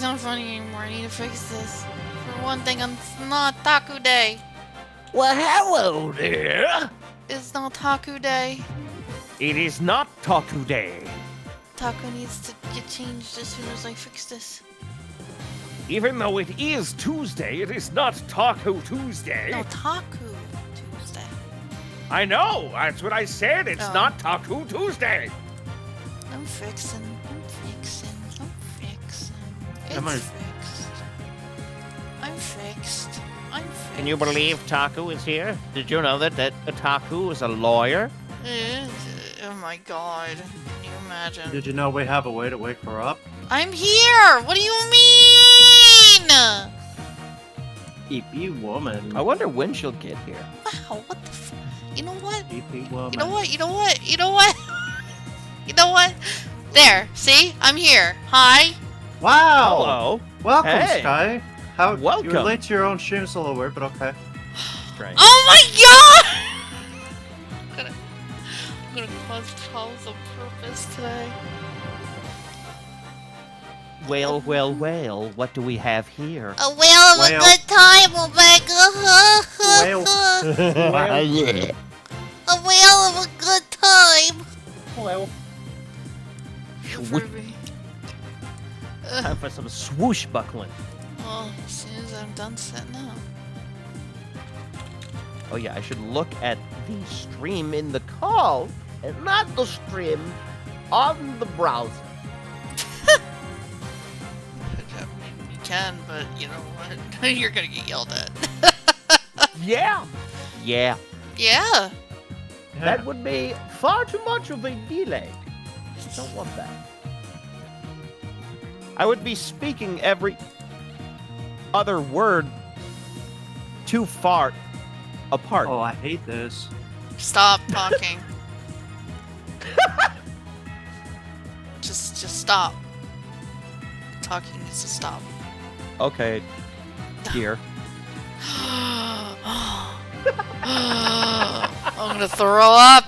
not funny anymore. I need to fix this. For one thing, it's not Taco Day. Well, hello there. It's not Taco Day. It is not Taco Day. Taco needs to get changed as soon as I fix this. Even though it is Tuesday, it is not Taco Tuesday. No, Taco Tuesday. I know. That's what I said. It's Oh. not Taco Tuesday. I'm fixing. It's Come on. fixed. I'm fixed. Can you believe Taco is here? Did you know that Taco is a lawyer? Oh my god. Can you imagine? Did you know we have a way to wake her up? I'm here! What do you mean? EP woman. I wonder when she'll get here. Wow, what the f- You know what? EP woman. You know what? You know what? You know what? You know what? There, see? I'm here. Hi. Wow! Hello. Welcome, Hey. Sky. How Welcome. You're late to your own stream, it's a little weird, but okay. Strange. Oh my god! I'm gonna cause problems on purpose today. Well, what do we have here? A whale of a Whale. good time, Omega. Whale. A whale of a good time. Well. Time for some swooshbuckling. Well, as soon as I'm done setting up. Oh yeah, I should look at the stream in the call and not the stream on the browser. You can, but you know what? You're gonna get yelled at. Yeah. Yeah. Yeah. That would be far too much of a delay. Don't want that. I would be speaking every other word too far apart. Oh, I hate this. Stop talking. just stop. Talking needs to stop. Okay, dear. I'm gonna throw up.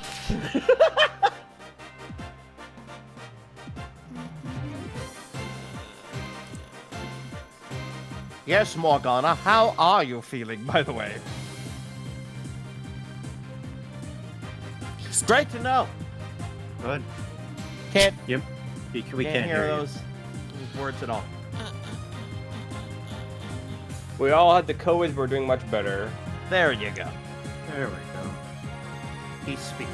Yes, Morgana, how are you feeling, by the way? It's great to know. Good. Can't Yep. We can't hear you. those words at all. We all had the COVID, but we're doing much better. There you go. There we go. He speaks.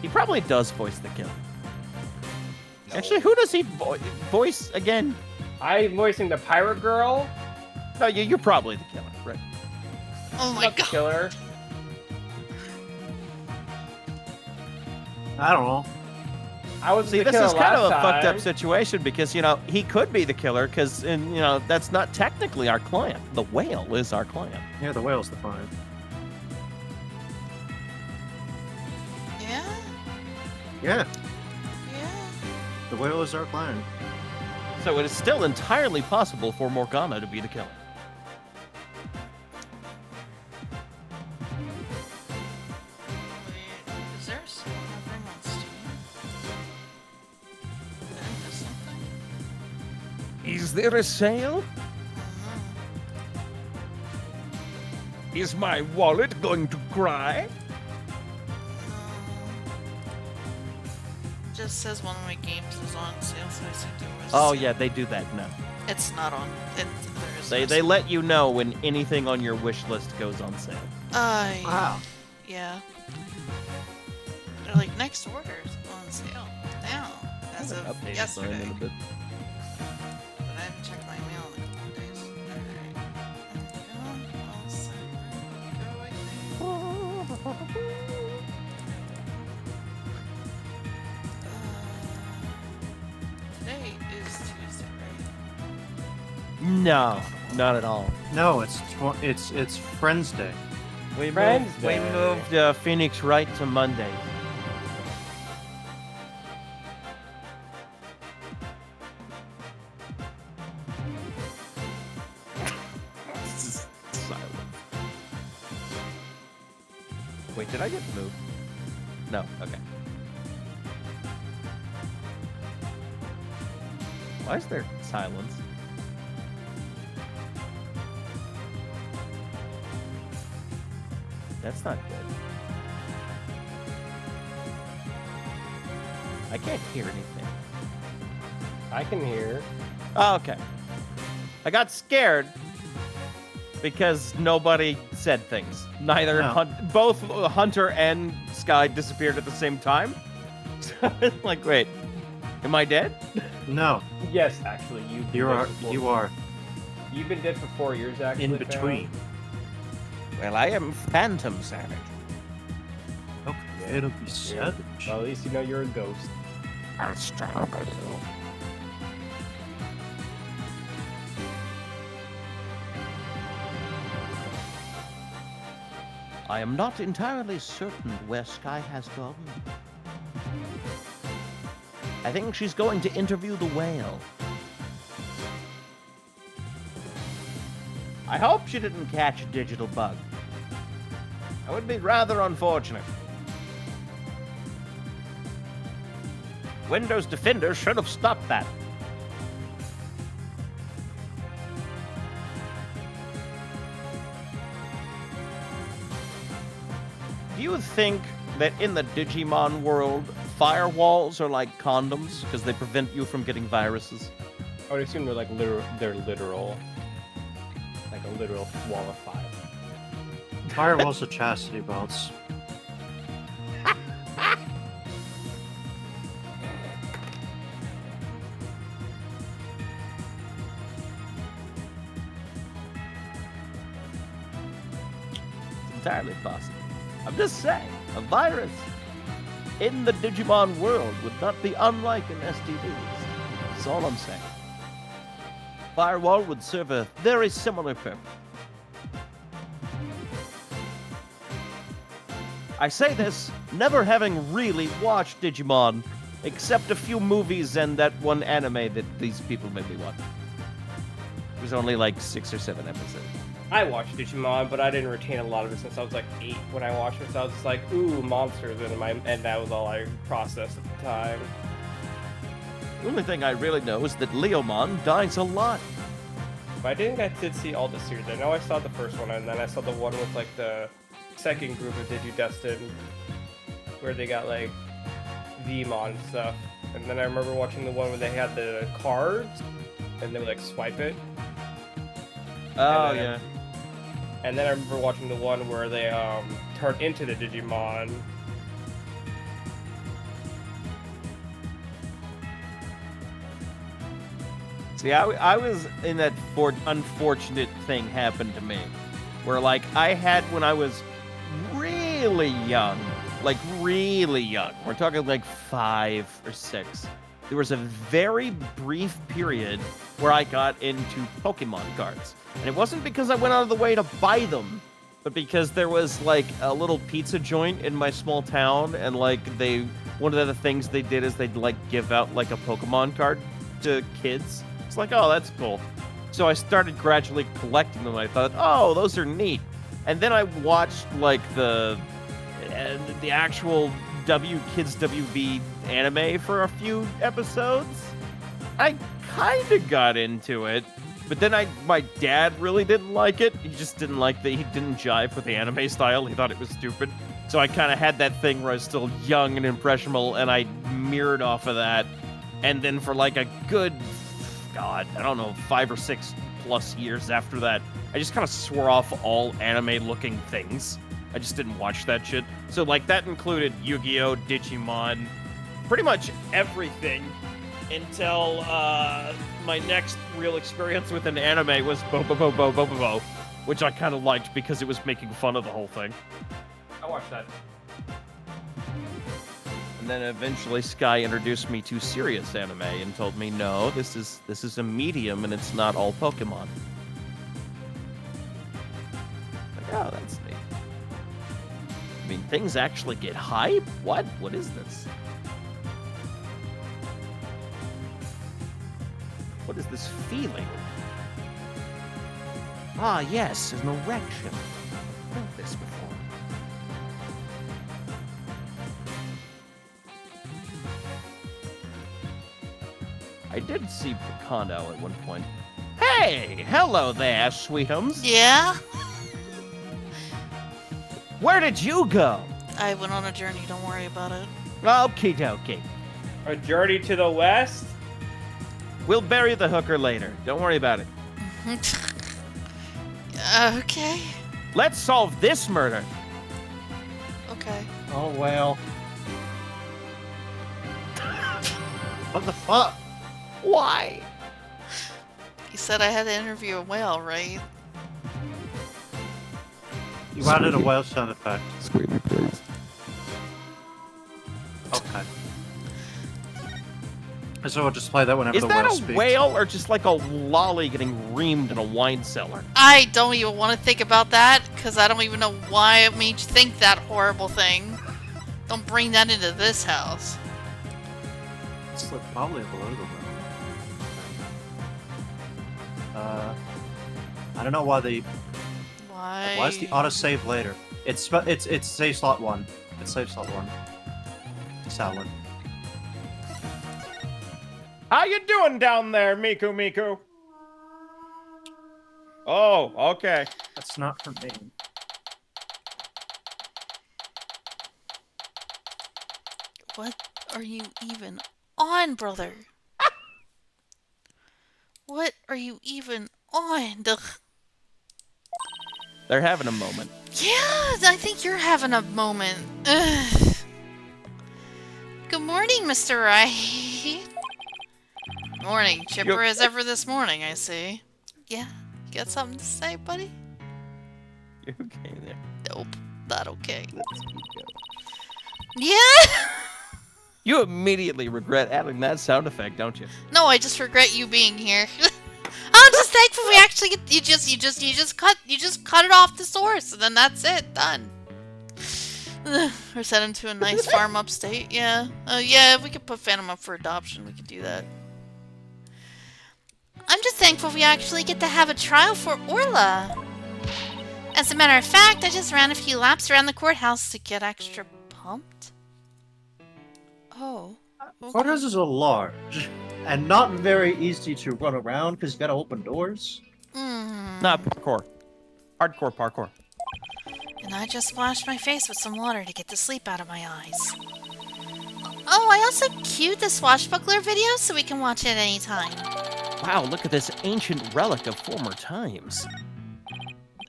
He probably does voice the killer. No. Actually, who does he voice again? I'm voicing the pirate girl. No, you're probably the killer, right? Oh my Not the god. killer. I don't know. I was See, the this killer is kind of a last fucked up time. situation because, you know, he could be the killer because, you know, that's not technically our client. The whale is our client. Yeah, the whale's the fine. Yeah? Yeah, Yeah. the whale is our client. So it is still entirely possible for Morgana to be the killer. Wait, is there a song room on Steam? Did I miss something? Is there a sale? Is my wallet going to cry? Just says one of my games is on sale, so I said there was. Oh, a yeah, sale. they do that now. It's not on. There is They no they sale. let you know when anything on your wish list goes on sale. Wow. Yeah. They're like next orders on sale now as of Updated yesterday. sign in a bit. But I haven't checked my mail in a couple of days. Alright. Go. All set. Go, I think. Today is Tuesday, right? No, not at all. No, it's Friends Day. We Friends moved, Day. Phoenix Wright to Monday. Silence. Wait, did I get moved? No, okay. Why is there silence? That's not good. I can't hear anything. I can hear. Oh, okay. I got scared because nobody said things. Neither No. both Hunter and Sky disappeared at the same time. So it's like, wait, am I dead? No, Yes, actually, you've been you dead are. for You are You've been dead for 4 years, actually. in Farrell. between. Well, I am Phantom Savage. Okay, it'll be savage. Well, at least you know you're a ghost. I'll strangle you. I am not entirely certain where Sky has gone. I think she's going to interview the whale. I hope she didn't catch a digital bug. That would be rather unfortunate. Windows Defender should have stopped that. Do you think that in the Digimon world, firewalls are like condoms because they prevent you from getting viruses? I would assume they're like they're literal. Like a literal wall of fire. Firewalls are chastity belts. It's entirely possible. I'm just saying, a virus in the Digimon world would not be unlike an STD. That's all I'm saying. Firewall would serve a very similar purpose. I say this, never having really watched Digimon, except a few movies and that one anime that these people made me watch. It was only like 6 or 7 episodes. I watched Digimon, but I didn't retain a lot of it since I was like 8 when I watched it. So I was just like, ooh, monsters, and that was all I processed at the time. The only thing I really know is that Leomon dies a lot. But I think I did see all the series. I know I saw the first one, and then I saw the one with like the second group of Digidestined, where they got like Vmon and stuff. And then I remember watching the one where they had the cards, and they would like swipe it. Oh, And then- yeah. And then I remember watching the one where they turned into the Digimon. See, I was in that unfortunate thing happened to me, where like I had when I was really young, we're talking like 5 or 6, there was a very brief period where I got into Pokemon cards. And it wasn't because I went out of the way to buy them, but because there was like a little pizza joint in my small town, and like one of the things they did is they'd like give out like a Pokemon card to kids. It's like, oh, that's cool. So I started gradually collecting them. I thought, oh, those are neat. And then I watched like the actual Kids WB anime for a few episodes. I kind of got into it, but then my dad really didn't like it. He just didn't like that. He didn't jive with the anime style. He thought it was stupid. So I kind of had that thing where I was still young and impressionable, and I mirrored off of that. And then for like a good, God, I don't know, 5 or 6 plus years after that, I just kind of swore off all anime-looking things. I just didn't watch that shit. So like that included Yu-Gi-Oh, Digimon, pretty much everything until my next real experience with an anime was Bo, which I kind of liked because it was making fun of the whole thing. I watched that. And then eventually Sky introduced me to serious anime and told me, no, this is a medium and it's not all Pokemon. Like, oh, that's neat. I mean, things actually get hype? What? What is this? What is this feeling? Ah, yes, an erection. I've felt this before. I did see Picondo at one point. Hey, hello there, sweetums. Yeah? Where did you go? I went on a journey, don't worry about it. Okie dokie. A journey to the west? We'll bury the hooker later. Don't worry about it. Okay. Let's solve this murder. Okay. Oh, well. What the fuck? Why? He said I had to interview a whale, right? You added a whale sound effect. Squeamy, please. Okay. So we'll just play that whenever Is the that whale a speaks. whale or just like a lolly getting reamed in a wine cellar? I don't even want to think about that, because I don't even know why it made you think that horrible thing. Don't bring that into this house. It's like probably a political thing. I don't know why the why is the autosave later? It's save slot 1. It's save slot 1. It's that one. How you doing down there, Miku Miku? Oh, okay. That's not for me. What are you even on, brother? What are you even on? Ugh. They're having a moment. Yeah, I think you're having a moment. Ugh. Good morning, Mr. Wright. Morning. Chipper as ever this morning, I see. Yeah, you got something to say, buddy? You okay there? Nope, not okay. Let's keep going. Yeah! You immediately regret adding that sound effect, don't you? No, I just regret you being here. I'm just thankful we actually get you just cut it off the source, and then that's it, done. We're sent to a nice farm upstate. Yeah. Yeah, if we could put Phantom up for adoption, we could do that. I'm just thankful we actually get to have a trial for Orla. As a matter of fact, I just ran a few laps around the courthouse to get extra pumped. Oh. Okay. Courthouses are large and not very easy to run around because you gotta open doors. Not parkour. Hardcore parkour. And I just splashed my face with some water to get the sleep out of my eyes. Oh, I also queued the Swashbuckler video so we can watch it anytime. Wow, look at this ancient relic of former times.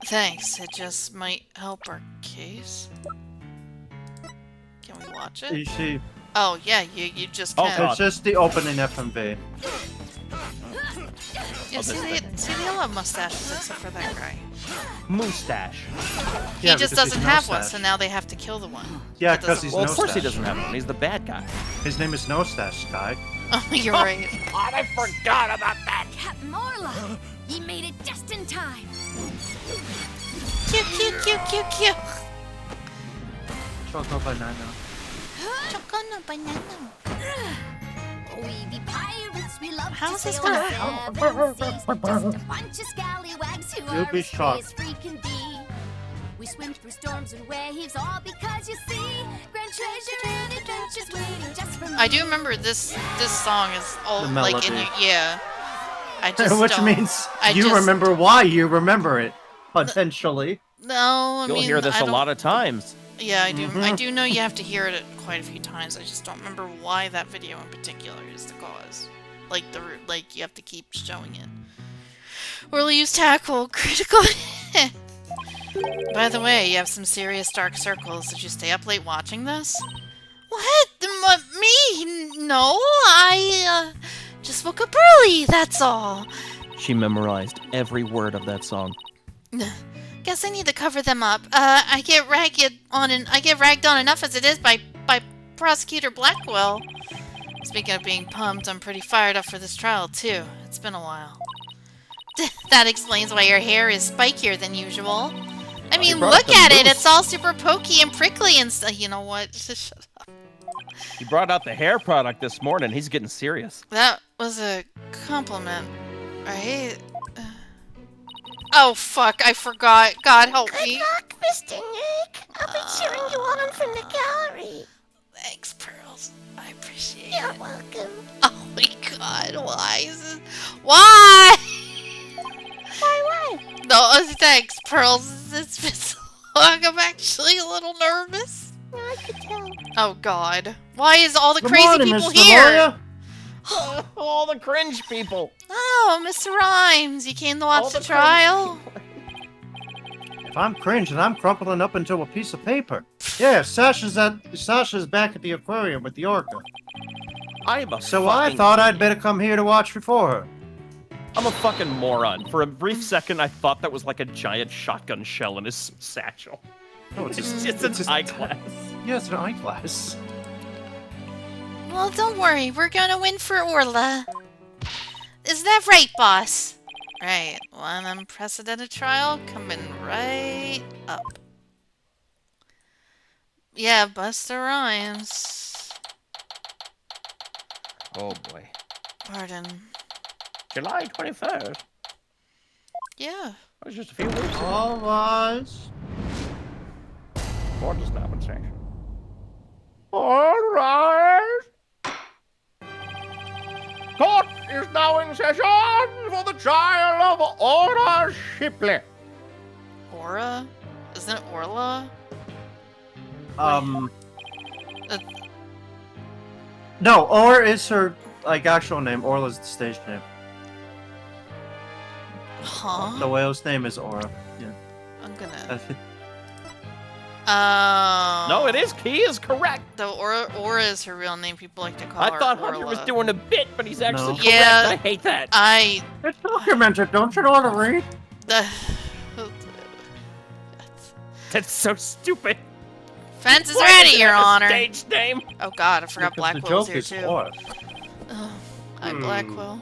Thanks, it just might help our case. Can we watch it? You see, Oh, yeah, you just Oh, can. God. it's just the opening FMV. Yeah, see the yellow mustaches except for that guy. Moustache. He Yeah, just because he's doesn't no have one, stash. so now they have to kill the one. Yeah, that because doesn't- he's Well, no of course he stash. doesn't have one. He's the bad guy. His name is No Stash Guy. Oh, you're right. God, I forgot about that. Captain Orla, you made it just in time. Cute, cute, cute, cute, cute. Choco Banana. Chocolate banana. We be pirates, we love How's to this sail gonna the help? seven seas. Just a bunch of scallywags who You'll are be as free shocked. as free can be. We swim through storms and waves, all because you see grand treasure and adventures waiting just for me. I do remember this song is all The like in melody. yeah. I just Which don't- means I you just- remember why you remember it, potentially. No, I You'll mean hear this I a don't- lot of times. Yeah, I do. I Mhm. do know you have to hear it quite a few times. I just don't remember why that video in particular is the cause. Like you have to keep showing it. Or use tackle critical. By the way, you have some serious dark circles. Did you stay up late watching this? What? Me? No, I just woke up early. That's all. She memorized every word of that song. Guess I need to cover them up. I get ragged on enough as it is by Prosecutor Blackwell. Speaking of being pumped, I'm pretty fired up for this trial too. It's been a while. That explains why your hair is spikier than usual. I mean, brought look the at it. moose. It's all super pokey and prickly and stuff. You know what? Just shut up. He brought out the hair product this morning. He's getting serious. That was a compliment, right? Oh fuck! I forgot. God help me. luck, Mr. Nick. I'll be cheering you on from the gallery. Thanks, Pearls. I appreciate You're it. welcome. Oh my god. God, why is it? Why? Why? No, thanks, Pearls. It's been so long. I'm actually a little nervous. I could tell. Oh God, why is all the Good crazy morning, people Mr. here? Lawyer. All the cringe people. Oh, Mr. Rhymes, you came to watch All the cringe trial? people. If I'm cringing, I'm crumpling up into a piece of paper. Yeah, Sasha's back at the aquarium with the orca. I'm a So I fucking thought I'd better come here to watch before her. I'm a fucking moron. For a brief second, I thought that was like a giant shotgun shell in his satchel. No, It's just an eyeglass. Yeah, it's an eyeglass. Well, don't worry, we're gonna win for Orla. Is that right, boss? Right, one unprecedented trial coming right up. Yeah, Buster Rhymes. Oh boy. Pardon. July 21st. Yeah. That was just a few weeks ago. All rise. Court is now in session. All right. Court is now in session for the trial of Aura Shipley. Aura? Isn't it Orla? Um. Uh, No, Or is her actual name. Orla's the stage name. The huh? whale's name is Aura. Yeah. I'm gonna. I think- No, it is. He is correct. The Aura is her real name. People like to call I her thought Orla. Hunter was doing a bit, but he's actually No. correct. Yeah. I hate that. It's documented. Don't you know how to read? That's so stupid. Fence is Why ready, does it Your have a Honor. Stage name. Oh God, I forgot Because the Blackwell's joke here is too. Aura. Oh, I'm Blackwell.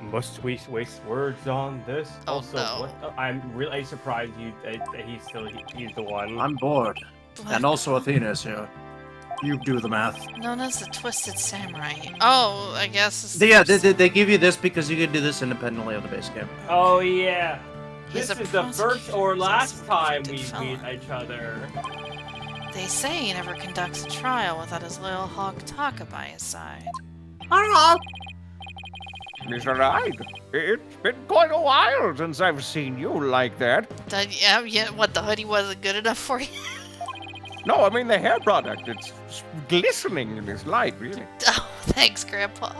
Must we waste words on this? Oh, Also, no. I'm really surprised that he's the one. I'm bored. And also Athena's here. You do the math. Known as the Twisted Samurai. Oh, I guess. It's Yeah, they give you this because you can do this independently of the base game. Oh yeah. He's This a is the first or prosecutor. last He's a time we convicted meet felon. each other. They say he never conducts a trial without his loyal hawk Taka by his side. Mr. Wright, it's been quite a while since I've seen you like that. Yeah, what, the hoodie wasn't good enough for you? No, I mean the hair product. It's glistening in this light, really. Oh, thanks, Grandpa.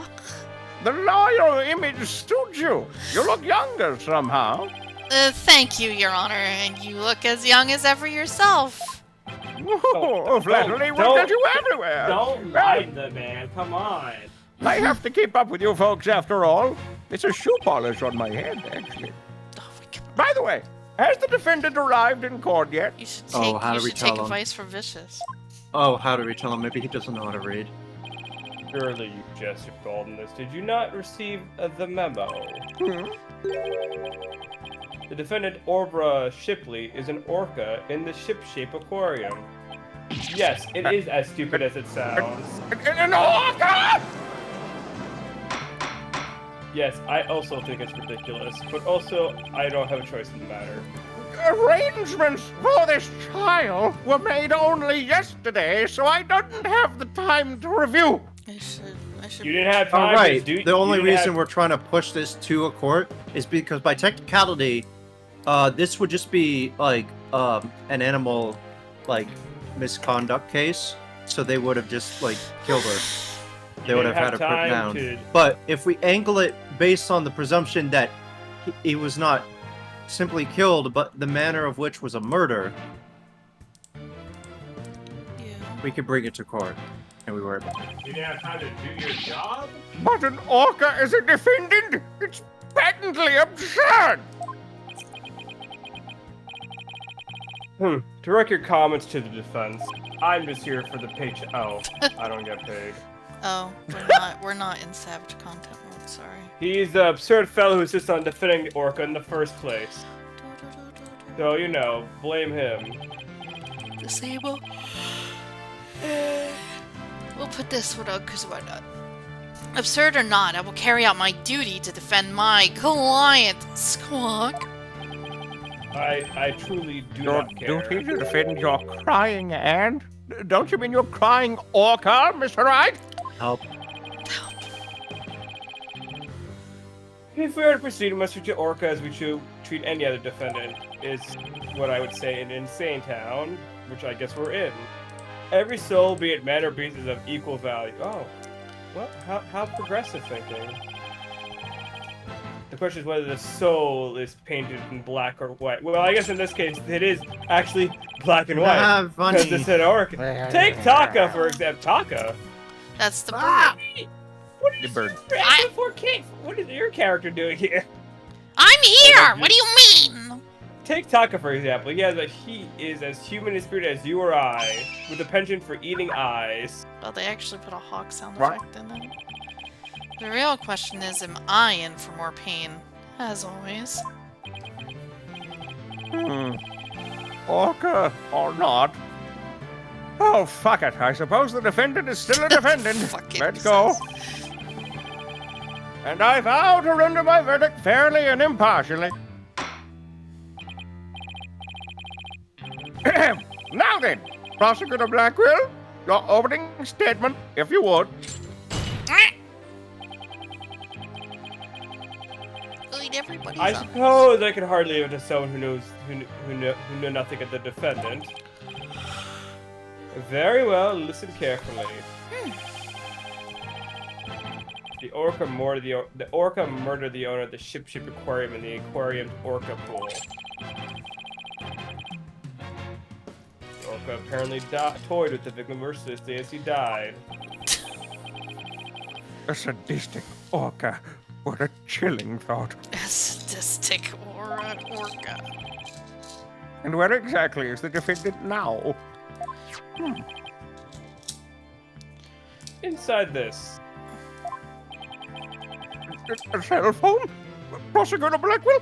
The loyal image suits you. You look younger somehow. Thank you, Your Honor, and you look as young as ever yourself. Oh, flattery will get you everywhere. Don't lie to the man. Come on. I have to keep up with you folks after all. It's a shoe polish on my head, actually. Oh, my God. By the way, has the defendant arrived in court yet? You should Oh, take, how you do we should take tell him? advice from Vicious. Oh, how do we tell him? Maybe he doesn't know how to read. Surely you just called in this. Did you not receive the memo? Hmm? The defendant Orbra Shipley is an orca in the ship-shape aquarium. Yes, it is as stupid as it sounds. An orca! Yes, I also think it's ridiculous, but also I don't have a choice in the matter. Arrangements for this trial were made only yesterday, so I didn't have the time to review. I should. You didn't have All time. right. to do- The only you didn't reason have- we're trying to push this to a court is because by technicality, this would just be like an animal misconduct case. So they would have just killed her. They would have had her put time down. to- But if we angle it based on the presumption that he was not simply killed, but the manner of which was a murder, Yeah. we could bring it to court. And we were. You didn't have time to do your job? But an orca as a defendant? It's patently absurd! Direct your comments to the defense. I'm just here for the paycheck. Oh, I don't get paid. Oh, we're not in savage content mode. Sorry. He's the absurd fellow who insists on defending the orca in the first place. So, you know, blame him. Disable. We'll put this one out because why not? Absurd or not, I will carry out my duty to defend my client, Squawk. I truly do Your not care. duty to defend your crying and? Don't you mean your crying orca, Mr. Wright? Help. If we were to proceed, we must treat Orca as we should treat any other defendant, is what I would say in Insane Town, which I guess we're in. Every soul, be it man or beast, is of equal value. Oh, well, how progressive thinking. The question is whether the soul is painted in black or white. Well, I guess in this case, it is actually black and white. Funny. Because it's an Orca. Take Taka, for example. Taka? That's the bird. What is The bird. What is your character doing here? I'm here! What do you mean? Take Taka, for example. He is as human in spirit as you or I, with a penchant for eating eyes. Well, they actually put a hawk sound Right. effect in it. The real question is, am I in for more pain? As always. Orca or not? Oh, fuck it. I suppose the defendant is still a defendant. Fucking Let's go. And I vow to render my verdict fairly and impartially. Now then, Prosecutor Blackwell, your opening statement, if you would. Everybody's I on suppose I could hardly leave it to someone who knew nothing of the defendant. Very well, listen carefully. The orca murdered the owner of the ship aquarium in the aquarium's orca pool. The orca apparently toyed with the victim mercilessly as he died. A sadistic orca. What a chilling thought. A sadistic orca. And where exactly is the defendant now? Inside this. A cell phone? Prosecutor Blackwell?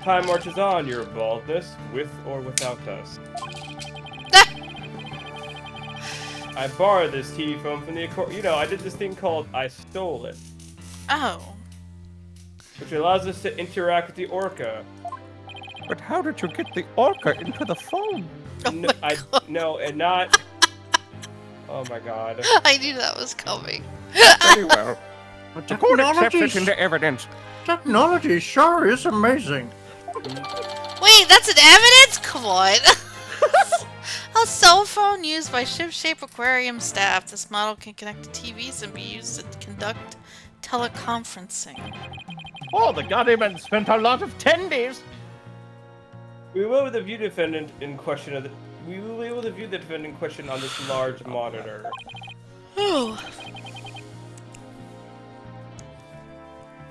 Time marches on, your baldness, with or without us. I borrowed this TV phone from the I did this thing called I Stole It. Oh. Which allows us to interact with the orca. But how did you get the orca into the phone? No, and not... Oh my god. I knew that was coming. Very well. The court accepts it into evidence. Technology sure is amazing. Wait, that's an evidence? Come on. A cell phone used by ship-shape aquarium staff. This model can connect to TVs and be used to conduct teleconferencing. Oh, the goddamn man spent a lot of tendies. We will view the defendant in question on this large monitor. Whew.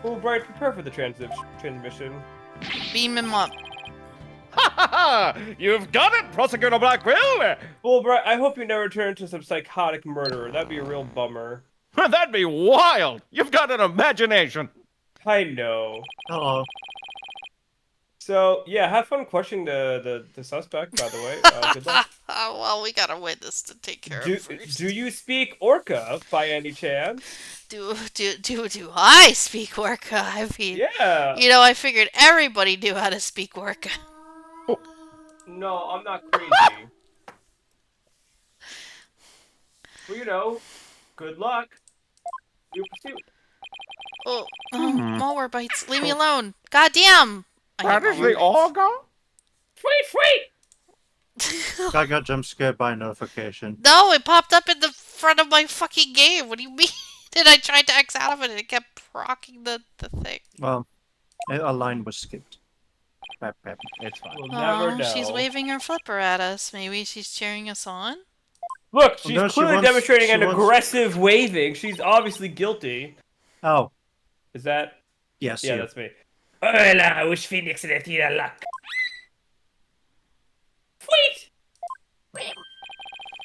Wright, prepare for the transmission. Beam him up. Ha ha ha! You've got it, Prosecutor Blackwell! Wright, I hope you never turn into some psychotic murderer. That'd be a real bummer. That'd be wild! You've got an imagination! I know. Hello. So, yeah, have fun questioning the suspect, by the way. Good luck. Well, we got a witness to take care of first. Do you speak Orca, by any chance? Do I speak Orca? I mean, Yeah. you know, I figured everybody knew how to speak Orca. No, I'm not crazy. Well, good luck. You pursue. Oh, malware bites. Leave me alone. Goddamn! That is the orca? Free! I got jump scared by a notification. No, it popped up in the front of my fucking game. What do you mean? And I tried to X out of it and it kept procking the thing. Well, a line was skipped. It's fine. We'll never know. She's waving her flipper at us. Maybe she's cheering us on? Look, she's No, she clearly wants- demonstrating she an wants- aggressive waving. She's obviously guilty. Oh, Is that? yes, Yeah, you. that's me. Hola, I wish Phoenix le tira luck. Sweet!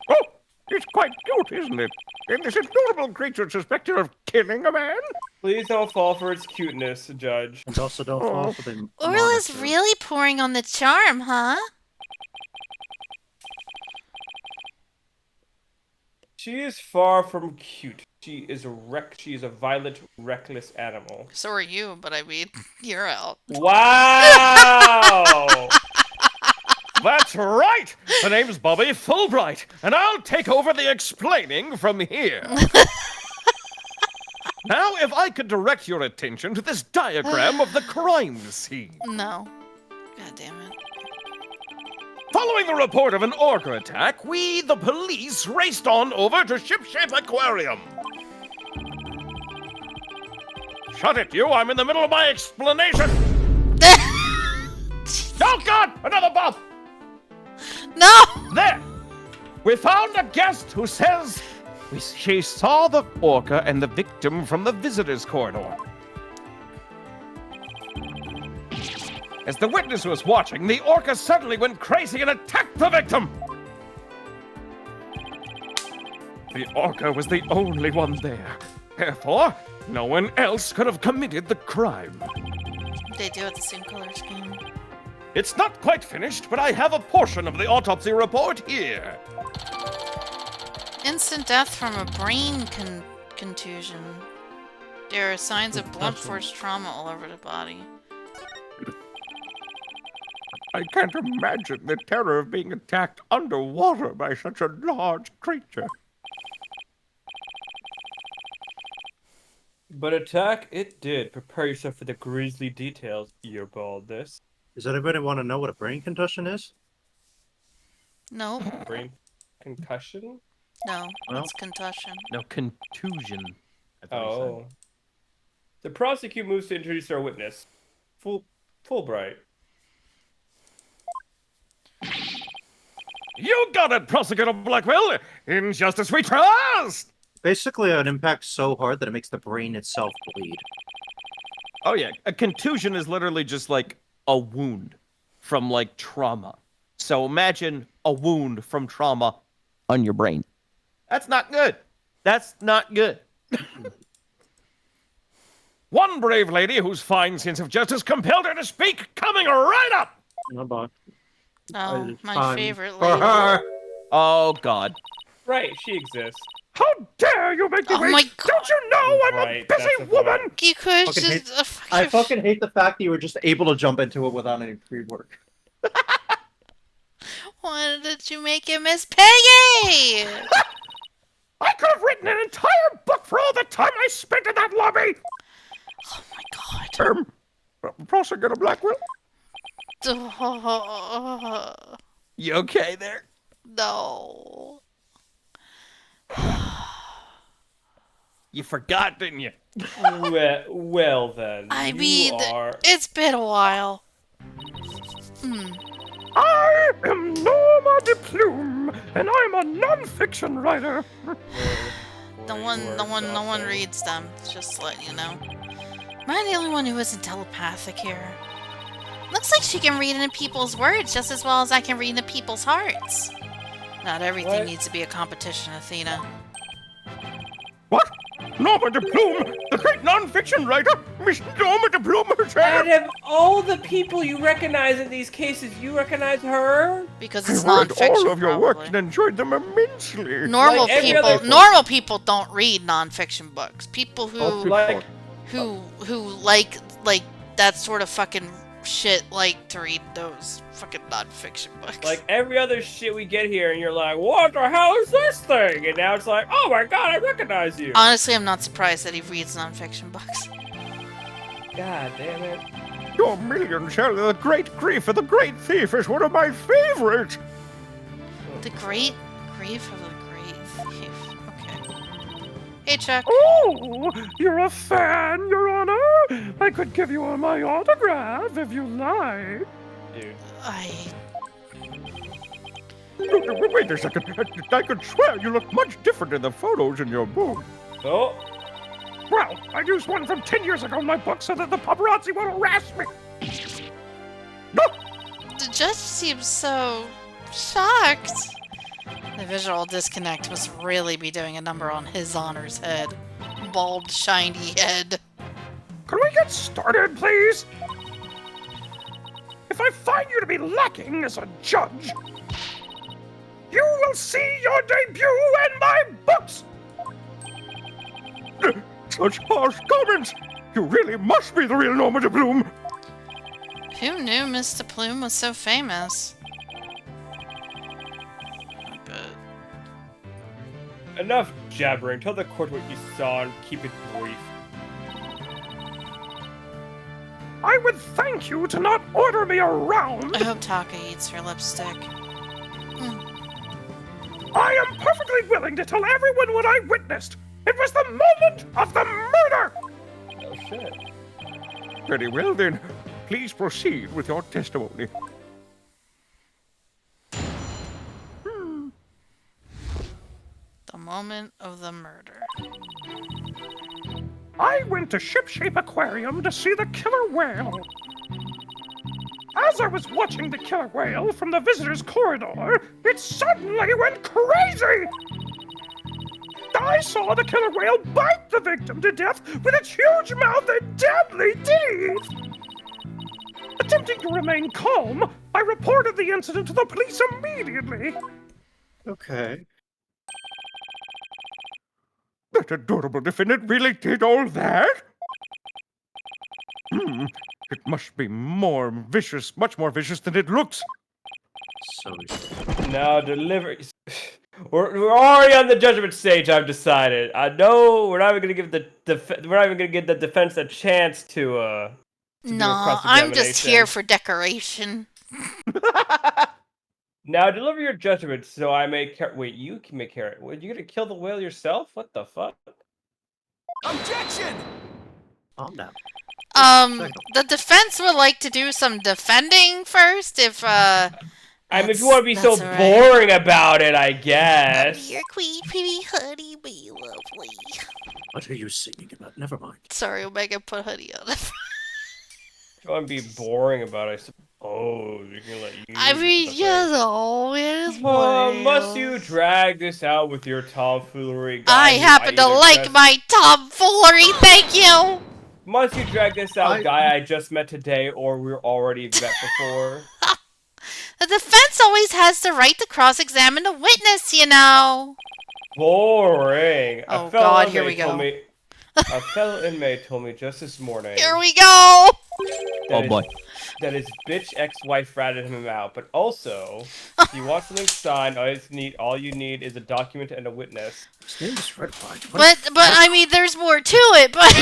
Oh, it's quite cute, isn't it? And this adorable creature suspected of killing a man? Please don't fall for its cuteness, Judge. And also don't fall for the Orla's monitor. really pouring on the charm, huh? She is far from cute. She is a violent, reckless animal. So are you, but I mean, you're out. Wow! That's right! The name's Bobby Fulbright, and I'll take over the explaining from here. Now, if I could direct your attention to this diagram of the crime scene. No. God damn it. Following the report of an orca attack, we, the police, raced on over to Shipshape Aquarium. Shut it, you! I'm in the middle of my explanation! Oh God! Another bump! No! There! We found a guest who says she saw the orca and the victim from the visitor's corridor. As the witness was watching, the orca suddenly went crazy and attacked the victim. The orca was the only one there. Therefore, no one else could have committed the crime. They do have the same color scheme. It's not quite finished, but I have a portion of the autopsy report here. Instant death from a brain contusion. There are signs of blunt force trauma all over the body. I can't imagine the terror of being attacked underwater by such a large creature. But attack it did. Prepare yourself for the grisly details, your baldness. Does anybody want to know what a brain concussion is? No, Brain concussion? no, Well. it's contussion. No, contusion. Oh. The prosecutor moves to introduce our witness. Fulbright. You got it, Prosecutor Blackwell! In just as we trust! Basically, an impact so hard that it makes the brain itself bleed. Oh yeah, a contusion is literally just like a wound from like trauma. So imagine a wound from trauma on your brain. That's not good. That's not good. One brave lady whose fine sense of justice compelled her to speak, coming right up! No, but Oh, it's my time favorite for lady. her. Oh God. Right, she exists. How dare you make me Oh wait? my God. Don't you know I'm Right, a that's busy the point. woman? You could Fucking just... I fucking hate the fact that you were just able to jump into it without any pre-work. Why did you make it Miss Peggy? I could have written an entire book for all the time I spent in that lobby. Oh my God. Prosecutor Blackwell? Oh, You okay there? no. You forgot, didn't you? Well then. I you mean, are... it's been a while. I am Norma de Plume, and I'm a non-fiction writer. No one reads them. Just to let you know. Am I the only one who isn't telepathic here? Looks like she can read into people's words just as well as I can read into people's hearts. Not everything What? needs to be a competition, Athena. What? Norma de Plume, the great non-fiction writer, Miss Norma de Plume herself. Out of all the people you recognize in these cases, you recognize her? Because I it's read non-fiction, all of your work probably. and enjoyed them immensely. Normal Like every people, other- normal people don't read non-fiction books. People who Like, who like that sort of fucking shit like to read those fucking non-fiction books. like every other shit we get here, and you're like, what the hell is this thing? And now it's like, oh my god, I recognize you. Honestly, I'm not surprised that he reads non-fiction books. God damn it. Your million shell of the great grief of the great thief is one of my favorites. The Great Grief of the Great Thief. Okay. Hey, Chuck. Oh, you're a fan, Your Honor. I could give you my autograph if you like. Dude. Wait a second. I could swear you look much different in the photos in your book. Oh, Well, I used one from 10 years ago in my book so that the paparazzi won't harass me. No! The judge seems so shocked. The visual disconnect must really be doing a number on his honor's head. Bald, shiny head. Can we get started, please? If I find you to be lacking as a judge, you will see your debut in my books! Such harsh comments! You really must be the real Norma de Plume! Who knew Mr. Plume was so famous? enough jabbering. Tell the court what you saw and keep it brief. I would thank you to not order me around. I hope Taka eats her lipstick. I am perfectly willing to tell everyone what I witnessed. It was the moment of the murder. Oh shit. Very well then. Please proceed with your testimony. The moment of the murder. I went to Shipshape Aquarium to see the killer whale. As I was watching the killer whale from the visitor's corridor, it suddenly went crazy! I saw the killer whale bite the victim to death with its huge mouth and deadly teeth! Attempting to remain calm, I reported the incident to the police immediately. Okay. That adorable defendant really did all that? It must be more vicious, much more vicious than it looks. So Now deliver. We're already on the judgment stage. I've decided. I know we're not even gonna give we're not even gonna give the defense a chance to do a No, I'm just here cross-examination. for decoration. Now deliver your judgment, so I may wait. You can make carrot. Were you gonna kill the whale yourself? What the fuck? Objection! calm down. The defense would like to do some defending first, if, I mean, if you want to be so that's all right. boring about it, I guess. Your queen, pretty honey, be lovely. What are you singing about? Never mind. Sorry, Omega put honey on it. If you want to be boring about it, I suppose you can let you. I mean, you know, it is Must you drag this out with your tomfoolery? I happen to like my tomfoolery, thank you! Must you drag this out, guy I just met today, or we're already met before? The defense always has the right to cross-examine the witness, you know. Boring. Oh God, here we Told go. me, a fellow inmate told me just this morning. Here we go! Oh boy. That his bitch ex-wife ratted him out, but also, if you want something signed, all you need is a document and a witness. His name is Red White. But I mean, there's more to it, but...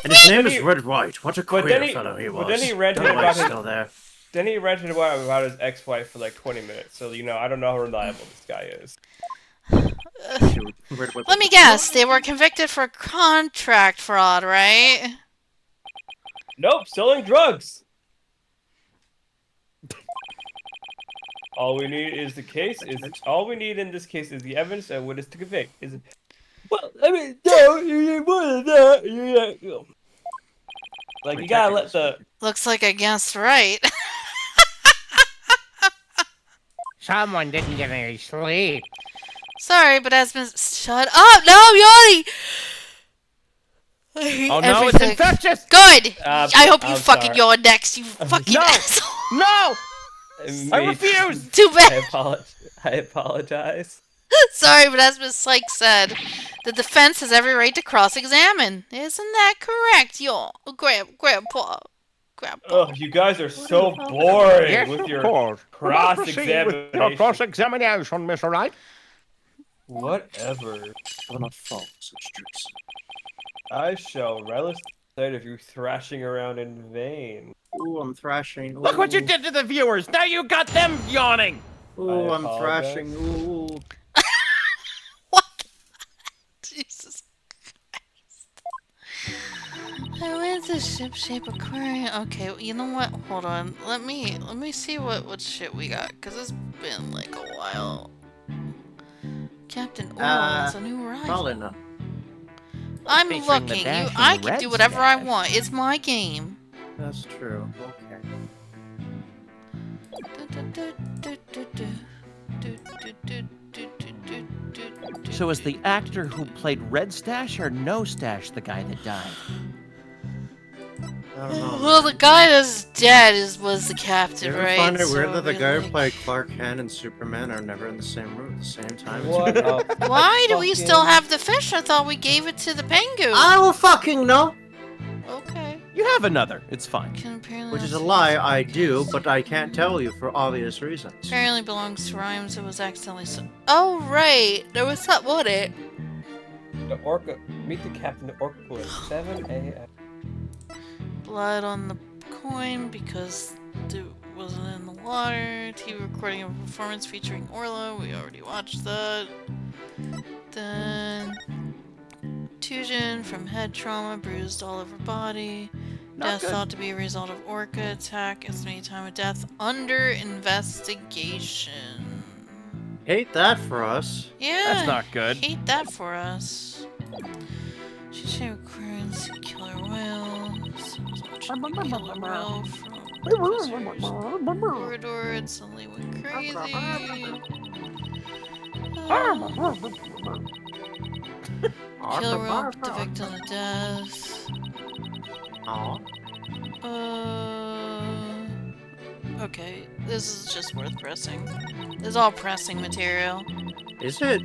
And his name is Red White. What a queer fellow he was. But then he ranted Don't know why about he's his, still there. Then he ranted about his ex-wife for like 20 minutes. So, you know, I don't know how reliable this guy is. Red White. Let me guess, they were convicted for contract fraud, right? Nope, selling drugs. All we need in this case is the evidence and witness to convict. Well, I mean, no, you need more than that. Like, you gotta let the... Looks like I guessed right. Someone didn't get any sleep. Sorry, but shut up! No, Yoni! I hate Oh no, everything. it's infectious! Good! I hope you I'm fucking sorry. yawn next, you fucking No! asshole! No! I Me- refuse! Too I bad! apologize. Sorry, but as Ms. Sykes said, the defense has every right to cross-examine. Isn't that correct, Grandpa? Oh, you guys are so boring Yes, with of your course. cross-examination. With your cross-examination, Mr. Wright. Whatever. Do not follow such tricks. I shall relish the sight of you thrashing around in vain. Ooh, I'm thrashing. Ooh. Look what you did to the viewers! Now you got them yawning! Ooh, I I'm apologize. thrashing. Ooh. What? Jesus Christ. I went to Ship-Shape Aquarium. Okay, you know what? Hold on. Let me see what shit we got, because it's been like a while. Captain Oil is a new rival. Probably not. I'm Featuring the looking. dash and I the can red do whatever I stash. want. It's my game. That's true. Okay. So is the actor who played Red Stash or No Stash the guy that died? I don't know. Well, the guy that's dead was the captain, You ever right? find it So weird that the we, guy who like- played Clark Kent and Superman are never in the same room at the same time? What a Why do we fucking- still have the fish? I thought we gave it to the penguin. I will fucking know! Okay. You have another. It's fine. Can apparently Which is a not- lie, I do, but I can't tell you for obvious reasons. Apparently belongs to Rhymes. It was accidentally so. Oh right, there was something on it. The Orca. Meet the captain of Orca Pool at 7 a.m. Blood on the coin because it wasn't in the water. TV recording of a performance featuring Orla. We already watched that. Then contusion from head trauma, bruised all over body. Death thought to be a result of orca attack. Estimated time of death under investigation. Hate that for us. Yeah, That's not good. Hate that for us. She should occurrence killer whale. Killer whale from corridor and suddenly went crazy. Killer whale, the victim of death. Aw. Okay, this is just worth pressing. This is all pressing material. Is it?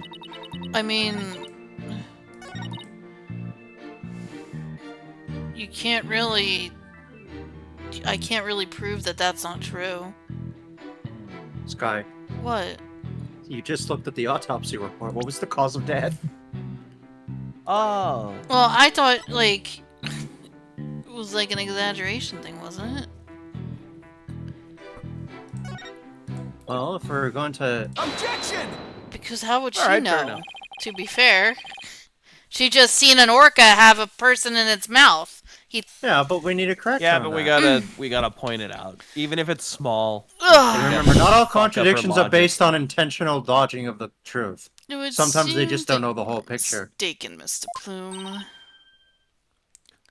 I mean, you can't really. I can't really prove that that's not true. Sky, What? you just looked at the autopsy report. What was the cause of death? Oh. Well, I thought, like, it was like an exaggeration thing, wasn't it? Well, if we're going to... Objection! Because how would she Alright, fair know? enough. To be fair. She just seen an orca have a person in its mouth. Yeah, but we need a correction. Yeah, on but that. we gotta point it out, even if it's small. Ugh. And remember, not all Fuck up her contradictions are logic. based on intentional dodging of the truth. It would Sometimes they seem just don't that know the whole you're picture. mistaken, Mr. Plume.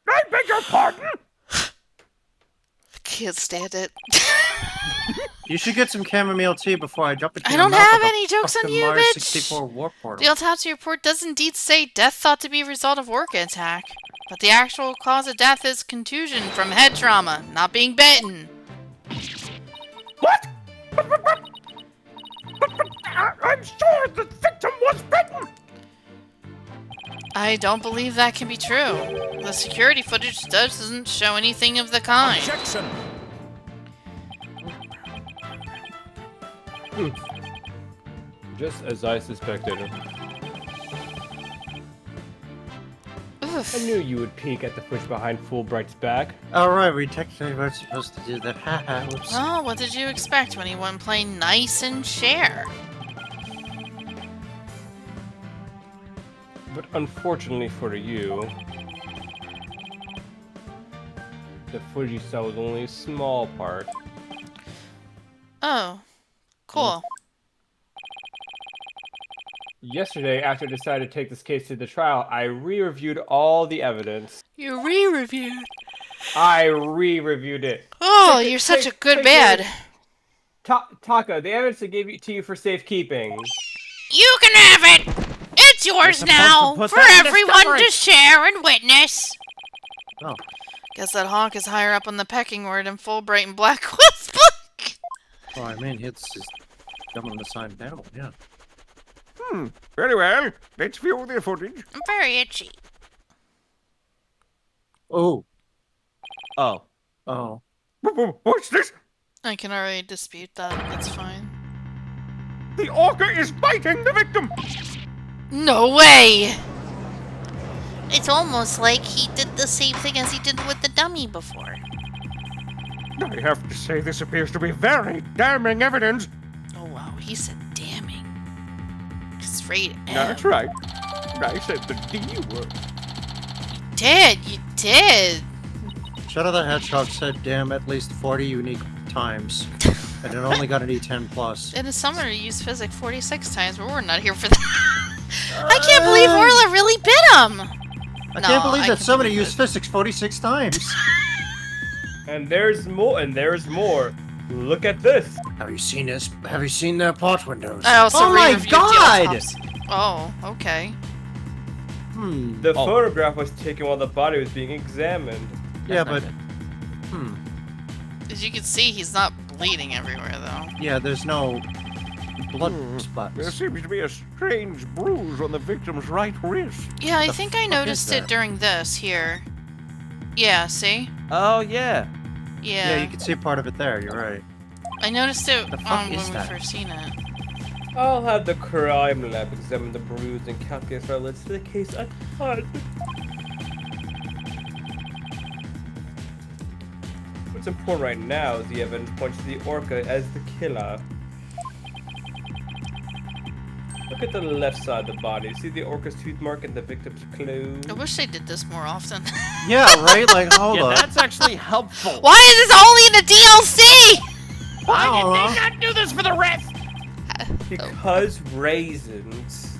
I beg your pardon? Can't stand it. You should get some chamomile tea before I jump into I your don't mouth have with a any jokes on fucking you, Mars bitch. 64 warp portal. The autopsy report does indeed say death thought to be a result of orca attack, but the actual cause of death is contusion from head trauma, not being bitten. What? But I'm sure the victim was bitten. I don't believe that can be true. The security footage doesn't show anything of the kind. Objection! Just as I suspected. Oof. I knew you would peek at the fish behind Fulbright's back. Alright, we technically weren't supposed to do that. Haha, whoops. Well, what did you expect when he went playing nice and share? But unfortunately for you, the footage you saw was only a small part. Oh, cool. Yesterday, after I decided to take this case to the trial, I re-reviewed all the evidence. You re-reviewed. I re-reviewed it. Oh, Take it- you're such a take- good take bad. Taka, the evidence I gave it to you for safekeeping. You can have it. It's yours supposed now to put for that in everyone discovery. to share and witness. Oh. Guess that hawk is higher up on the pecking order than Fulbright and Blackwell's book. Oh, I mean, it's just coming to sign down, yeah. Very well. Let's view the footage. I'm very itchy. Oh. Oh. Oh. What's this? I can already dispute that. That's fine. The orca is biting the victim. No way! It's almost like he did the same thing as he did with the dummy before. I have to say this appears to be very damning evidence. Oh wow, he said damning. Straight M. That's right. I said the D word. You did. Shadow the Hedgehog said damn at least 40 unique times. And it only got an E10 plus. In the summer, you used physics 46 times, but we're not here for that. I can't believe Orla really bit him! I No, can't believe I that can somebody believe used physics 46 times. And there's more, and there's more. Look at this. Have you seen this? Have you seen their port windows? I also Oh my re-reviewed the God! autopsy. Oh, okay. The photograph was taken while the body was being examined. Yeah, That's but... not As you can see, he's not bleeding everywhere, though. Yeah, there's no blood There spots. seems to be a strange bruise on the victim's right wrist. Yeah, I The think I fuck noticed is it that? during this here. Yeah, see? Oh, yeah. Yeah. Yeah, you can see part of it there, you're right. I noticed it The fuck when is we that? first seen it. I'll have the crime lab examine the bruise and calculate relates to the case at hand. What's important right now is the evidence points to the orca as the killer. Look at the left side of the body. See the orca's tooth mark and the victim's clothes? I wish they did this more often. Yeah, right? Like, hold Yeah, up. that's actually helpful. Why is this only in the DLC? Why did They not do this for the rest! Because raisins.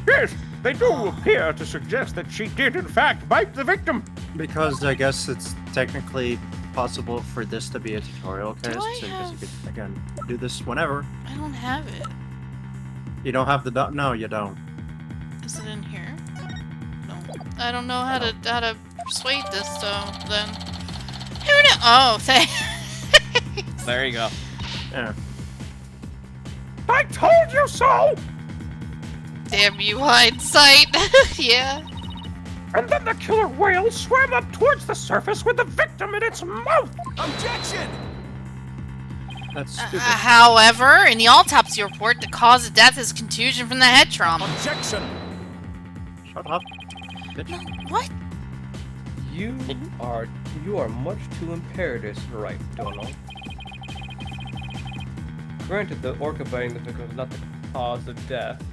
Yes, they do appear to suggest that she did in fact bite the victim. Because I guess it's technically possible for this to be a tutorial case. I So have- you could, again, do this whenever. I don't have it. You don't have the... No, you don't. Is it in here? No. I don't know how to persuade this, so then. Who knew? Oh, thanks. There you go. Yeah. I told you so! Damn you, hindsight. Yeah. And then the killer whale swam up towards the surface with the victim in its mouth! Objection! That's stupid. However, in the autopsy report, the cause of death is contusion from the head trauma. Objection! Shut up. Bitch. What? You are much too imperative, Wright, Donald. Granted, the orca biting the victim was not the cause of death.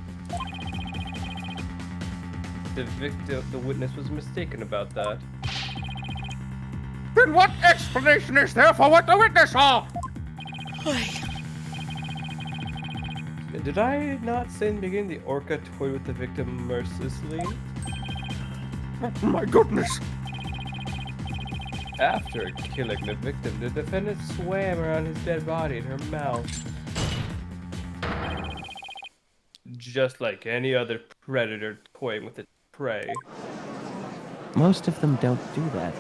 The witness was mistaken about that. Then what explanation is there for what the witness saw? Did I not say in the beginning the orca toyed with the victim mercilessly? Oh my goodness. After killing the victim, the defendant swam around his dead body in her mouth. Just like any other predator toying with its prey. Most of them don't do that.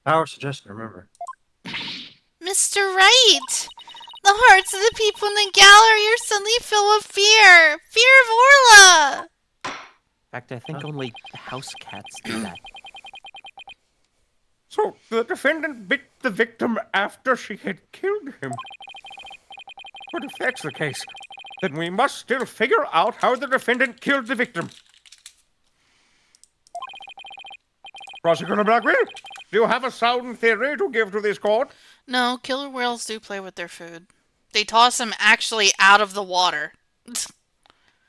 Power suggestion, remember. Mr. Wright! The hearts of the people in the gallery are suddenly filled with fear! Fear of Orla! In fact, I think only house cats do that. So the defendant bit the victim after she had killed him. But if that's the case, then we must still figure out how the defendant killed the victim. Prosecutor Blackwell, do you have a sound theory to give to this court? No, killer whales do play with their food. They toss them actually out of the water.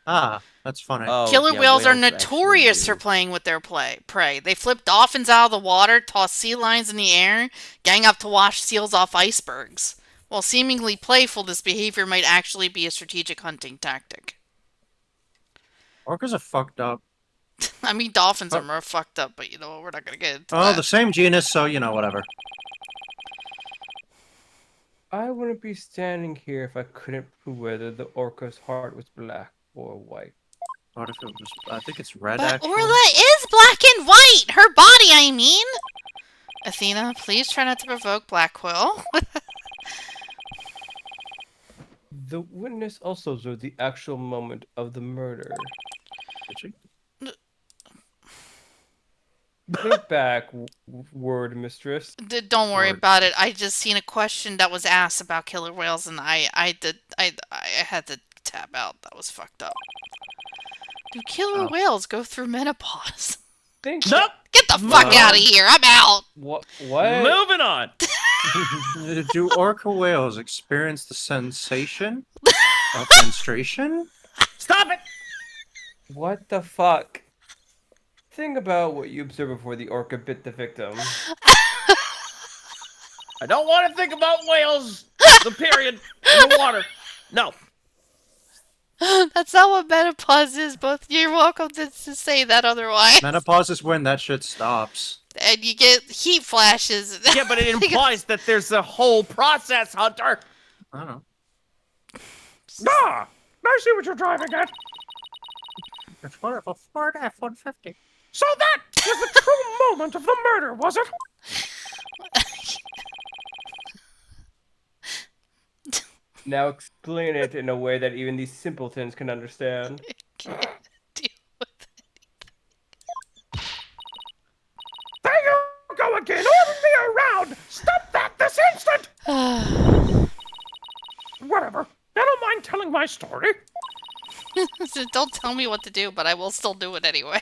Ah, that's funny. Oh, Killer yeah, whales are actually notorious do. for playing with their prey. They flip dolphins out of the water, toss sea lions in the air, gang up to wash seals off icebergs. While seemingly playful, this behavior might actually be a strategic hunting tactic. Orcas are fucked up. I mean, dolphins are more fucked up, but you know what? We're not gonna get into Oh, that. the same genus, so, you know, whatever. I wouldn't be standing here if I couldn't prove whether the orca's heart was black or white. What if it was... I think it's red, But actually. Orla is black and white! Her body, I mean! Athena, please try not to provoke Blackquill. The witness also observed the actual moment of the murder. Did she? Think back, word mistress. Don't worry Lord. about it. I just seen a question that was asked about killer whales, and I had to tap out. That was fucked up. Do killer whales go through menopause? Think Nope. Get the fuck out of here! I'm out. What? Moving on. Do orca whales experience the sensation of menstruation? Stop it. What the fuck? Think about what you observed before the orca bit the victim. I don't want to think about whales. The period in the water. No. That's not what menopause is. Both you're welcome to say that otherwise. Menopause is when that shit stops. And you get heat flashes. Yeah, but it implies that there's a whole process, Hunter. I don't know. Ah! I see what you're driving at. It's wonderful. Ford F-150. So that was the true moment of the murder, was it? Now explain it in a way that even these simpletons can understand. Can't deal with There you go again, ordering me around! Stop that this instant! it. Whatever. I don't mind telling my story. So don't tell me what to do, but I will still do it anyway.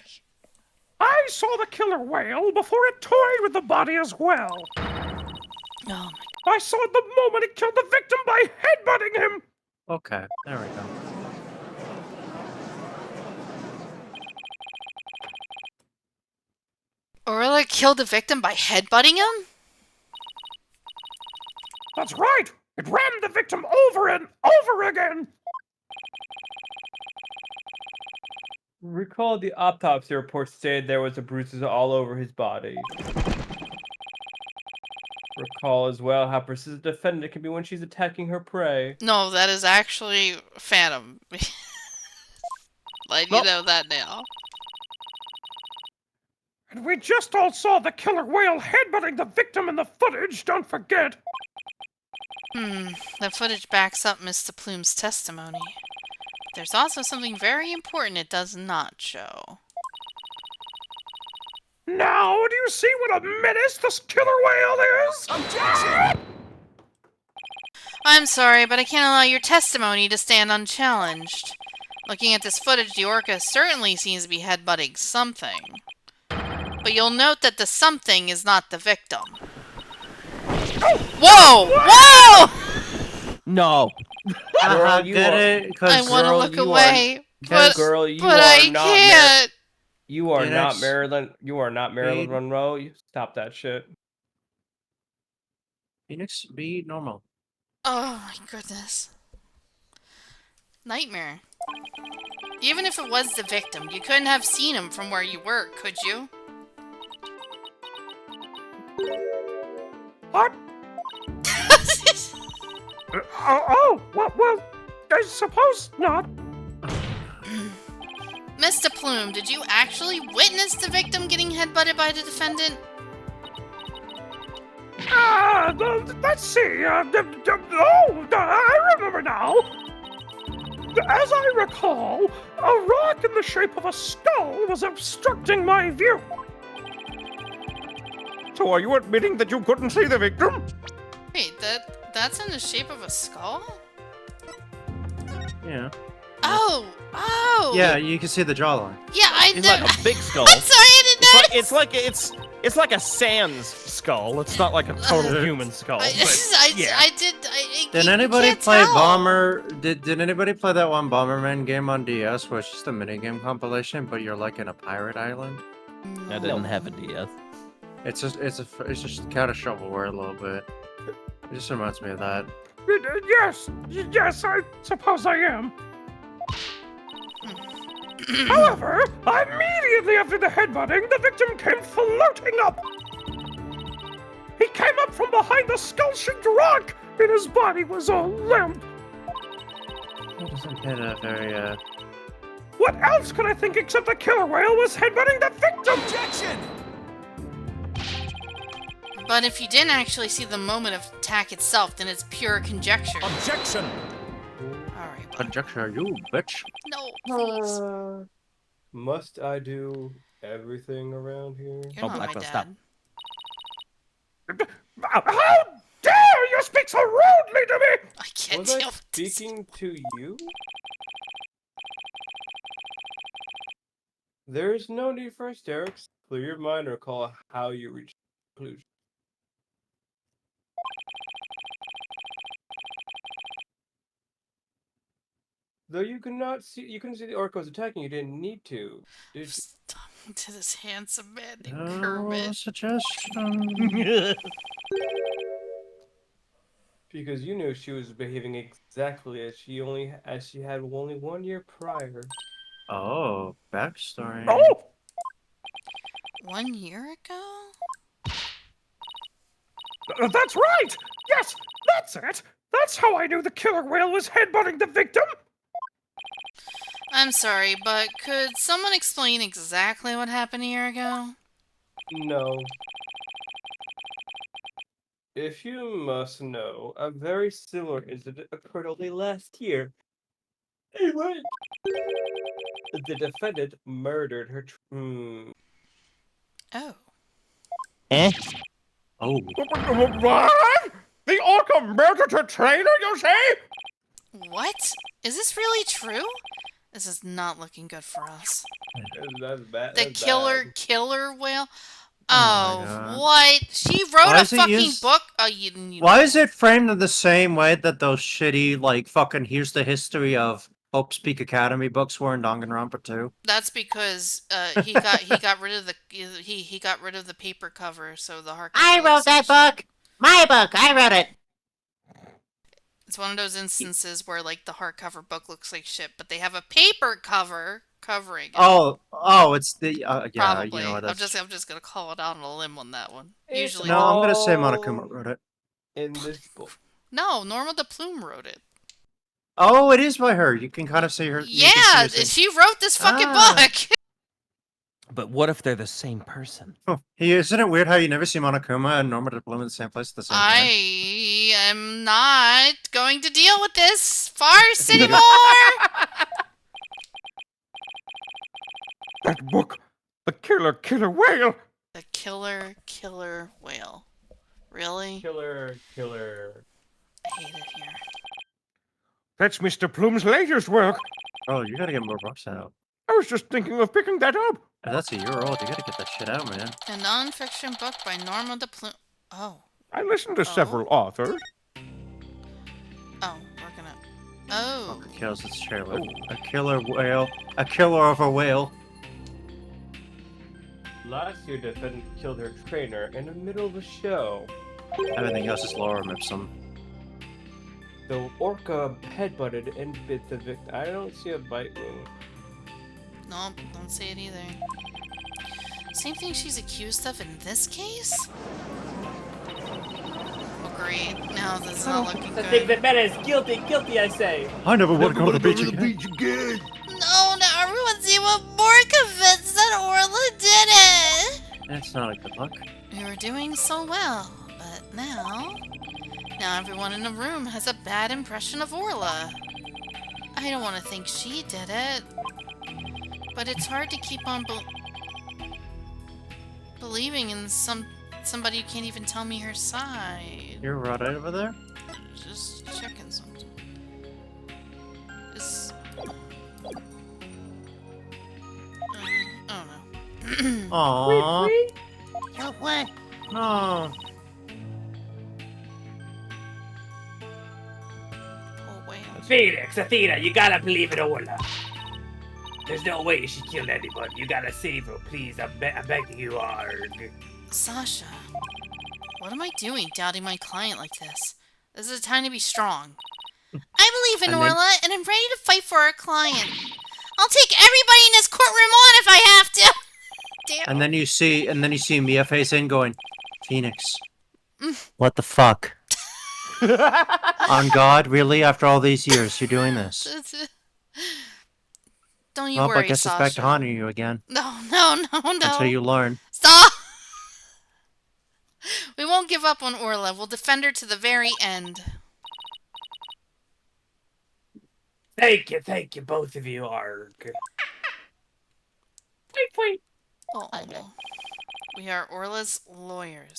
I I saw the killer whale before it toyed with the body as well. Oh my. I saw it the moment it killed the victim by headbutting him. Okay, there we go. Orla killed the victim by headbutting him? That's right. It rammed the victim over and over again. Recall the autopsy report stated there was bruises all over his body. Recall as well how persistent the defendant can be when she's attacking her prey. No, that is actually Phantom. Let you know that now. And we just all saw the killer whale headbutting the victim in the footage, don't forget. The footage backs up Mr. Plume's testimony. There's also something very important it does not show. Now, do you see what a menace this killer whale is? Objection! I'm sorry, but I can't allow your testimony to stand unchallenged. Looking at this footage, the orca certainly seems to be headbutting something. But you'll note that the something is not the victim. Whoa! Whoa! No. I you did are- it I because want to girl, look you are- away, but, Girl, you but are I not can't. You are not Phoenix. Marilyn. You are not Marilyn Speed. Monroe. You stop that shit. Phoenix, be normal. Oh my goodness. Nightmare. Even if it was the victim, you couldn't have seen him from where you were, could you? What? Well, I suppose not. Mr. Plume, did you actually witness the victim getting headbutted by the defendant? Let's see. I remember now. As I recall, a rock in the shape of a skull was obstructing my view. So are you admitting that you couldn't see the victim? Wait, that's in the shape of a skull? Yeah. Oh! Yeah, you can see the jawline. Yeah, I It's know. like a big skull. I'm sorry, I didn't notice. It's like a sans skull. It's not like a total human skull. I did. Did you anybody can't play tell. Bomber? Did anybody play that one Bomberman game on DS where it's just a minigame compilation, but you're like in a pirate island? I didn't have a DS. It's just kind of shovelware a little bit. It just reminds me of that. Yes, I suppose I am. However, immediately after the headbutting, the victim came floating up. He came up from behind the skull-shaped rock, and his body was all limp. That doesn't hit a very, What else could I think except the killer whale was headbutting the victim? Objection! But if you didn't actually see the moment of attack itself, then it's pure conjecture. Objection! Alright, well, conjecture, you bitch. no, please. Must I do everything around here? You're not my Blackman, dad. stop. How dare you speak so rudely to me? I can't Was I deal with this. speaking to you? There is no need for hysterics. Clear your mind or recall how you reached the conclusion. Though you couldn't see the orca was attacking, you didn't need to, did you? Stop to this handsome man named Kermit. No suggestion. Because you knew she was behaving exactly as she had only 1 year prior. Oh, backstory. Oh, 1 year ago? that's right. Yes, that's it. That's how I knew the killer whale was headbutting the victim. I'm sorry, but could someone explain exactly what happened a year ago? No. If you must know, a very similar incident occurred only last year. Anyway, the defendant murdered her. Oh. Eh? Oh. What? The orca murdered her trainer, you say? What? Is this really true? This is not looking good for us. That's bad. The that's killer whale. Oh Oh, my God. what? She wrote Why a is it fucking used- book. Oh, you. Why is it framed in the same way that those shitty, like, fucking here's the history of Hope Speak Academy books were in Danganronpa 2? That's because he got rid of the he got rid of the paper cover, so the hardcover. I looks wrote like that shit. book. My book. I wrote it. It's one of those instances where like the hardcover book looks like shit, but they have a paper cover covering it. Oh, it's the yeah, Probably. you know what? I'm just gonna call it out on a limb on that one. It's Usually, No, I'm gonna say all Monokuma wrote it. in this book. no. Norma the Plume wrote it. Oh, it is by her. You can kind of see her. you can Yeah, see her she wrote this fucking Ah. book. But what if they're the same person? Oh, isn't it weird how you never see Monokuma and Norma Bloom in the same place at the same time? I am not going to deal with this farce anymore. That book, the killer whale. The killer whale. Really? Killer. I hate it here. That's Mr. Plume's latest work. Oh, you gotta get more books out. I was just thinking of picking that up. That's a year old. You gotta get that shit out, man. A non-fiction book by Norma the Plume. Oh, I listened to several authors. we're gonna. Oh, Fucker kills its trailer. A killer whale. A killer of a whale. Last year, defendant killed her trainer in the middle of a show. Everything else is lore Ipsum. The orca headbutted and bit the victim. I don't see a bite wound. nope, don't say it either. Same thing she's accused of in this case? Oh, great. No, this is not looking I think good. that man is guilty. Guilty, I say. I never want to go to the beach again. No, now everyone's even more convinced that Orla did it! That's not a good look. We were doing so well, but now everyone in the room has a bad impression of Orla. I don't want to think she did it, but it's hard to keep on believing in somebody who can't even tell me her side. You're right over there? Just checking something. Is oh no. Aww. So what? No. Oh wait. Phoenix, Athena, you gotta believe in Orla. There's no way she killed anybody. You gotta save her, please. I'm begging you, Arg. Sasha, what am I doing doubting my client like this? This is a time to be strong. I believe in And then- Orla, and I'm ready to fight for our client. I'll take everybody in this courtroom on if I have to. Damn. And then you see Mia face in going, Phoenix. What the fuck? On God, really? After all these years, you're doing this? Don't you Well, worry, I guess Sasha. it's back to haunting you again. No. Until you learn. Stop! We won't give up on Orla. We'll defend her to the very end. Thank you, both of you, Arg. Oh, we are Orla's lawyers.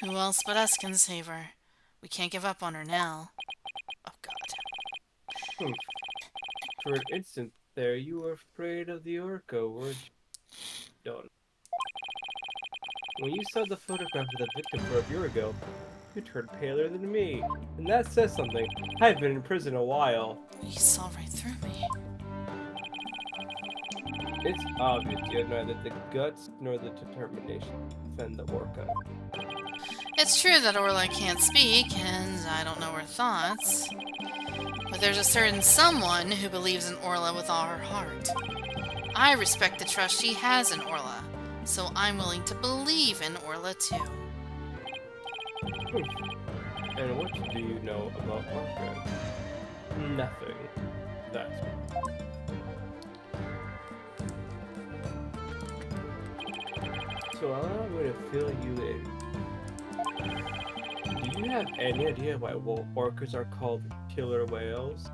Who else but us can save her? We can't give up on her now. Oh, God. For an instant there, you were afraid of the orca, weren't you? Don't. When you saw the photograph of the victim from a year ago, you turned paler than me. And that says something. I've been in prison a while. You saw right through me. It's obvious you have neither the guts nor the determination to defend the orca. It's true that Orla can't speak, and I don't know her thoughts. But there's a certain someone who believes in Orla with all her heart. I respect the trust she has in Orla, so I'm willing to believe in Orla too. And what do you know about orca? Nothing. That's so I'm going to fill you in. Do you have any idea why orcas are called killer whales?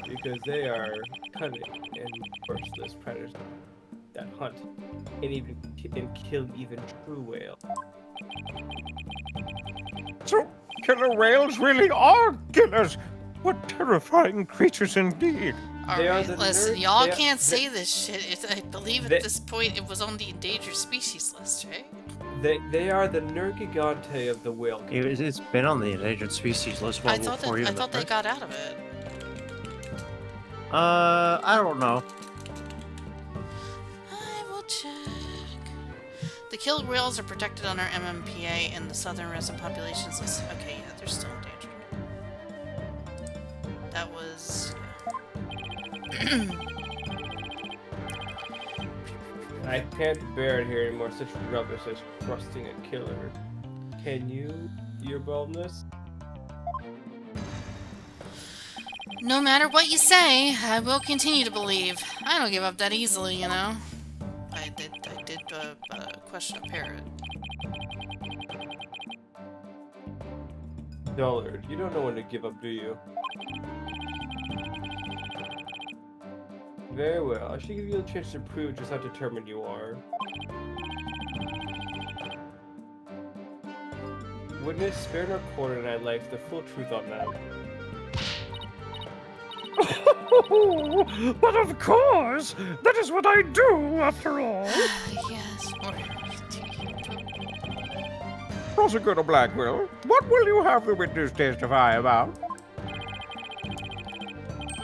Because they are cunning and merciless predators that hunt and kill even true whales. So, killer whales really are killers. What terrifying creatures indeed. They are Alright, the listen, nerd- y'all they are- can't they- say this shit. I believe they- at this point it was on the endangered species list, right? They are the Nergigante of the whale. It's been on the endangered species list well I thought before that, I even the thought they first. got out of it. I don't know. I will check. The killed whales are protected under MMPA and the southern resident populations list. Okay, yeah, they're still endangered. That was... I can't bear it here anymore. Such rubbish as trusting a killer. Can you, your boldness? No matter what you say, I will continue to believe. I don't give up that easily, you know. I did question a parrot. Dullard, you don't know when to give up, do you? Very well. I should give you a chance to prove just how determined you are. Witness, spare no quarter and I'd like the full truth on that. But of course! That is what I do, after all. Yes, or... Prosecutor Blackwell, what will you have the witness testify about?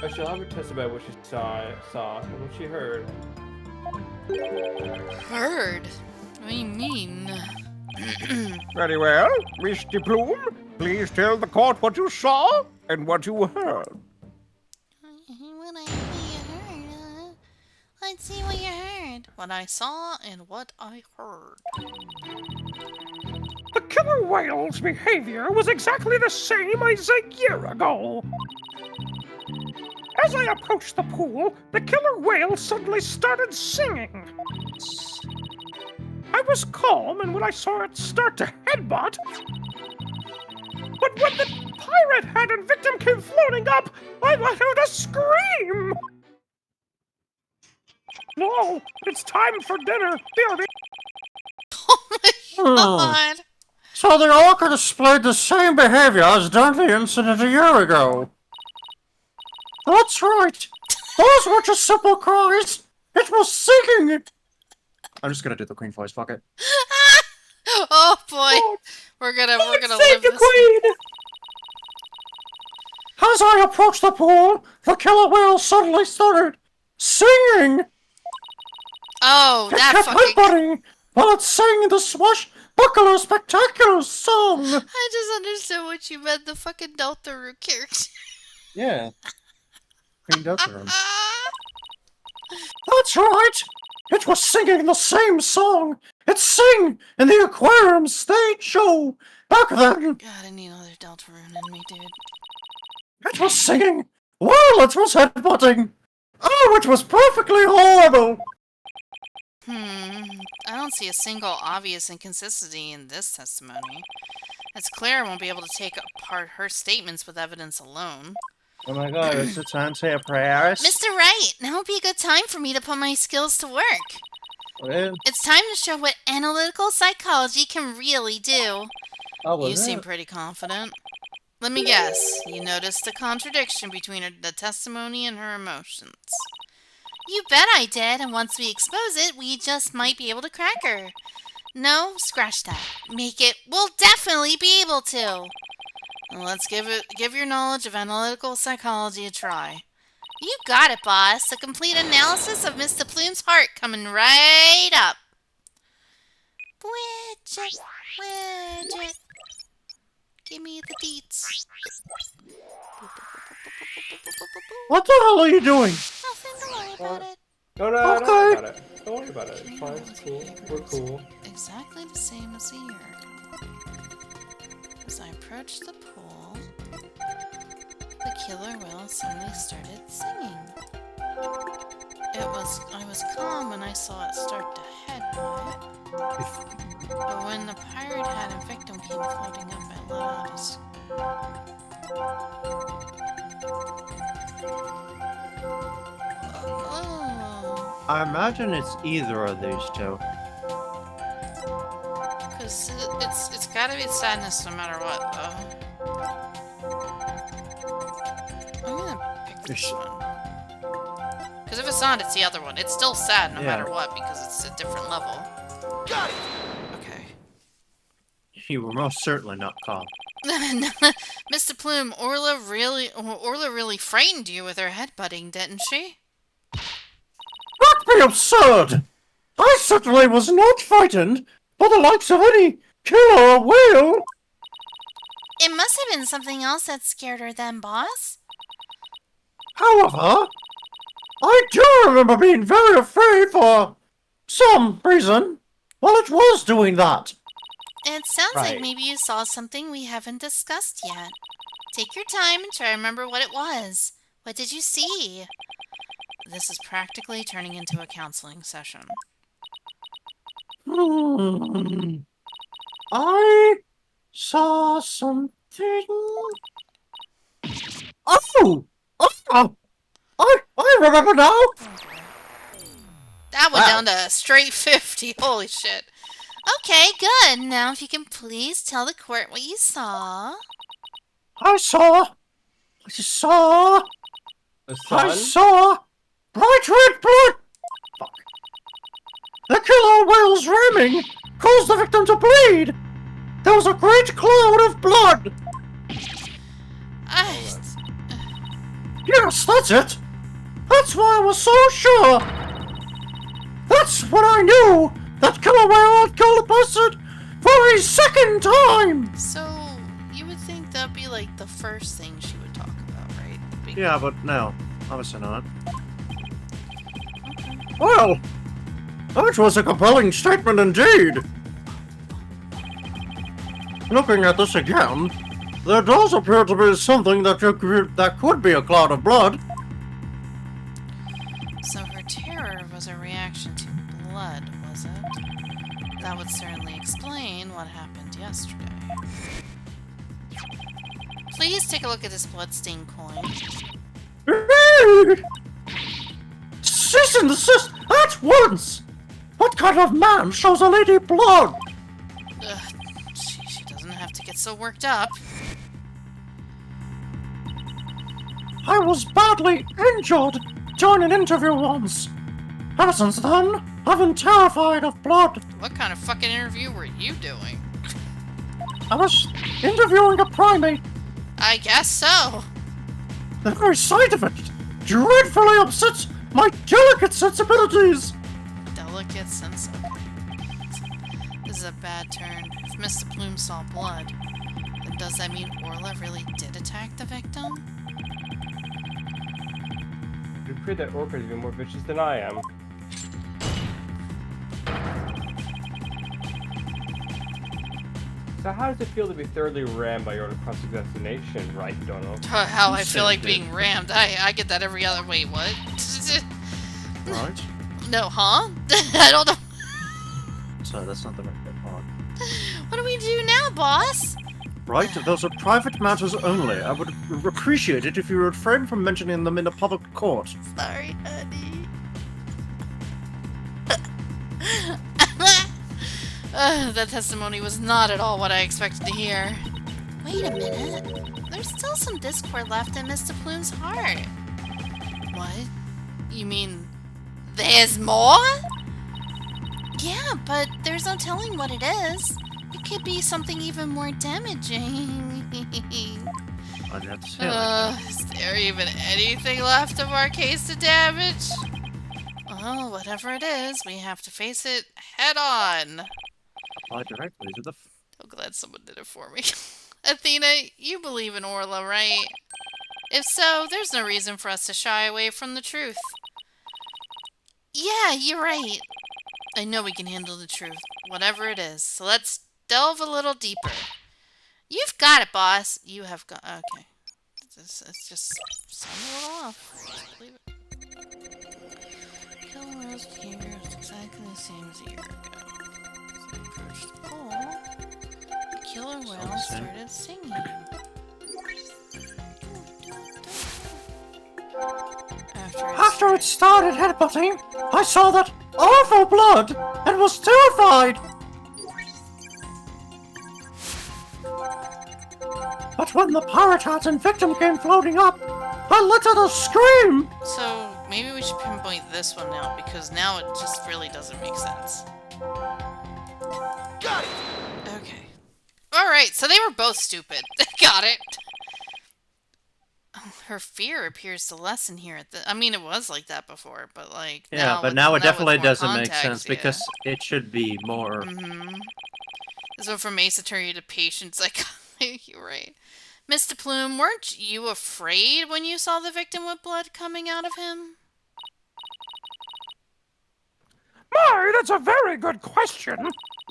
I shall have her testify what she saw and what she heard. Heard? What do you mean? Very well. Mr. Plume, please tell the court what you saw and what you heard. What you heard, let's see what you heard. What I saw and what I heard. The killer whale's behavior was exactly the same as a year ago. As I approached the pool, the killer whale suddenly started singing. I was calm, and when I saw it start to headbutt, but when the pirate hat and victim came floating up, I let out a scream! No, it's time for dinner. Dear. Oh my god! So they all could have displayed the same behavior as during the incident a year ago. That's right. Those were just simple cries. It was singing. I'm just gonna do the queen voice. Fuck it. Oh boy, we're gonna live Save the this. queen! As I approached the pool, the killer whale suddenly started singing. Oh, It that kept fucking. headbutting while it sang the swashbuckler spectacular song. I just understood what you meant. The fucking Deltarune character. Yeah. Queen Deltarune. Ah! That's right! It was singing the same song! It sang in the aquarium stage show back then! God, I need another Deltarune in me, dude. It was singing while it was headbutting! Oh, it was perfectly horrible! I don't see a single obvious inconsistency in this testimony. It's clear I won't be able to take apart her statements with evidence alone. Oh my god, it's the time to say a prayer. Mr. Wright, now would be a good time for me to put my skills to work. Well, It's time to show what analytical psychology can really do. oh, You seem pretty confident. Let me guess, you noticed the contradiction between the testimony and her emotions. You bet I did, and once we expose it, we just might be able to crack her. No, scratch that. Make it. We'll definitely be able to. Well, let's give your knowledge of analytical psychology a try. You got it, boss. A complete analysis of Mr. Plume's heart coming right up. Widget. Give me the deets. What the hell are you doing? Nothing to worry about it. No, Okay. don't worry about it. Don't worry about it. It's fine. It's cool. We're cool. Exactly the same as a year ago. As I approached the pool, the killer whale suddenly started singing. I was calm when I saw it start to headbutt. But when the pirate hat and victim came floating up, I let out a Oh. I imagine it's either of these two. Because it's gotta be sadness no matter what, though. this one. Because if it's not, it's the other one. It's still sad no Yeah. matter what, because it's a different level. Got it! Okay. You were most certainly not calm. Mr. Plume, Orla really frightened you with her headbutting, didn't she? That be absurd! I certainly was not frightened by the likes of any killer whale! It must have been something else that scared her then, boss. However, I do remember being very afraid for some reason while it was doing that. It sounds like Right. maybe you saw something we haven't discussed yet. Take your time and try to remember what it was. What did you see? This is practically turning into a counseling session. I saw something. Oh! Oh! I remember now! That went Wow. down to straight 50. Holy shit. Okay, good. Now if you can please tell the court what you saw. I saw The sun? bright red blood! Fuck. The killer whale's ramming caused the victim to bleed! There was a great cloud of blood! Yes, that's it! That's why I was so sure! That's when I knew that killer whale had killed a person for a second time! So, you would think that'd be like the first thing she would talk about, right? The big- Yeah, but no, obviously not. Well, that was a compelling statement indeed. Looking at this again, there does appear to be something that could be a cloud of blood. So her terror was a reaction to blood, was it? That would certainly explain what happened yesterday. Please take a look at this bloodstained coin. Cease and desist at once! What kind of man shows a lady blood? Ugh, she doesn't have to get so worked up. I was badly injured during an interview once. Ever since then, I've been terrified of blood. What kind of fucking interview were you doing? I was interviewing a primate. I guess so. The very sight of it dreadfully upsets my delicate sensibilities. Delicate sense. Okay. This is a bad turn. If Mr. Plume saw blood, then does that mean Orla really did attack the victim? It appeared that Orca is even more vicious than I am. So how does it feel to be thoroughly rammed by your own cross-examination, right, Donald? How I You feel like said being rammed. I get that every other. Wait, what? Right? No, huh? I don't know. So that's not the right part. What do we do now, boss? Right? Those are private matters only. I would appreciate it if you would refrain from mentioning them in a public court. Sorry, honey. That testimony was not at all what I expected to hear. Wait a minute. There's still some discord left in Mr. Plume's heart. What? You mean there's more? Yeah, but there's no telling what it is. It could be something even more damaging. I'd have to say it like that. Is there even anything left of our case to damage? Well, whatever it is, we have to face it head on. Apply directly to the... I'm glad someone did it for me. Athena, you believe in Orla, right? If so, there's no reason for us to shy away from the truth. Yeah, you're right. I know we can handle the truth, whatever it is. So let's delve a little deeper. You've got it, boss. You have got... Okay. It's just sounding a little off. Just believe it. Killer Whale's behavior was exactly the same as a year ago. As I approached the pole, the killer whale started singing. After it started headbutting, I saw that awful blood and was terrified. But when the pirate hat and victim came floating up, I let out a scream! So maybe we should pinpoint this one now, because now it just really doesn't make sense. Got it! Okay. Alright, so they were both stupid. Got it. Oh, her fear appears to lessen here at the... I mean, it was like that before, but like... Yeah, but now it definitely with more doesn't make context, sense, yeah. because it should be more... Mm-hmm. This went from masonry to patience. Like, you're right. Mr. Plume, weren't you afraid when you saw the victim with blood coming out of him? My, that's a very good question.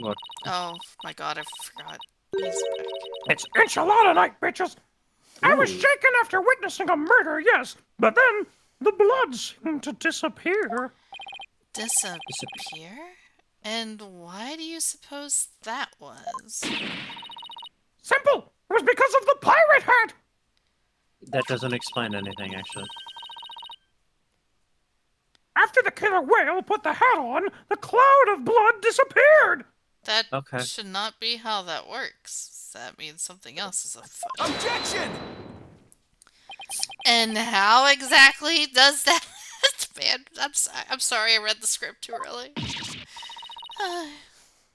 What? Oh, my God, I forgot. He's back. It's enchilada night, bitches. I was Ooh. shaken after witnessing a murder, yes, but then the blood seemed to disappear. Disappear? And why do you suppose that was? Simple. It was because of the pirate hat. That doesn't explain anything, actually. After the killer whale put the hat on, the cloud of blood disappeared. That Okay. should not be how that works. That means something else is afoot. Objection! And how exactly does that? Man, I'm sorry I read the script too early.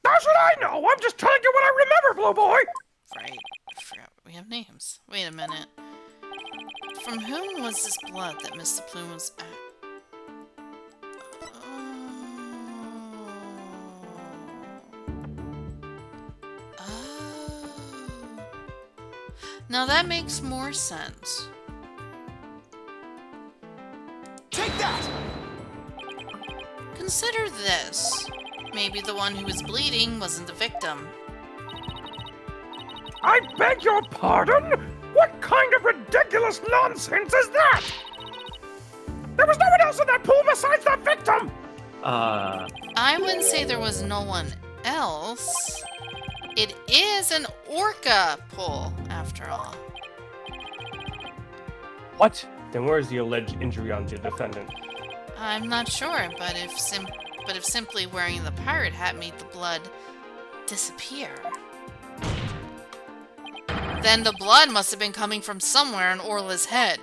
That's what I know. I'm just telling you what I remember, Blue Boy. Right. I forgot we have names. Wait a minute. From whom was this blood that Mr. Plume was at? Oh. Now that makes more sense. Take that! Consider this. Maybe the one who was bleeding wasn't the victim. I beg your pardon? What kind of ridiculous nonsense is that? There was no one else in that pool besides the victim! I wouldn't say there was no one else. It is an orca pool, after all. What? Then where's the alleged injury on the defendant? I'm not sure, but if simply wearing the pirate hat made the blood disappear, then the blood must have been coming from somewhere on Orla's head.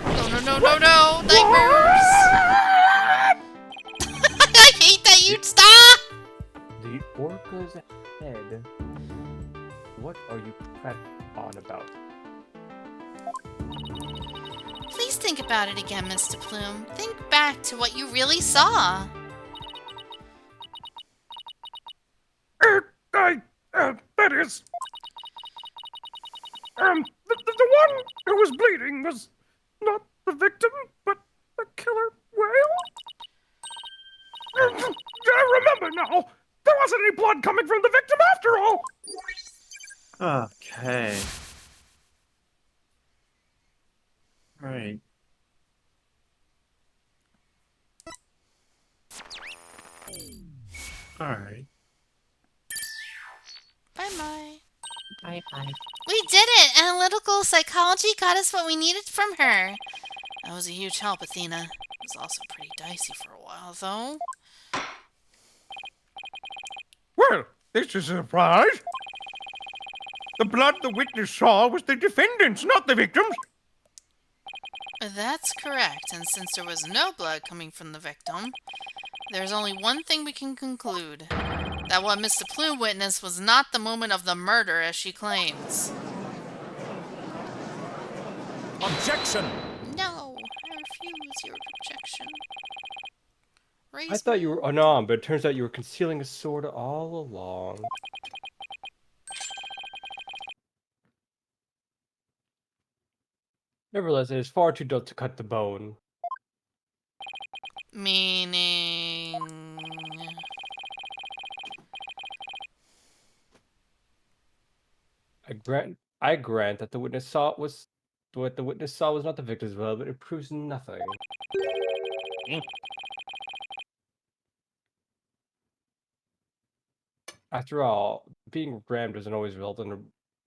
No, nightmares! I hate that you'd stop! The orca's head? What are you on about? Please think about it again, Mr. Plume. Think back to what you really saw. That is... the one who was bleeding was not the victim, but the killer whale? I remember now! There wasn't any blood coming from the victim after all! Okay. Right. Alright. Bye-bye. Bye-bye. We did it! Analytical psychology got us what we needed from her. That was a huge help, Athena. It was also pretty dicey for a while, though. Well, this is a surprise. The blood the witness saw was the defendant's, not the victim's. That's correct, and since there was no blood coming from the victim, there's only one thing we can conclude. That what Mr. Plume witnessed was not the moment of the murder, as she claims. Objection! No, I refuse your objection. Raise I thought you were unarmed, but it turns out you were concealing a sword all along. Nevertheless, it is far too dull to cut the bone. Meaning... I grant that the witness saw was what the witness saw was not the victim's blood, but it proves nothing. After all, being rammed doesn't always result in a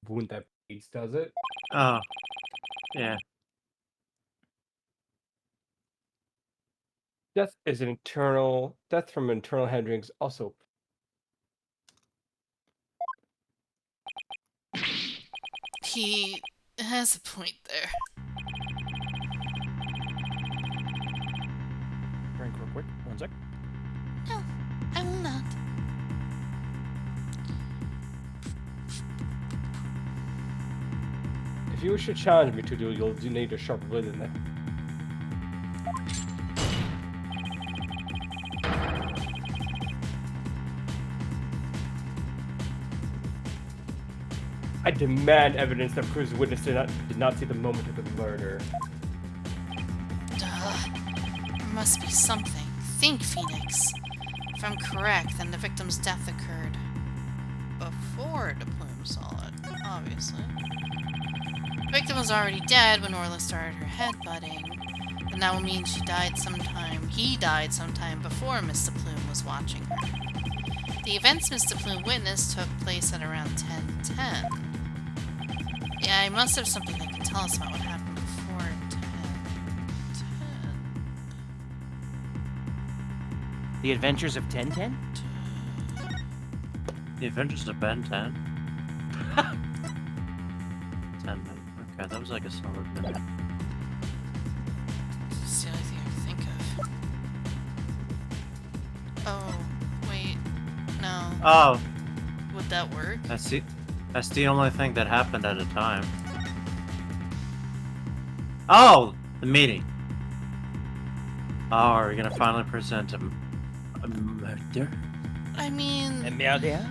wound that bleeds, does it? Oh. Yeah. Death from internal hindrance also. He has a point there. Drink real quick. 1 sec. No, I will not. If you wish to challenge me to duel, you'll need a sharper blade than that. I demand evidence that proves the witness did not see the moment of the murder. Duh. There must be something. Think, Phoenix. If I'm correct, then the victim's death occurred before the plume saw it, obviously. The victim was already dead when Orla started her headbutting, but that will mean he died sometime before Mr. Plume was watching her. The events Mr. Plume witnessed took place at around 10:10. Yeah, I must have something that can tell us about what happened before 10:10. The Adventures of 1010? The Adventures of Ben 10. 10 minutes. Okay, that was like a solid minute. It's the only thing I can think of. Oh, wait. No. Oh, Would that work? that's the only thing that happened at a time. Oh, the meeting. Oh, are we gonna finally present a murder? I mean... Murder?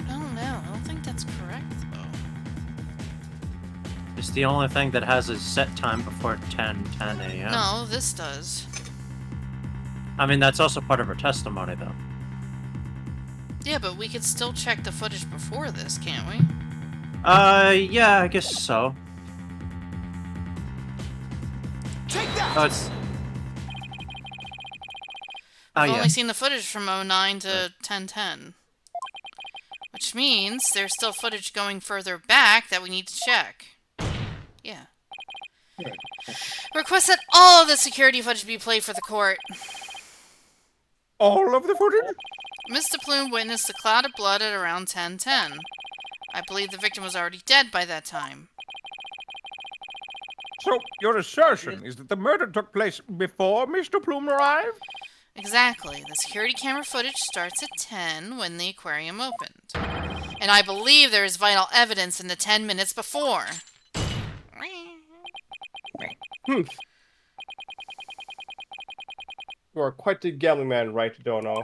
I don't know. I don't think that's correct, though. It's the only thing that has a set time before 10 a.m. No, this does. I mean, that's also part of her testimony, though. Yeah, but we could still check the footage before this, can't we? Yeah, I guess so. Take that! Oh, it's... Oh, I've yeah. only seen the footage from 09 to 10:10. Which means there's still footage going further back that we need to check. Yeah. Request that all of the security footage be played for the court. All of the footage? Mr. Plume witnessed a cloud of blood at around 10:10. I believe the victim was already dead by that time. So, your assertion is that the murder took place before Mr. Plume arrived? Exactly. The security camera footage starts at 10 when the aquarium opened. And I believe there is vital evidence in the 10 minutes before. You are quite the gambling man, right, Dono?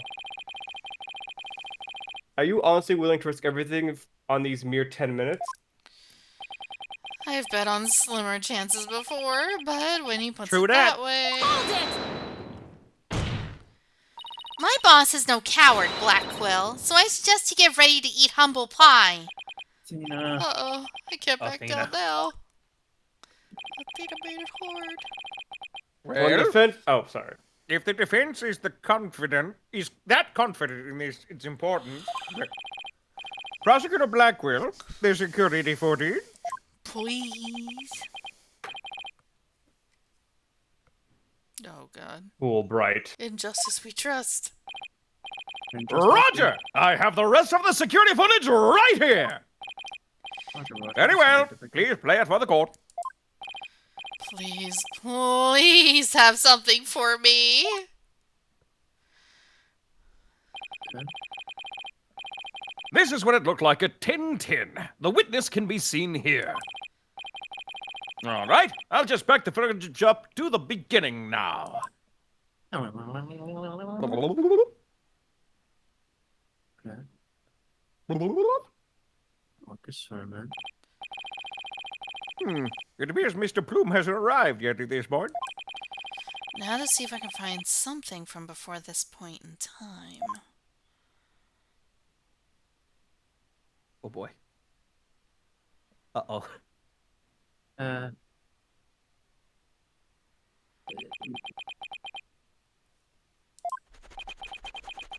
Are you honestly willing to risk everything on these mere 10 minutes? I've bet on slimmer chances before, but when he puts True it that. that way... Hold it! My boss is no coward, Black Quill, so I suggest you get ready to eat humble pie. Tina. Uh-oh, I can't Oh, back Athena. down now. Athena made it hard. Well, defense. Oh, sorry. If the defense is that confident in this, it's important. Prosecutor Blackwell, the security footage. Please. Oh, God. Fool bright. In justice we trust. Roger! I have the rest of the security footage right here! Very well. Please play it for the court. Please, please have something for me. This is what it looked like at 10:10. The witness can be seen here. All right, I'll just back the footage up to the beginning now. Marcus Sermon. It appears Mr. Plume hasn't arrived yet at this point. Now to see if I can find something from before this point in time. Oh boy. Uh-oh.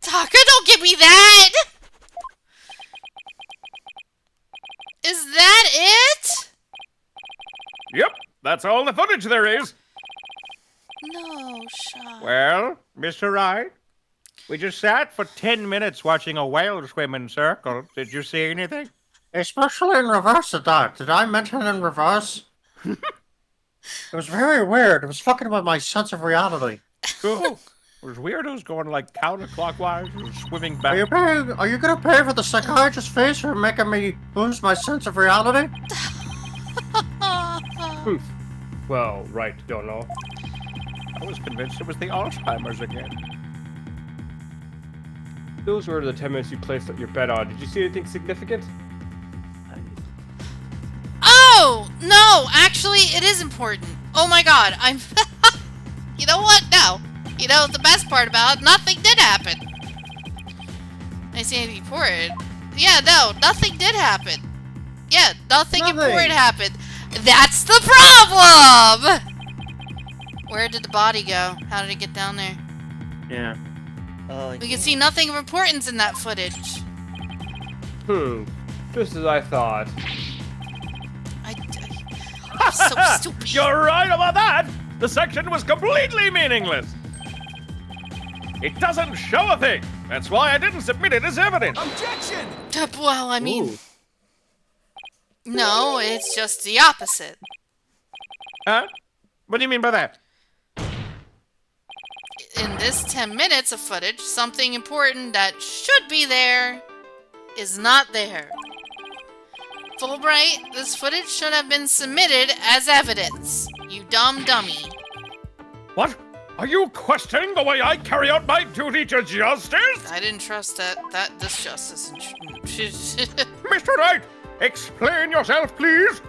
Taka, don't give me that! Is that it? Yep, that's all the footage there is. No, Sean. Well, Mr. Wright, we just sat for 10 minutes watching a whale swim in circles. Did you see anything? Especially in reverse of that. Did I mention in reverse? It was very weird. It was fucking with my sense of reality. Cool. There's weirdos going like counterclockwise and swimming back. Are you gonna pay for the psychiatrist's face for making me lose my sense of reality? Well, right, don't know. I was convinced it was the Alzheimer's again. Those were the 10 minutes you placed your bet on. Did you see anything significant? Oh! No! Actually, it is important. Oh my god, I'm... You know what? No. You know, the best part about it, nothing did happen. I see anything important. Yeah, no, nothing did happen. Yeah, nothing important happened. That's the problem! Where did the body go? How did it get down there? Yeah. We can see nothing of importance in that footage. Just as I thought. I'm so stupid. You're right about that! The section was completely meaningless! It doesn't show a thing! That's why I didn't submit it as evidence! Objection! Well, I mean... No, it's just the opposite. Huh? What do you mean by that? In this 10 minutes of footage, something important that should be there is not there. Fulbright, this footage should have been submitted as evidence. You dumb dummy. What? Are you questioning the way I carry out my duty to justice? I didn't trust this justice. Mr. Wright, explain yourself, please.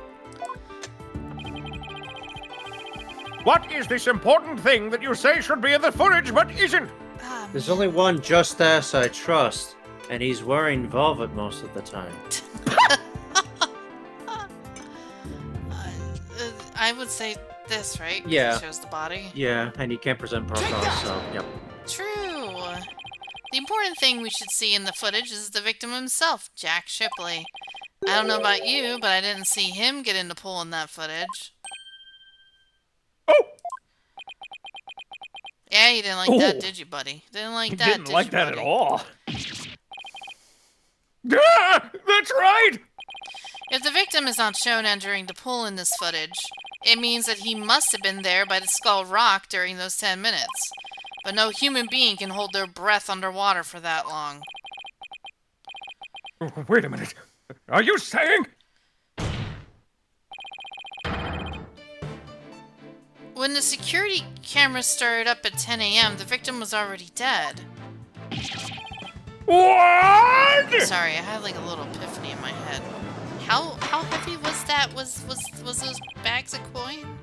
What is this important thing that you say should be in the footage but isn't? There's only one Justice I trust, and he's wearing velvet most of the time. I would say this, right? 'Cause Yeah. It shows the body. Yeah, and he can't present profiles, so, yep. True. The important thing we should see in the footage is the victim himself, Jack Shipley. I don't know about you, but I didn't see him get in the pool in that footage. Oh! Yeah, you didn't like that, did you, buddy? Didn't like that, Didn't like that buddy? at all. Ah, that's right! If the victim is not shown entering the pool in this footage, it means that he must have been there by the Skull Rock during those 10 minutes. But no human being can hold their breath underwater for that long. Wait a minute. Are you saying? When the security camera started up at 10 a.m., the victim was already dead. What? Sorry, I had like a little epiphany in my head. How heavy was that? Was those bags of coin?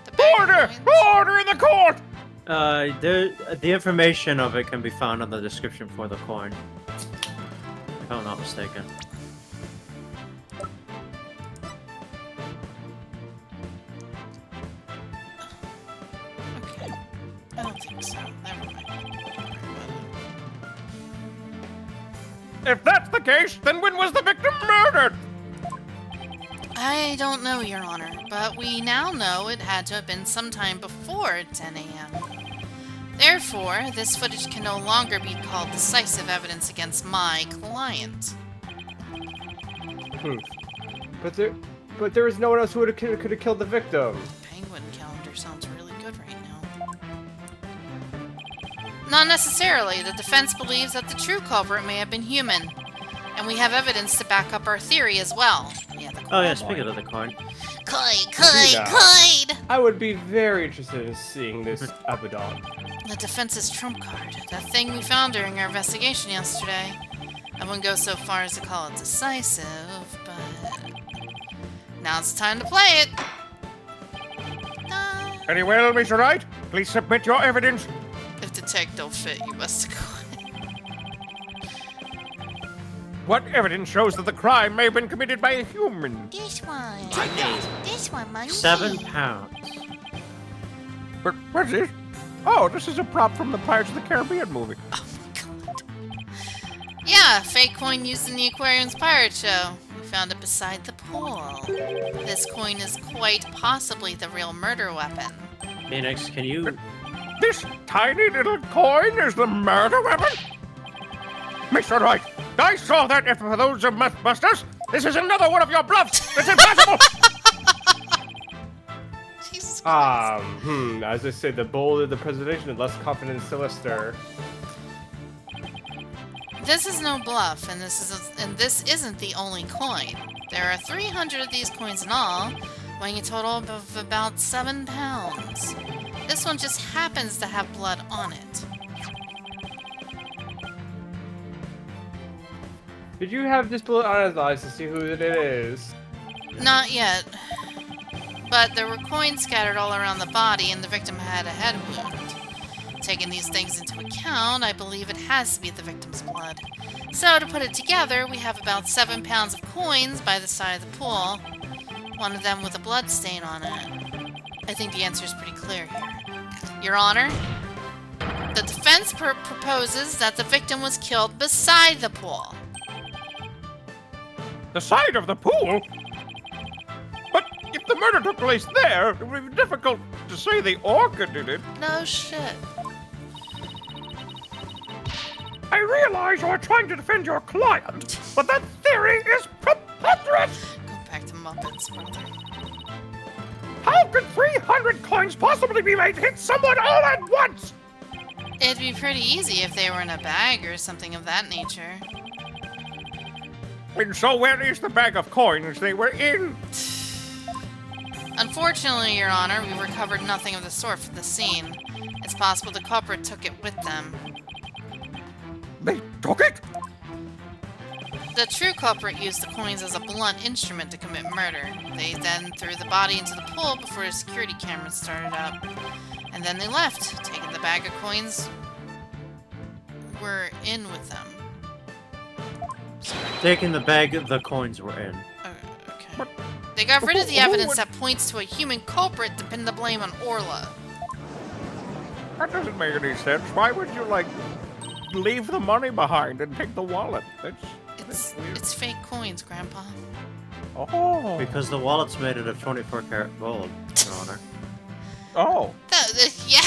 The bag Order! of coins? Order in the court! The information of it can be found on the description for the coin. If I'm not mistaken. Okay. I don't think so. Never mind. If that's the case, then when was the victim murdered? I don't know, Your Honor, but we now know it had to have been sometime before 10 a.m. Therefore, this footage can no longer be called decisive evidence against my client. But there was no one else who could have killed the victim. Penguin calendar sounds really good right now. Not necessarily. The defense believes that the true culprit may have been human. And we have evidence to back up our theory as well. Yeah, the Oh yeah, speaking of the coin. coin. I would be very interested in seeing this Abaddon. The defense's trump card. That thing we found during our investigation yesterday. I wouldn't go so far as to call it decisive, but... Now it's time to play it! Very well, Mr. Wright. Please submit your evidence. If the tech don't fit, you must go. What evidence shows that the crime may have been committed by a human? This one. This one, monkey. £7. But what's this? Oh, this is a prop from the Pirates of the Caribbean movie. Oh my god. Yeah, fake coin used in the Aquarium's pirate show. We found it beside the pool. This coin is quite possibly the real murder weapon. Phoenix, can you This tiny little coin is the murder weapon? Mr. Wright, I saw that if for those of Mythbusters. This is another one of your bluffs. It's impossible. Jesus Christ. As I say, the bolder the presentation, the less confident Silister. This is no bluff, and this isn't the only coin. There are 300 of these coins in all, weighing a total of about 7 pounds. This one just happens to have blood on it. Did you have this bullet on his eyes to see who it is? Not yet. But there were coins scattered all around the body, and the victim had a head wound. Taking these things into account, I believe it has to be the victim's blood. So, to put it together, we have about 7 pounds of coins by the side of the pool, one of them with a blood stain on it. I think the answer is pretty clear here. Your Honor, the defense proposes that the victim was killed beside the pool. The side of the pool? But if the murder took place there, it would be difficult to say the orca did it. No shit. I realize you're trying to defend your client, but that theory is preposterous! Go back to Muppets, brother. How could 300 coins possibly be made to hit someone all at once? It'd be pretty easy if they were in a bag or something of that nature. And so where is the bag of coins they were in? Unfortunately, Your Honor, we recovered nothing of the sort from the scene. It's possible the culprit took it with them. They took it? The true culprit used the coins as a blunt instrument to commit murder. They then threw the body into the pool before the security cameras started up. And then they left, taking the bag of coins were in with them. Taking the bag the coins were in. Okay. They got rid of the evidence that points to a human culprit to pin the blame on Orla. That doesn't make any sense. Why would you, leave the money behind and take the wallet? That's weird. It's fake coins, Grandpa. Oh. Because the wallet's made out of 24-karat gold, Your Honor. Oh. Yeah.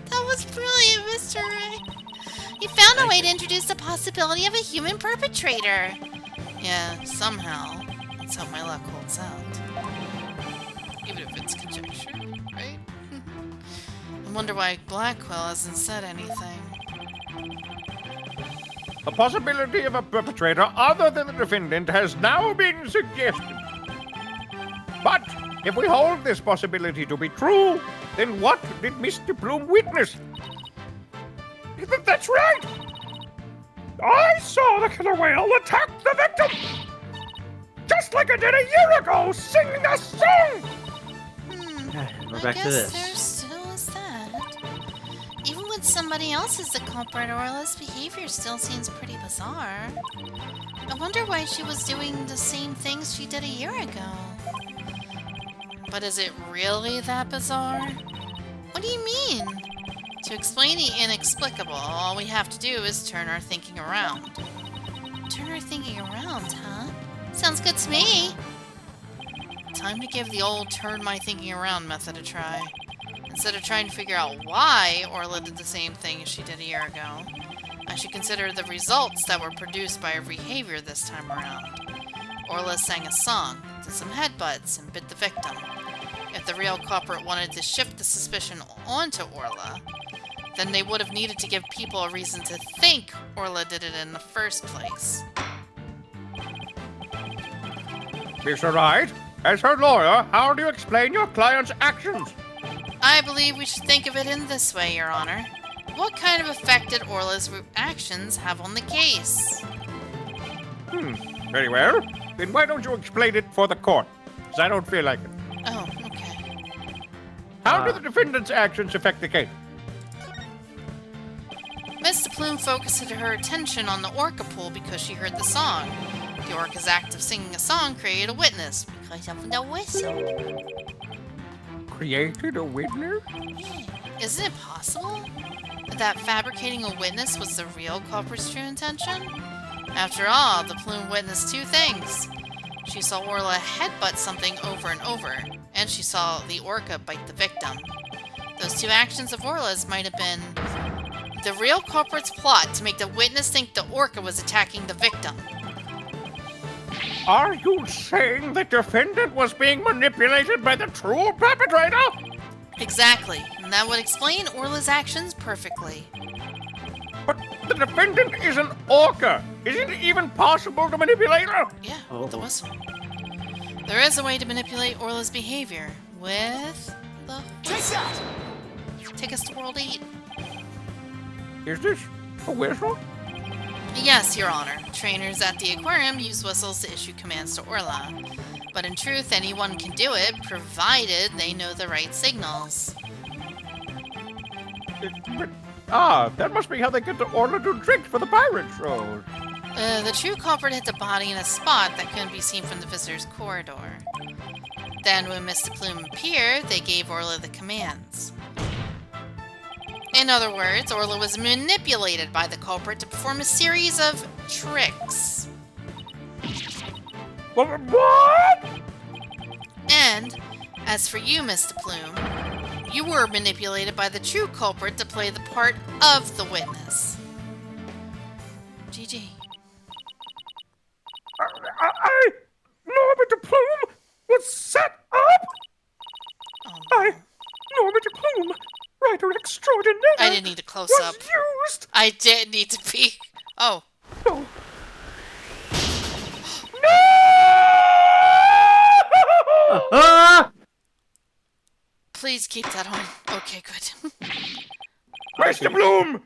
That was brilliant, Mr. Wright. You found a way to introduce the possibility of a human perpetrator. Yeah, somehow. Let's hope my luck holds out. Even if it's conjecture, right? I wonder why Blackwell hasn't said anything. The possibility of a perpetrator other than the defendant has now been suggested. But if we hold this possibility to be true, then what did Mr. Bloom witness? That's right! I saw the killer whale attack the victim! Just like I did a year ago, singing a song! We're back to this. I guess there still is that. Even when somebody else is the culprit, Orla's behavior still seems pretty bizarre. I wonder why she was doing the same things she did a year ago. But is it really that bizarre? What do you mean? To explain the inexplicable, all we have to do is turn our thinking around. Turn our thinking around, huh? Sounds good to me! Time to give the old turn my thinking around method a try. Instead of trying to figure out why Orla did the same thing as she did a year ago, I should consider the results that were produced by her behavior this time around. Orla sang a song, did some headbutts, and bit the victim. If the real culprit wanted to shift the suspicion onto Orla, then they would have needed to give people a reason to think Orla did it in the first place. Mr. Wright, as her lawyer, how do you explain your client's actions? I believe we should think of it in this way, Your Honor. What kind of effect did Orla's actions have on the case? Very well. Then why don't you explain it for the court? Because I don't feel like it. Oh, okay. How do the defendant's actions affect the case? Miss Plume focused her attention on the orca pool because she heard the song. The orca's act of singing a song created a witness because of the whistle. Created a witness? Isn't it possible that fabricating a witness was the real culprit's true intention? After all, the Plume witnessed two things. She saw Orla headbutt something over and over, and she saw the orca bite the victim. Those two actions of Orla's might have been the real culprit's plot to make the witness think the orca was attacking the victim. Are you saying the defendant was being manipulated by the true perpetrator? Exactly, and that would explain Orla's actions perfectly. But the defendant is an orca. Is it even possible to manipulate her? Yeah, Oh. with the whistle. There is a way to manipulate Orla's behavior with the whistle. Take us to World 8. Is this a whistle? Yes, Your Honor. Trainers at the aquarium use whistles to issue commands to Orla. But in truth, anyone can do it, provided they know the right signals. That must be how they get to Orla to drink for the pirate shows. The true culprit hit the body in a spot that couldn't be seen from the visitor's corridor. Then when Mr. Plume appeared, they gave Orla the commands. In other words, Orla was manipulated by the culprit to perform a series of tricks. What? And, as for you, Mr. Plume, you were manipulated by the true culprit to play the part of the witness. GG. Norbert Plume was set up. Oh, Norbert Plume, writer extraordinaire. I didn't need a close was up. used. I did need to be. Oh. No. Ah! Please keep that on. Okay, good. Mr. Bloom,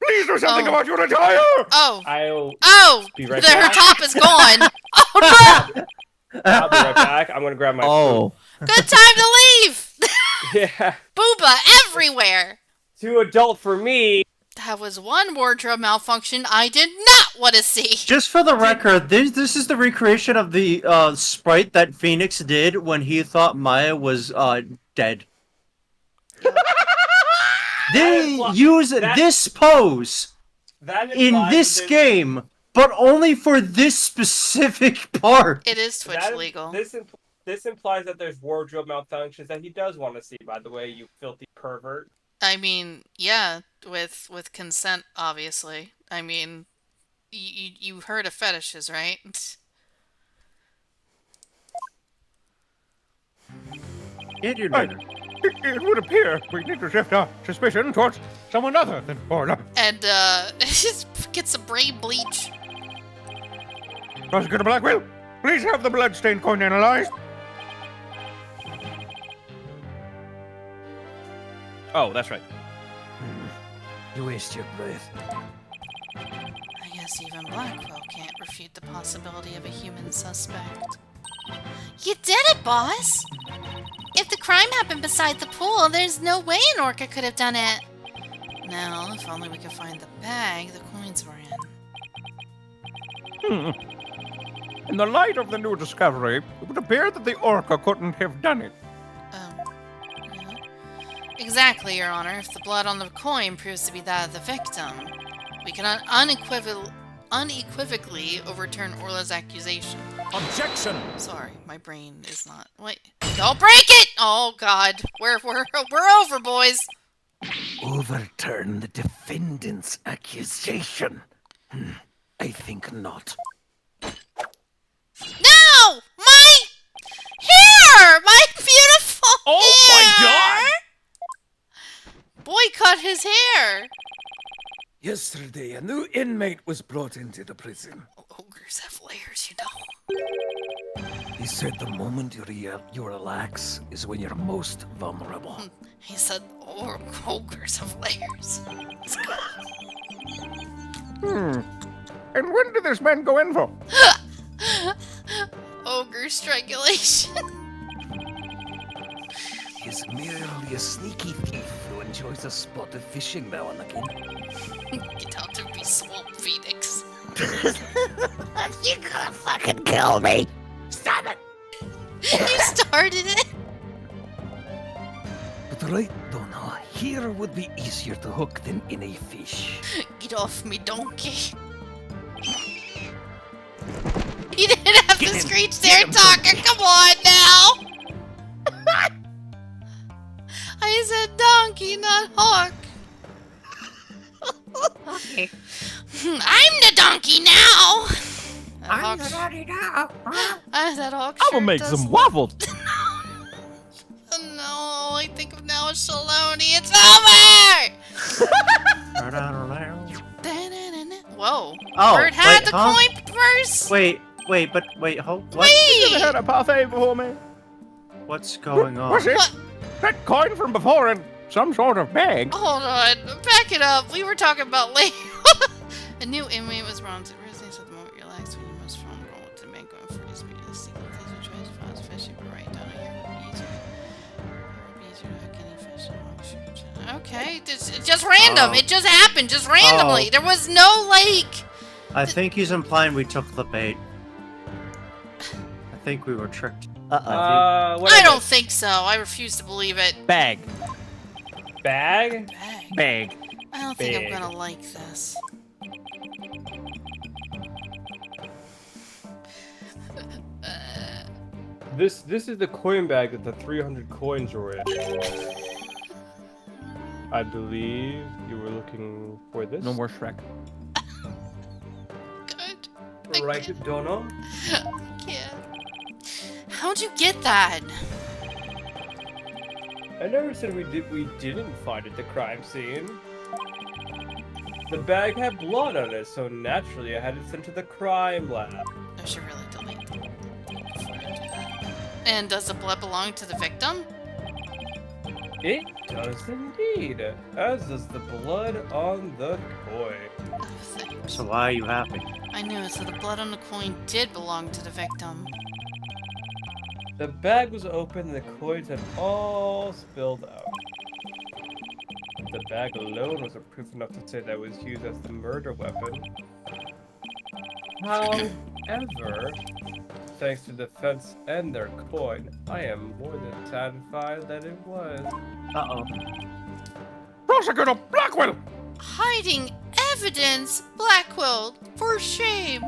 please do something Oh. about your attire. Oh. I'll be right Her back. top is gone. Oh no! I'll be right back. I'm gonna grab my Oh. Good time to leave! food. Yeah. Booba everywhere! Too adult for me. That was one wardrobe malfunction I did not want to see. Just for the record, this is the recreation of the sprite that Phoenix did when he thought Maya was dead. They use this pose That in implies this that game, but only for this specific part. It is Twitch that- legal. This implies that there's wardrobe malfunctions that he does want to see. By the way, you filthy pervert. I mean, yeah, with consent, obviously. I mean, you heard of fetishes, right? Get your dinner. It would appear we need to shift our suspicion towards someone other than Orla. And, just get some brain bleach. Prosecutor Blackwell, please have the bloodstained coin analyzed. Oh, that's right. You waste your breath. I guess even Blackwell can't refute the possibility of a human suspect. You did it, boss! If the crime happened beside the pool, there's no way an orca could have done it. Now, if only we could find the bag the coins were in. In the light of the new discovery, it would appear that the orca couldn't have done it. Yeah. Exactly, Your Honor. If the blood on the coin proves to be that of the victim, we can unequivocally overturn Orla's accusation. Objection! Sorry, my brain is not. Wait, don't break it! Oh God, we're over, boys. Overturn the defendant's accusation. I think not. No, my hair, my beautiful Oh my hair! Boy cut his hair. Yesterday, a new inmate was brought into the prison. Ogres have layers, you know. He said the moment you relax is when you're most vulnerable. He said, ogres have layers. And when did this man go in for? Ogre strangulation. He's merely a sneaky thief who enjoys a spot of fishing now and again. Get out and be Swamp Phoenix. You gotta fucking kill me! Stop it! You started it. But right, Donna, here would be easier to hook than in a fish. Get off me, donkey. He didn't have to screech there, Tucker. Come on now. I said donkey, donkey, not Hawk. Okay. I'm the donkey now. I'm the daddy now. That Hawk I'm sure gonna make does some look- waffles. No, all I think of now is Shaloni. It's over! Whoa. Oh, Bert had wait, the huh? coin purse? Wait, hold. What? You never had a parfait before, man? What's going on? Was it? What? That coin from before in some sort of bag. Hold on. Back it up. We were talking about late. A new inmate was wrong. It resonates at the moment you're relaxed when you're most vulnerable to the man going for his speed. The single things which tries to find especially but right down here would be easier. It would be easier to hack any fashion. Okay. It's just random. Oh. It just happened. Just randomly. Oh. There was no, like... I think he's implying we took the bait. I think we were tricked. What I is don't it? think so. I refuse to believe it. Bag. Bag? Bag. Bag. I don't think I'm Big. gonna like this. This is the coin bag that the 300 coins were in. I believe you were looking for this. No more Shrek. Good. Right, Donna? Yeah. How'd you get that? I never said we didn't find it at the crime scene. The bag had blood on it, so naturally I had it sent to the crime lab. I should really delete them before I do that. And does the blood belong to the victim? It does indeed, as does the blood on the coin. Oh, thanks. So why are you happy? I knew it, so the blood on the coin did belong to the victim. The bag was open and the coins had all spilled out. The bag alone was proof enough to say that it was used as the murder weapon. However, thanks to the defense and their coin, I am more than satisfied that it was. Uh-oh. Prosecutor Blackwell! Hiding evidence? Blackwell, for shame.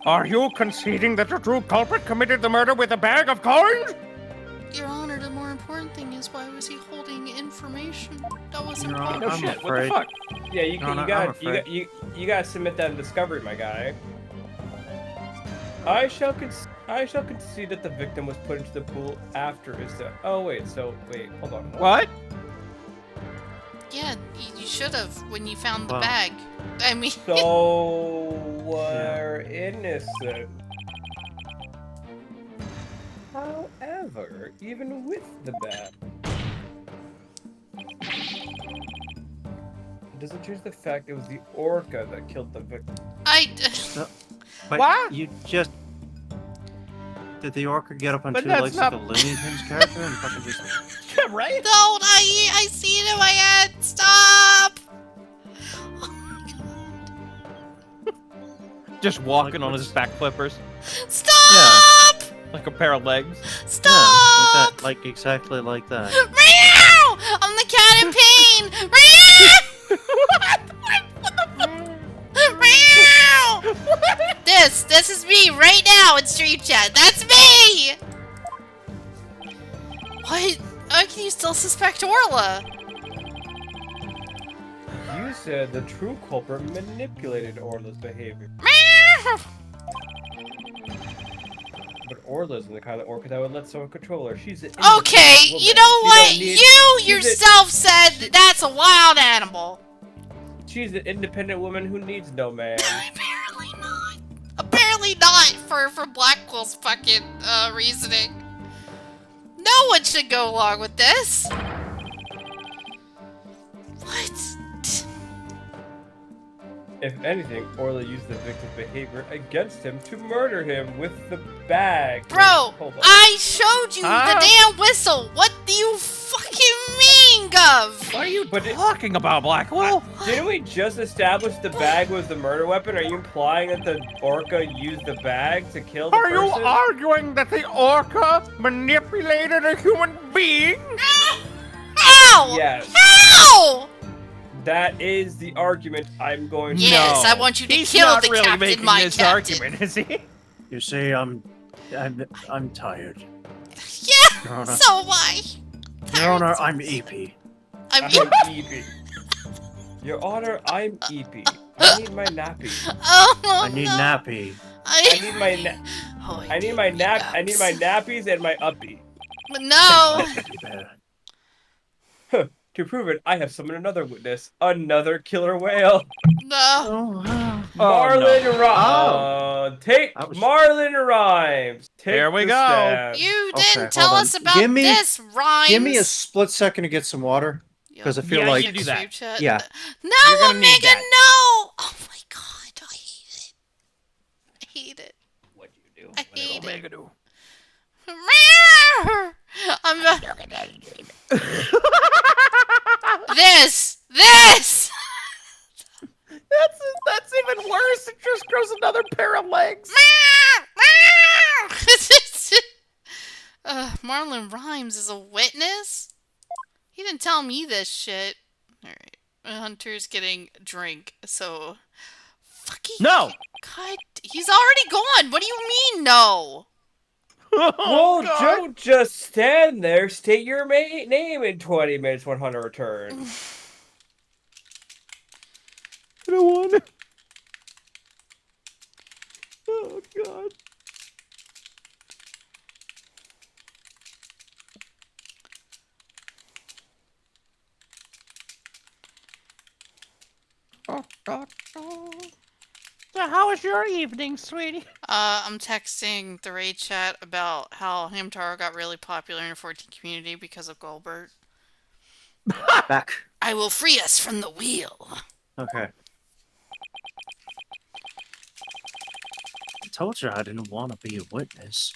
Are you conceding that the true culprit committed the murder with a bag of coins? Your Honor, the more important thing is why was he holding information? That was Your important. Honor, No I'm shit, afraid. what the fuck? Yeah, you No, I'm gotta submit that in discovery, my guy. I shall concede that the victim was put into the pool after his death. Oh wait, hold on. What? Yeah, you should have when you found the Wow. bag. I mean, So we're innocent. However, even with the bag, it doesn't change the fact it was the orca that killed the victim. But What? you just... Did the orca get up on But two that's legs not- like a Looney Tunes character and fucking just... Yeah, right? Don't! I see it in my head! Stop! Oh my god. Just walking Like on what's- his back flippers. Stop! Like a pair of legs. Stop! Yeah, like that. Like exactly like that. Meow! I'm the cat in pain! Meow! What the fuck? Meow! This is me right now in stream chat. That's me! What? How can you still suspect Orla? You said the true culprit manipulated Orla's behavior, Meow! but Orla isn't the kind of orca that would let someone control her. She's an Okay, independent you woman. know She what? don't need- You she's a- yourself said that that's a wild animal. She's an independent woman who needs no man. Apparently not. Apparently not for Blackwell's fucking reasoning. No one should go along with this. What? If anything, Orla used the victim's behavior against him to murder him with the bag. Bro, Hold on. I showed you Huh? the damn whistle. What do you fucking mean, Gov? What are you But it- talking about, Blackwell? Didn't we just establish the bag was the murder weapon? Are you implying that the orca used the bag to kill the Are you person? arguing that the orca manipulated a human being? How? Yes. How? That is the argument I'm going to Yes, No. I want you to He's kill not the really captain, making my this captain. argument, is he? You see, I'm tired. Yeah, Rona. so am I. Your Honor, I'm EP. I'm EP. Your Honor, I'm EP. I need my nappy. Oh, I need no. nappy. I need my Oh, I need my I need my nappies and my uppy. No. Teddy bear. To prove it, I have summoned another witness. Another killer whale. No. Oh, Marlon Oh. Take I was- Marlon Rhymes. Take Here we the go. stand. You Okay, didn't tell hold on. us about Give me- this, Rhymes. Give me a split second to get some water, because I feel Yeah, like you do that. Group chat. Yeah. No, You're gonna need Omega, that. no. Oh my god, I hate it. I hate it. What do you do? I hate it. Omega do? I'm this. That's even worse. It just grows another pair of legs. Marlon Rhymes is a witness? He didn't tell me this shit. Alright. Hunter's getting a drink, so... Fucking... No! God, he's already gone! What do you mean, no? Well, don't just stand there. State your name in 20 minutes when Hunter returns. I don't want it. Oh, God. So how was your evening, sweetie? I'm texting the raid chat about how Hamtaro got really popular in the 14 community because of Goldberg. back. I will free us from the wheel. Okay. I told you I didn't want to be a witness.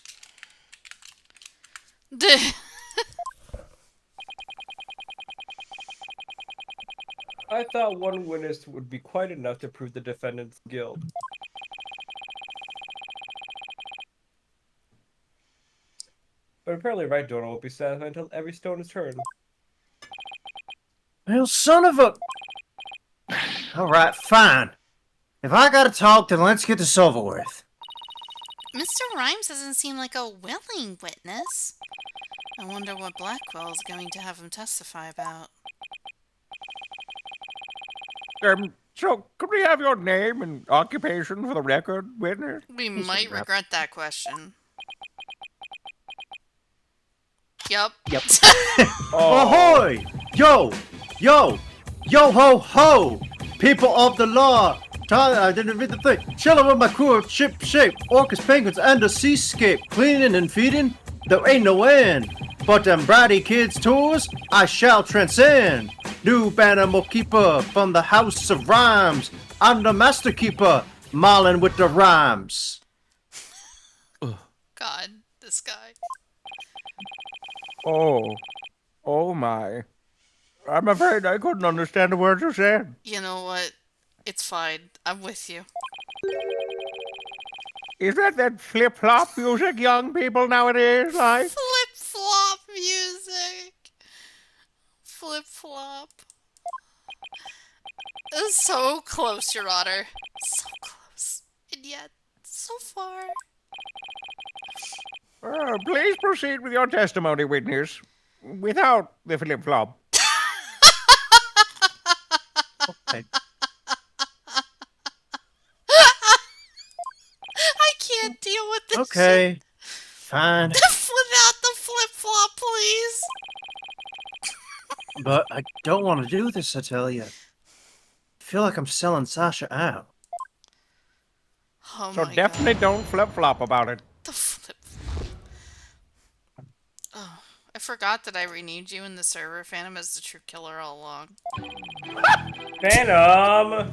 I thought one witness would be quite enough to prove the defendant's guilt. But apparently Wright donor won't be satisfied until every stone is turned. Well, son of a... Alright, fine. If I gotta talk, then let's get this over with. Mr. Rhymes doesn't seem like a willing witness. I wonder what Blackwell is going to have him testify about. So could we have your name and occupation for the record, witness? We might regret that question. Yup. Yep. Oh, Ahoy! Yo! Yo! Yo ho ho! People of the law! I didn't read the thing. Chilling with my crew of ship shape, orcas, penguins, and the seascape. Cleaning and feeding, there ain't no end. But them bratty kids' tours, I shall transcend. New animal keeper from the house of rhymes. I'm the master keeper, Marlin with the rhymes. God, this guy. Oh my. I'm afraid I couldn't understand the words you said. You know what? It's fine. I'm with you. Is that flip-flop music young people nowadays like? Flip-flop music. Flip-flop. It's so close, Your Honor. So close. And yet, so far. Please proceed with your testimony, witness. Without the flip-flop. Okay. I can't deal with this Okay. Fine. shit. Without the flip-flop, please. But I don't want to do this, I tell you. I feel like I'm selling Sasha out. Oh So my definitely God. don't flip-flop about it. The flip-flop. Oh, I forgot that I renamed you in the server Phantom as the true killer all along. Phantom!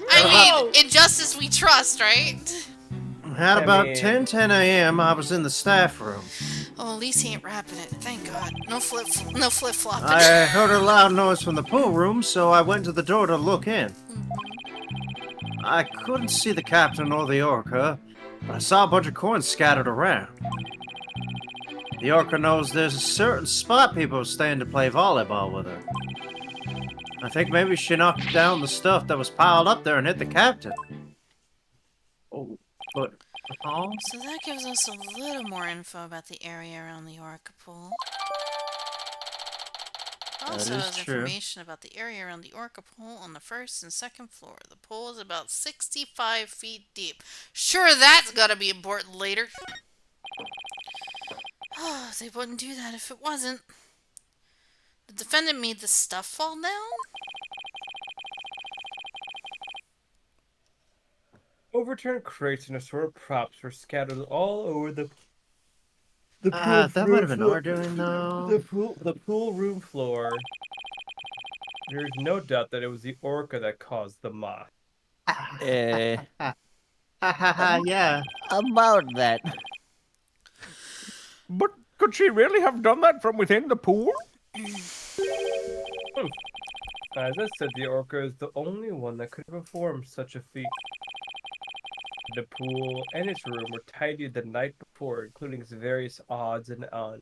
I mean, in justice we trust, right? At I about mean- 10 a.m., I was in the staff room. Oh, at least he ain't rapping it. Thank God. No flip-flopping. I heard a loud noise from the pool room, so I went to the door to look in. I couldn't see the captain or the orca, but I saw a bunch of coins scattered around. The orca knows there's a certain spot people staying to play volleyball with her. I think maybe she knocked down the stuff that was piled up there and hit the captain. Oh, but... Oh? So that gives us a little more info about the area around the Orca pool. Also is has true. information about the area around the Orca pool on the first and second floor. The pool is about 65 feet deep. Sure, that's gotta be important later. Oh, they wouldn't do that if it wasn't. The defendant made the stuff fall down? Overturned crates and assorted props were scattered all over the pool That might have been our doing, though. the pool room floor. There is no doubt that it was the orca that caused the moth. Eh, Yeah. about that. But could she really have done that from within the pool? As I said, the orca is the only one that could perform such a feat. The pool and its room were tidied the night before, including its various odds and ends.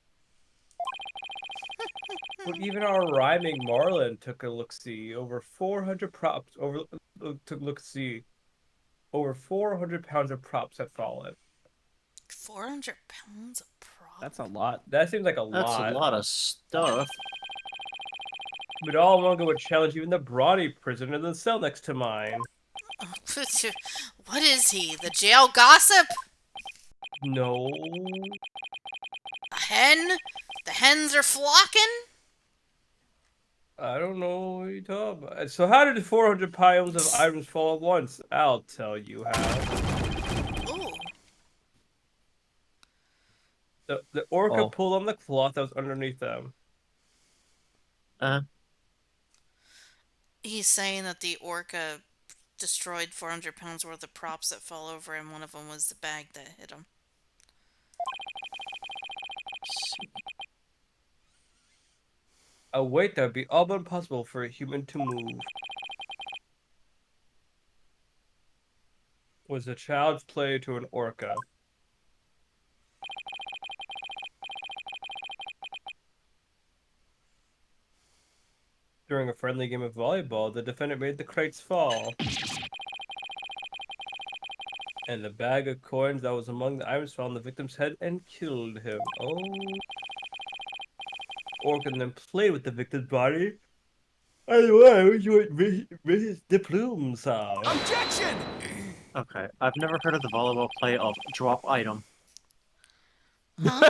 But even our rhyming Marlin took a look-see. Over 400 props Over 400 pounds of props had fallen. 400 pounds of prop? That's a lot. That seems like a That's lot. a lot of stuff. But all in one go would challenge even the brawny prisoner in the cell next to mine. What is he? The jail gossip? No. A hen? The hens are flocking? I don't know what you're talking about. So how did 400 pounds of items fall at once? I'll tell you how. Ooh. The orca Oh. pulled on the cloth that was underneath them. He's saying that the orca destroyed 400 pounds worth of props that fell over, and one of them was the bag that hit him. A weight that would be all but impossible for a human to move. Was a child's play to an orca. During a friendly game of volleyball, the defendant made the crates fall. And the bag of coins that was among the items fell on the victim's head and killed him. Oh. Orca then played with the victim's body. Otherwise, you would raise the plume sound. Objection! Okay, I've never heard of the volleyball play of drop item. Huh?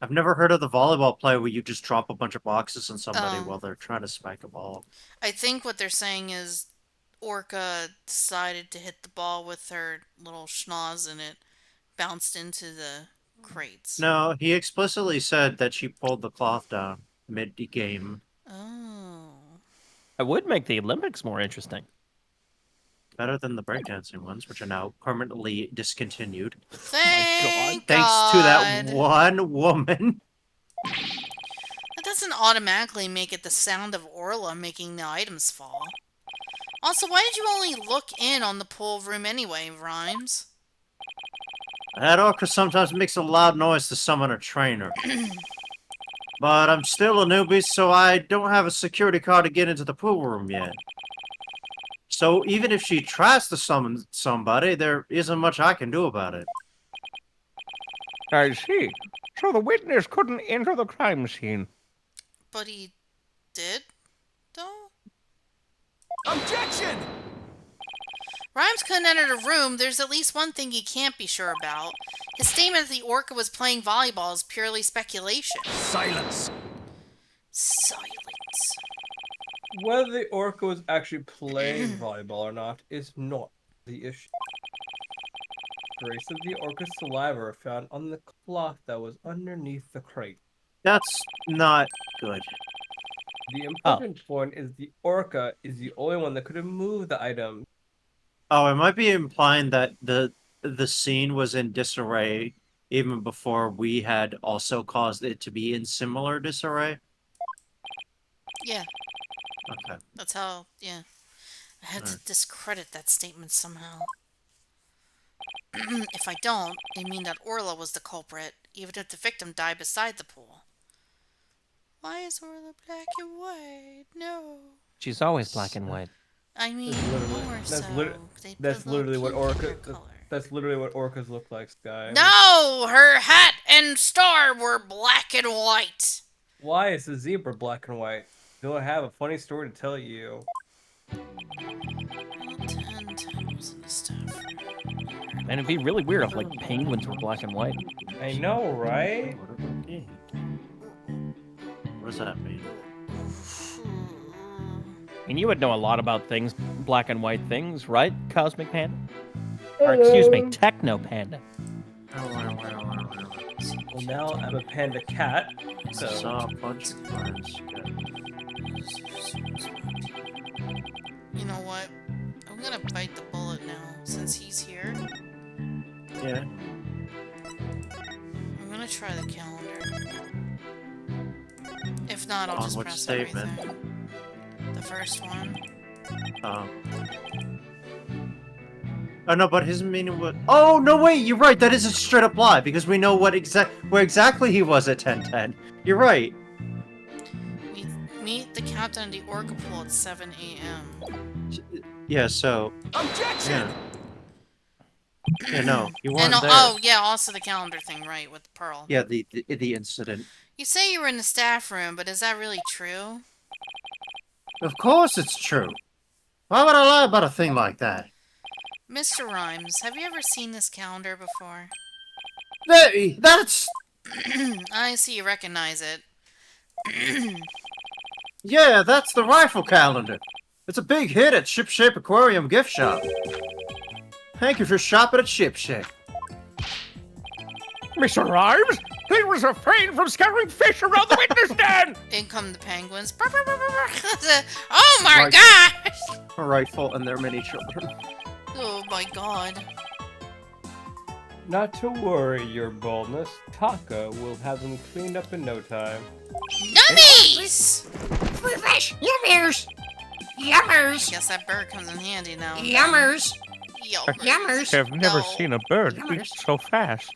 I've never heard of the volleyball play where you just drop a bunch of boxes on somebody Oh. while they're trying to spike a ball. I think what they're saying is Orca decided to hit the ball with her little schnoz and it bounced into the crates. No, he explicitly said that she pulled the cloth down mid-game. Oh. It would make the Olympics more interesting. Better than the breakdancing ones, which are now permanently discontinued. Thank Thanks to that God. one woman. That doesn't automatically make it the sound of Orla making the items fall. Also, why did you only look in on the pool room anyway, Rhymes? That orca sometimes makes a loud noise to summon a trainer. But I'm still a newbie, so I don't have a security card to get into the pool room yet. So even if she tries to summon somebody, there isn't much I can do about it. I see. So the witness couldn't enter the crime scene. But he did, though? Objection! Rhymes couldn't enter the room. There's at least one thing he can't be sure about. His statement that the orca was playing volleyball is purely speculation. Silence! Silence. Whether the orca was actually playing volleyball or not is not the issue. Traces of the orca's saliva are found on the cloth that was underneath the crate. That's not good. The important point is the orca is the only one that could have moved the item. Oh, it might be implying that the scene was in disarray even before we had also caused it to be in similar disarray. Yeah, Okay. that's how, yeah. I have to discredit that statement somehow. If I don't, it means that Orla was the culprit, even if the victim died beside the pool. Why is Orla black and white? No. She's always black and white. I mean, more that's so. lit- They put That's a little literally what pink in her orca. color. That's literally what orcas look like, Sky. No! Her hat and star were black and white. Why is the zebra black and white? Do I have a funny story to tell you? Well, 10 was in the staff room. And it'd be really weird if like penguins were black and white. I know, right? What does that mean? And you would know a lot about things, black and white things, right, Cosmic Panda? Or excuse me, Techno Panda. Well, now I'm a panda cat, so... Saw a bunch of birds. You know what? I'm gonna bite the bullet now, since he's here. Yeah. I'm gonna try the calendar. If not, I'll On just which press statement? everything. The first one. Oh no, but his meaning was. Oh no, wait, you're right. That is a straight up lie because we know where exactly he was at 10:10. You're right. Meet the captain of the Orca pool at 7 a.m. Yeah. So. Objection! Yeah. No, you weren't And there. oh yeah, also the calendar thing, right? With Pearl. Yeah, the incident. You say you were in the staff room, but is that really true? Of course, it's true. Why would I lie about a thing like that? Mr. Rhymes, have you ever seen this calendar before? That's. I see you recognize it. Yeah, that's the rifle calendar. It's a big hit at Ship Shape Aquarium gift shop. Thank you for shopping at Ship Shape. Mr. Rhymes, he was refrained from scattering fish around the witness stand! In come the penguins. Oh my Right. gosh! A rifle and their many children. Oh my god. Not to worry, your boldness. Taka will have them cleaned up in no time. Nummies! Fresh! Yummers! Yummers! I guess that bird comes in handy now. Yummers! Yummers. Yummers! I've never No. seen a bird eat Yummers. so fast.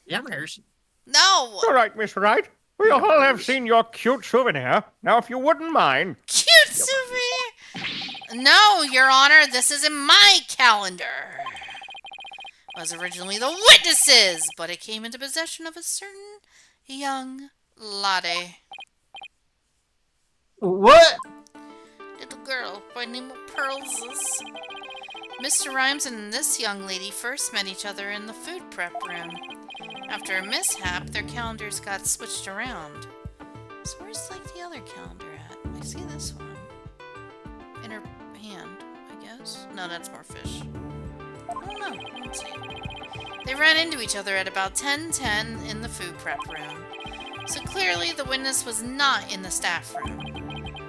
Yummers! No! All right, Miss Wright. We all have seen your cute souvenir. Now, if you wouldn't mind. Cute souvenir! No, Your Honor, this isn't my calendar. It was originally the witnesses, but it came into possession of a certain young laddie. What? Little girl by name of Pearls. Mr. Rhymes and this young lady first met each other in the food prep room. After a mishap, their calendars got switched around. So where's like the other calendar at? I see this one. In her hand, I guess. No, that's more fish. I don't know. Let's see. They ran into each other at about 10:10 in the food prep room. So clearly the witness was not in the staff room.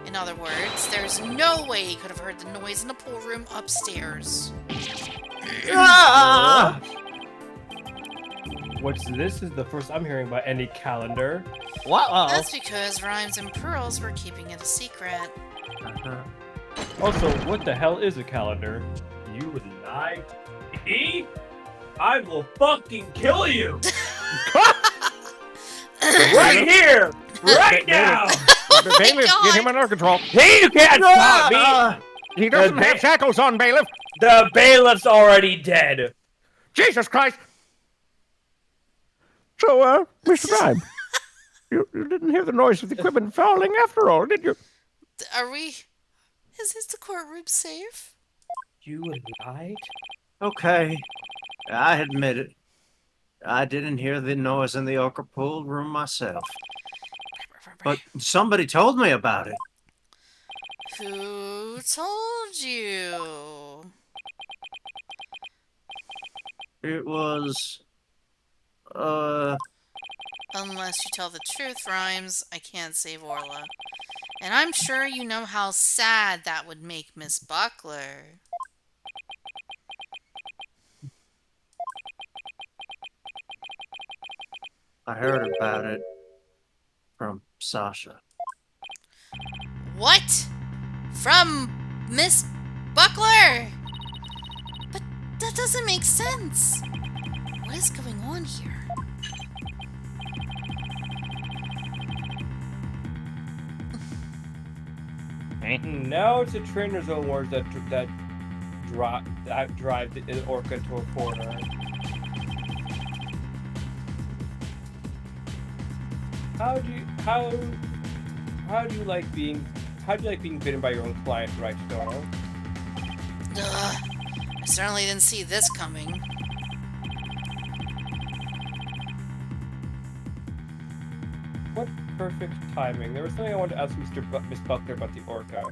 In other words, there's no way he could have heard the noise in the pool room upstairs. Ah! What's this is the first I'm hearing about any calendar. Wow. That's because Rhymes and Pearls were keeping it a secret. Also, what the hell is a calendar? You would lie to me? I will fucking kill you! Right here! Right now! The bailiff, get him under control. Hey, you can't stop me! He doesn't The have shackles on, bailiff. The bailiff's already dead! Jesus Christ! So, Mr. Rhyme, you didn't hear the noise of the equipment falling after all, did you? Are we... Is this the courtroom safe? You lied? Okay, I admit it. I didn't hear the noise in the Orca pool room myself. But somebody told me about it. Who told you? It was... Unless you tell the truth, Rhymes, I can't save Orla. And I'm sure you know how sad that would make Miss Buckler. I heard about it from Sasha. What? From Miss Buckler? But that doesn't make sense. What is going on here? Now it's the trainer's own words that drive the orca to a corner. How How do you like being bitten by your own client, right, Donald? Ugh. I certainly didn't see this coming. What perfect timing. There was something I wanted to ask Miss Buckler about the orca.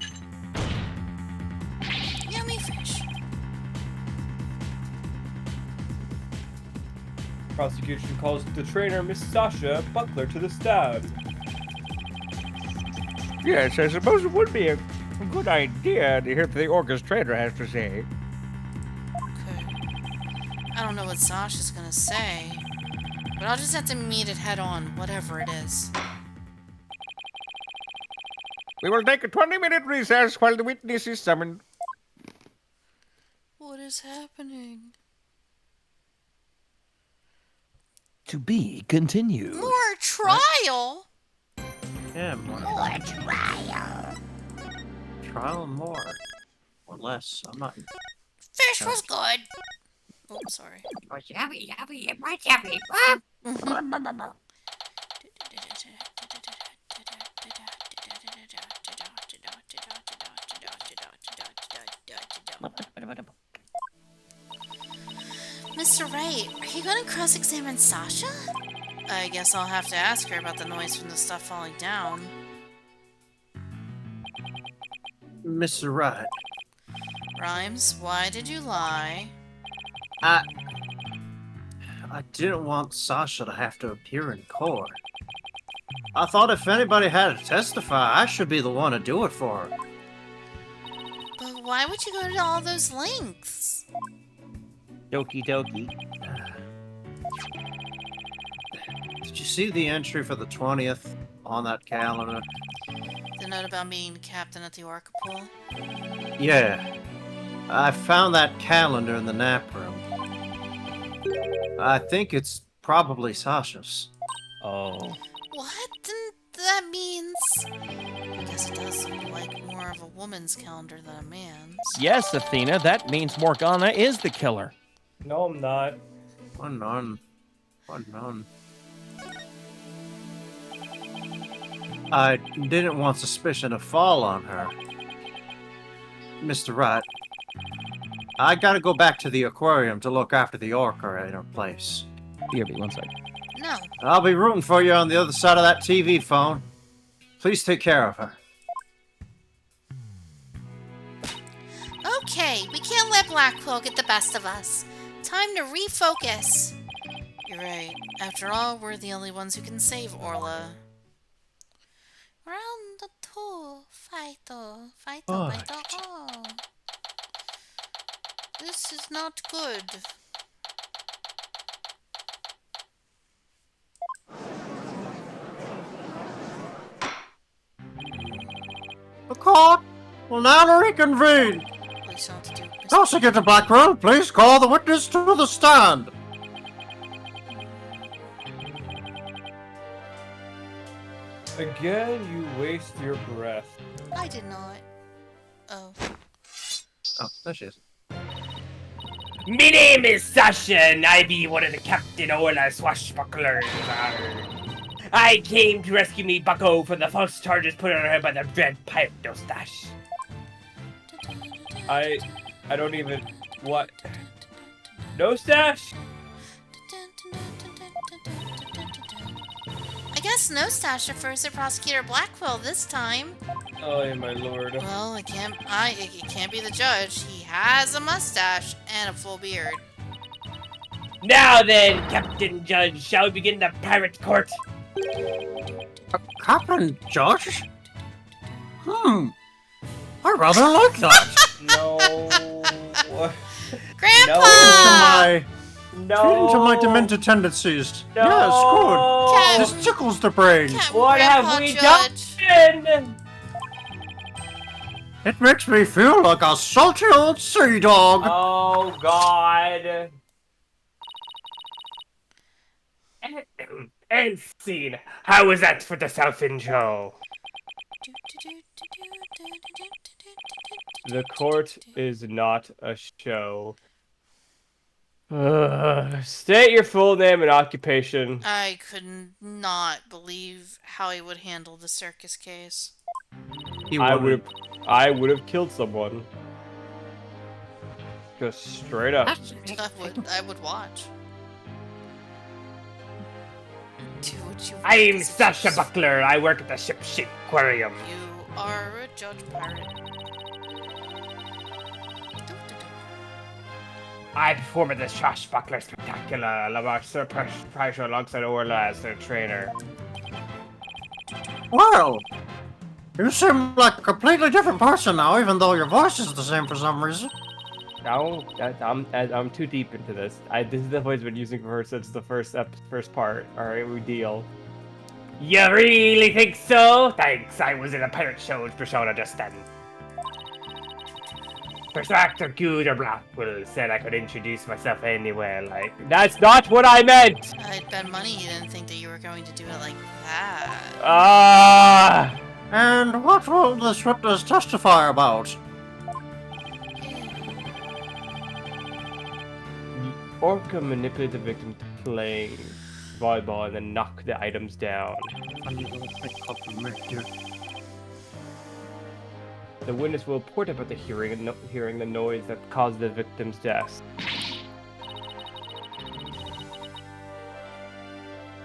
Yummy fish. Prosecution calls the trainer, Miss Sasha Buckler, to the stand. Yes, I suppose it would be a good idea to hear what the orca's trainer has to say. Okay. I don't know what Sasha's gonna say, but I'll just have to meet it head on, whatever it is. We will take a 20-minute recess while the witness is summoned. What is happening? To be continued. More trial? Yeah, more trial. trial and more. Or less. I'm not. Fish was good. Oh, sorry. Was yummy, yummy, it was yummy. Mr. Wright, are you going to cross-examine Sasha? I guess I'll have to ask her about the noise from the stuff falling down. Mr. Wright. Rhymes, why did you lie? I didn't want Sasha to have to appear in court. I thought if anybody had to testify, I should be the one to do it for her. But why would you go to all those lengths? Doki doki. Did you see the entry for the 20th on that calendar? The note about being captain at the Orca Pool? Yeah. I found that calendar in the nap room. I think it's probably Sasha's. Oh. What? Then that means... I guess it does look like more of a woman's calendar than a man's. Yes, Athena, that means Morgana is the killer. No, I'm not. What none? What none? I didn't want suspicion to fall on her. Mr. Wright, I gotta go back to the aquarium to look after the orca in her place. BRB, one sec. No. I'll be rooting for you on the other side of that TV phone. Please take care of her. Okay, we can't let Blackwell get the best of us. Time to refocus. You're right. After all, we're the only ones who can save Orla. Round the two. Fighto. Fighto. Fighto. Oh. This is not good. The court will now reconvene. Please don't have to do this. Prosecutor Blackwell, please call the witness to the stand. Again, you waste your breath. I did not. Oh. Oh, there she is. Me name is Sasha, and I be one of the Captain Orla swashbucklers. I came to rescue me bucko from the false charges put on her by the dread pirate Dostache. I don't even... What? No stash? I guess no stash refers to Prosecutor Blackwell this time. Oh, my lord. Well, it can't be the judge. He has a mustache and a full beard. Now then, Captain Judge, shall we begin the pirate court? Captain Judge? I rather like that. No. Grandpa! No. Into my demented tendencies. No. Yes, good. This tickles the brain. What have we done? It makes me feel like a salty old sea dog. Oh, God. And scene. How was that for the self-intro? The court is not a show. State your full name and occupation. I could not believe how he would handle the circus case. He I wouldn't. would have killed someone. Just straight up. I would watch. Do what you want, I'm 'cause Sasha it's- Buckler. I work at the Ship Aquarium. You are a judge pirate. I perform at the Swashbuckler Spectacular. Lamar surprise show alongside Orla as their trainer. Well, you seem like a completely different person now, even though your voice is the same for some reason. No, I'm too deep into this. This is the voice I've been using for her since the first part. Alright, we deal. You really think so? Thanks, I was in a pirate show's persona just then. First actor Gooder Blackwell said I could introduce myself anywhere, like... That's not what I meant! I'd bet money you didn't think that you were going to do it like that. Ah! And what will the scripters testify about? Orca manipulated the victim to playing volleyball and then knock the items down. The witness will report about the hearing the noise that caused the victim's death.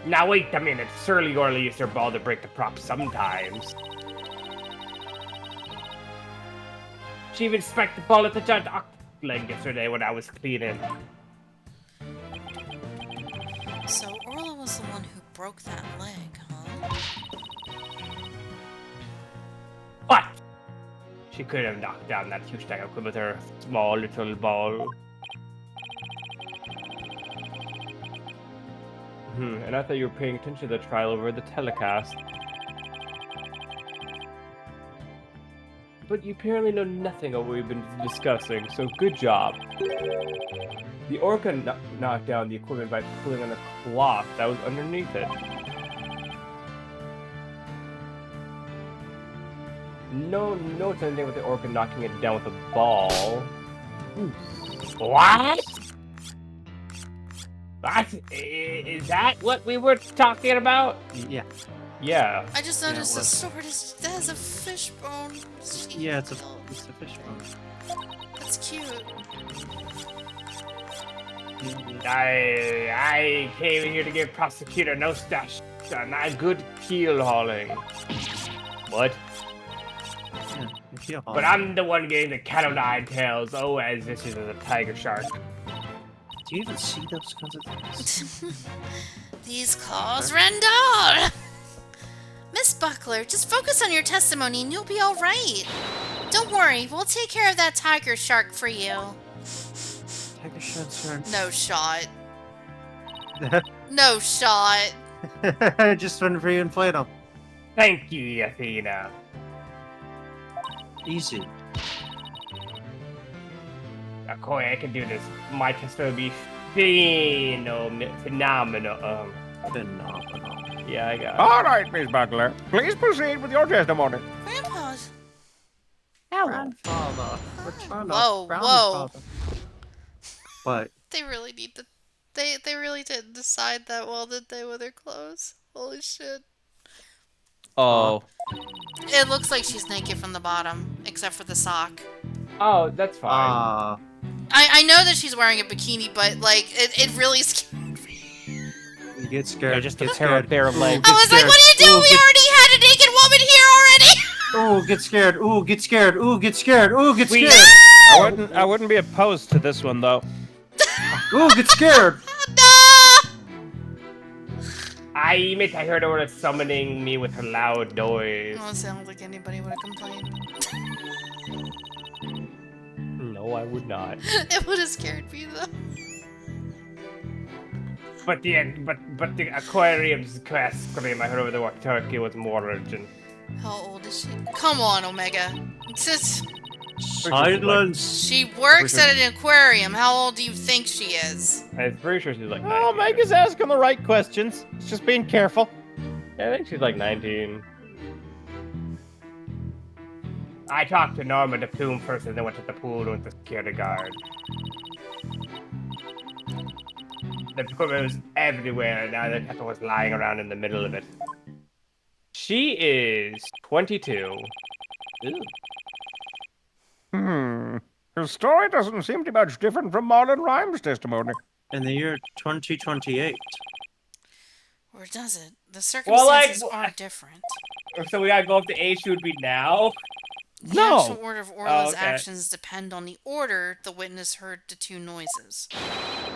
Now wait a minute, Surly Orla used her ball to break the prop sometimes. She even spiked the ball at the giant leg yesterday when I was cleaning. So Orla was the one who broke that leg, huh? What? She could have knocked down that huge tank with her small little ball. And I thought you were paying attention to the trial over the telecast. But you apparently know nothing of what we've been discussing, so good job. The Orca knocked down the equipment by pulling on a cloth that was underneath it. No, it's anything with the Orca knocking it down with a ball. What? Is that what we were talking about? Yeah. Yeah. I just Yeah, noticed it the sword has a fishbone. Yeah, it's a fishbone. That's cute. I came here to give prosecutor no stash. Not good keel hauling. What? Yeah, But I'm the one getting the cat o' nine tails. Oh, as this is a tiger shark. Do you even see those kinds of things? These claws Rendar! Miss Buckler, just focus on your testimony and you'll be alright. Don't worry, we'll take care of that tiger shark for you. Tiger shark. No shot. No shot. Just went for you and played them. Thank you, Athena. Easy. Koi, I can do this. My test will be phenomenal. Phenomenal. Yeah, I got it. All right, Miss Buckler. Please proceed with your testimony. Grandpa's. Grandfather. Return Whoa, of grandfather. What? They really need to. They really didn't decide that well, did they, with their clothes? Holy shit. Oh. It looks like she's naked from the bottom, except for the sock. Oh, that's fine. I know that she's wearing a bikini, but like it really scared me. You get scared. Yeah, just a get pair scared. of legs. I was like, what are you doing? We already had a naked woman here already. Ooh, get scared. Ooh, get scared. Ooh, get scared. Ooh, get scared. I wouldn't be opposed to this one though. Ooh, get scared. No! I admit I heard her summoning me with her loud noise. Oh, it sounds like anybody would have complained. No, I would not. It would have scared me though. But the aquarium's quest scream I heard over the walkie-talkie was more urgent. How old is she? Come on, Omega. It's just, Silence. she works at an aquarium. How old do you think she is? I'm pretty sure she's like 19. Oh, Mega's asking the right questions. It's just being careful. Yeah, I think she's like 19. I talked to Norma the Plume first and then went to the pool with the security guard. The equipment was everywhere, and now the captain was lying around in the middle of it. She is 22. Hmm. Her story doesn't seem to be much different from Marlon Rhymes' testimony. In the year 2028. Or does it? The Well, like, circumstances are different. So we gotta go up to age she would be now? The No. actual order of Orla's okay. actions depend on the order the witness heard the two noises.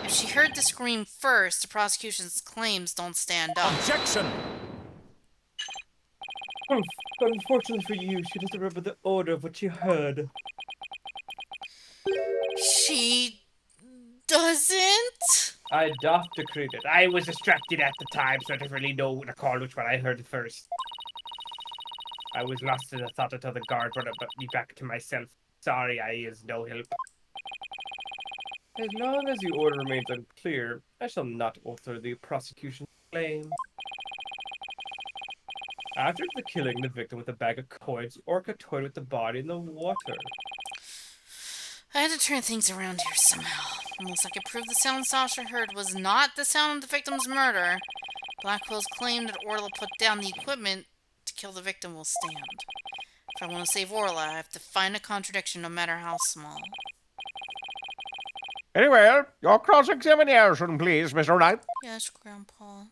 If she heard the scream first, the prosecution's claims don't stand up. Objection! Unfortunately for you, she doesn't remember the order of what she heard. She doesn't? I doth decree that. I was distracted at the time, so I didn't really know to call which one I heard first. I was lost in the thought until the guard brought me back to myself. Sorry, I is no help. As long as the order remains unclear, I shall not alter the prosecution's claim. After the killing the victim with a bag of coins, Orca toyed with the body in the water. I had to turn things around here somehow. Unless I could prove the sound Sasha heard was not the sound of the victim's murder, Blackwell's claim that Orla put down the equipment to kill the victim will stand. If I want to save Orla, I have to find a contradiction no matter how small. Very well. Your cross-examination, please, Mr. Wright. Yes, Grandpa.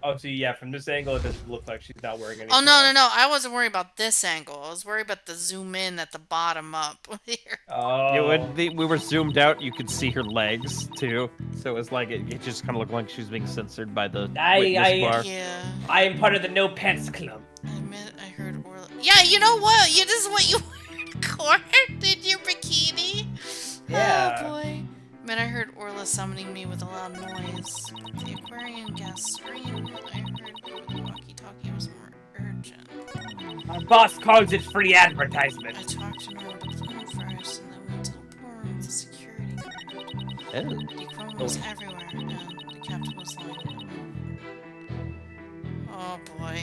Oh, so yeah, from this angle, it doesn't look like she's not wearing anything. Oh, no. I wasn't worried about this angle. I was worried about the zoom in at the bottom up here. Oh. Yeah, when we were zoomed out, you could see her legs too. So it was like it just kind of looked like she was being censored by the witness bar. Yeah. I am part of the No Pants Club. I admit I heard Orla. Yeah, you know what? This is what you heard, Court, in your bikini. Yeah. Oh, boy. Man, I heard Orla summoning me with a loud noise. The aquarium gas scream I heard over the walkie-talkie was more urgent. My boss calls it free advertisement. I talked to Norma Bloom first, and then went to the pool with the security guard. Oh. The equipment was everywhere, and the captain was lying in the room. Oh boy.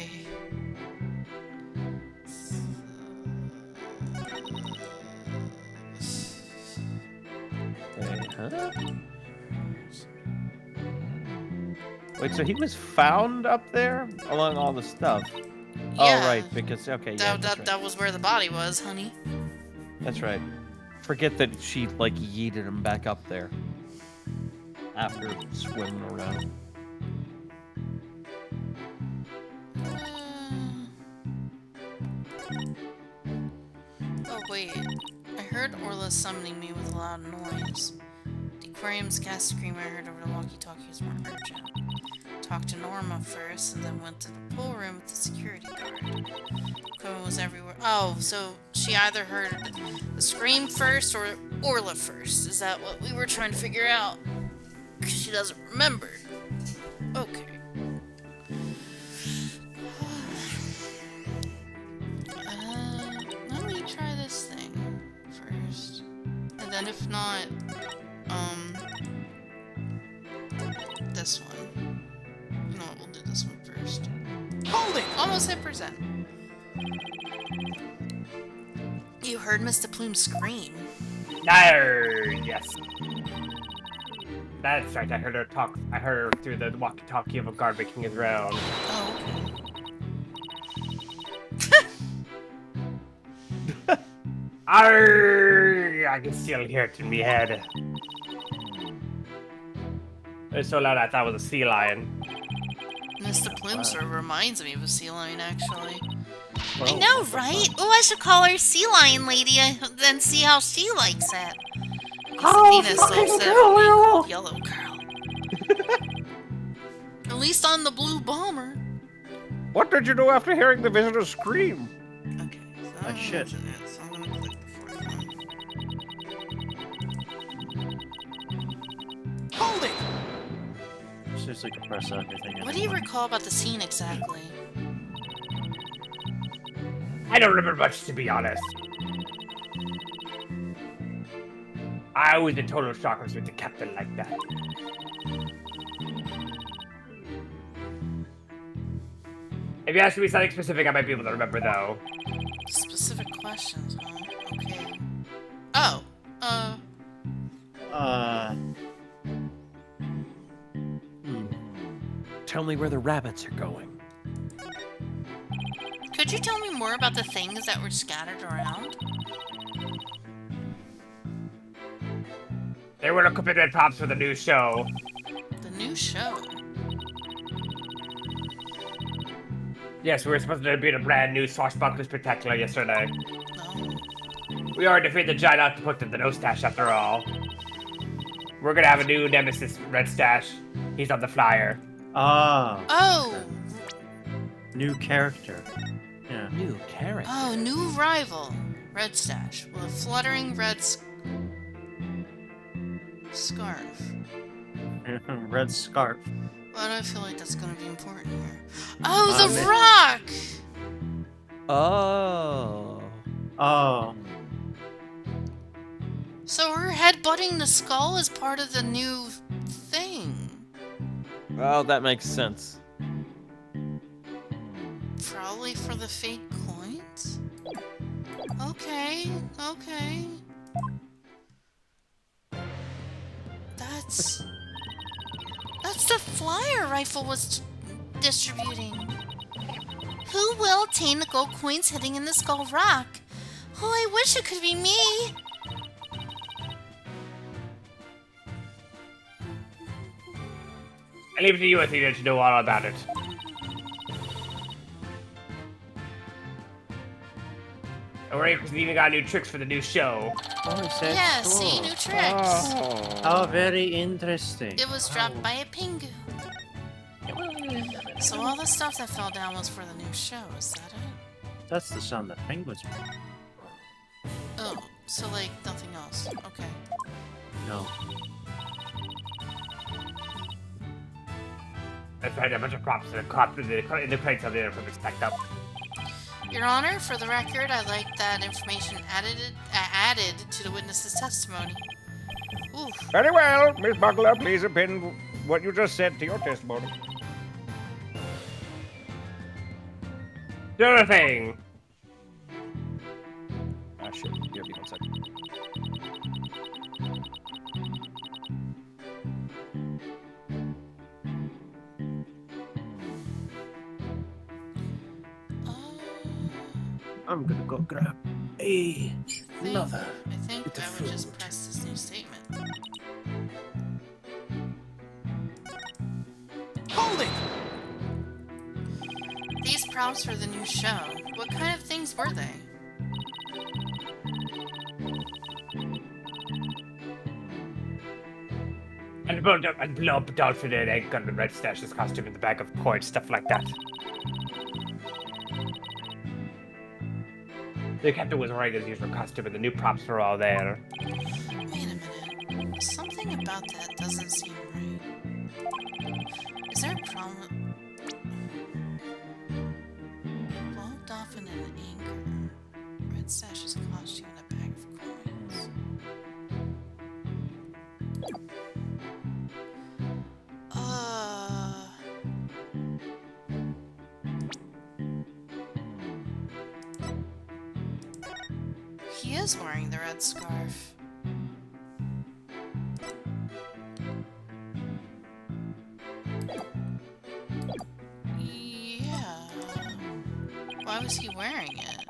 Wait, huh? Wait, so he was found up there along all the stuff? Yeah. Oh, right, because, okay, yeah, that's right. That was where the body was, honey. That's right. Forget that she, like, yeeted him back up there after swimming around. Oh, wait. I heard Orla summoning me with a loud noise. The aquarium's gas scream I heard over the walkie-talkie was more urgent. Talked to Norma first, and then went to the pool room with the security guard. Equipment was everywhere. Oh, so she either heard the scream first or Orla first. Is that what we were trying to figure out? Because she doesn't remember. Okay. Let me try this thing first. And then if not, this one. You know what, we'll do this one first. Hold it! Almost hit percent. You heard Mr. Plume scream. Yes. That's right, I heard her talk. I heard her through the walkie-talkie of a guard making his round. Oh, okay. Arrgh, I can still hear it in my head. It's so loud I thought it was a sea lion. Mr. Plume sort of reminds me of a sea lion, actually. Well, I know, right? Oh, I should call her sea lion lady and then see how she likes it. Athena's so upset with me called Yellow Girl. At least on the blue bomber. What did you do after hearing the visitor scream? Okay, so Ah, that shit. wasn't it, so I'm gonna click the fourth one. Hold it! Seriously, can press everything. What do you recall about the scene exactly? I don't remember much, to be honest. I was in total shock with the captain like that. If you ask me something specific, I might be able to remember, though. Specific questions, huh? Okay. Oh, tell me where the rabbits are going. Could you tell me more about the things that were scattered around? They were equipment props for the new show. The new show. Yes, we were supposed to be in a brand new Swashbuckler Spectacular yesterday. No. We already defeated the giant octopus at the no stash after all. We're gonna have a new nemesis, Red Stash. He's on the flyer. Ah, Oh! new character. Yeah. New carrot. Oh, new rival. Red Stash with a fluttering red scarf. Red scarf. Why do I feel like that's gonna be important here? Oh, the rock! Oh. Oh. So her headbutting the skull is part of the new thing. Well, that makes sense. Probably for the fake coins? Okay, okay. That's the flyer rifle was distributing. Who will obtain the gold coins hidden in the skull rock? Oh, I wish it could be me. I leave it to you, Athena, to know all about it. Don't worry, because we even got new tricks for the new show. Oh, is that Yeah, cool? see, new tricks. How very interesting. It was dropped by a pingu. So all the stuff that fell down was for the new show, is that it? That's the sound that penguins make. Oh, so like nothing else. Okay. No. That's right, a bunch of props in the crates of the equipment stacked up. Your Honor, for the record, I'd like that information added to the witness's testimony. Ooh. Very well, Miss Buckler, please append what you just said to your testimony. The other thing. Ah, shit. Give me 1 second. I'm gonna go grab a another. I think I would just press this new statement. Hold it! These props for the new show, what kind of things were they? And blow up a dolphin and egg gun and Red Stash's costume in the bag of coins, stuff like that. The captain was wearing his usual costume and the new props were all there. Wait a minute. Something about that doesn't seem right. Is there a problem? Blow dolphin and anchor. Red Stash's costume and a bag of coins. He is wearing the red scarf. Yeah. Why was he wearing it?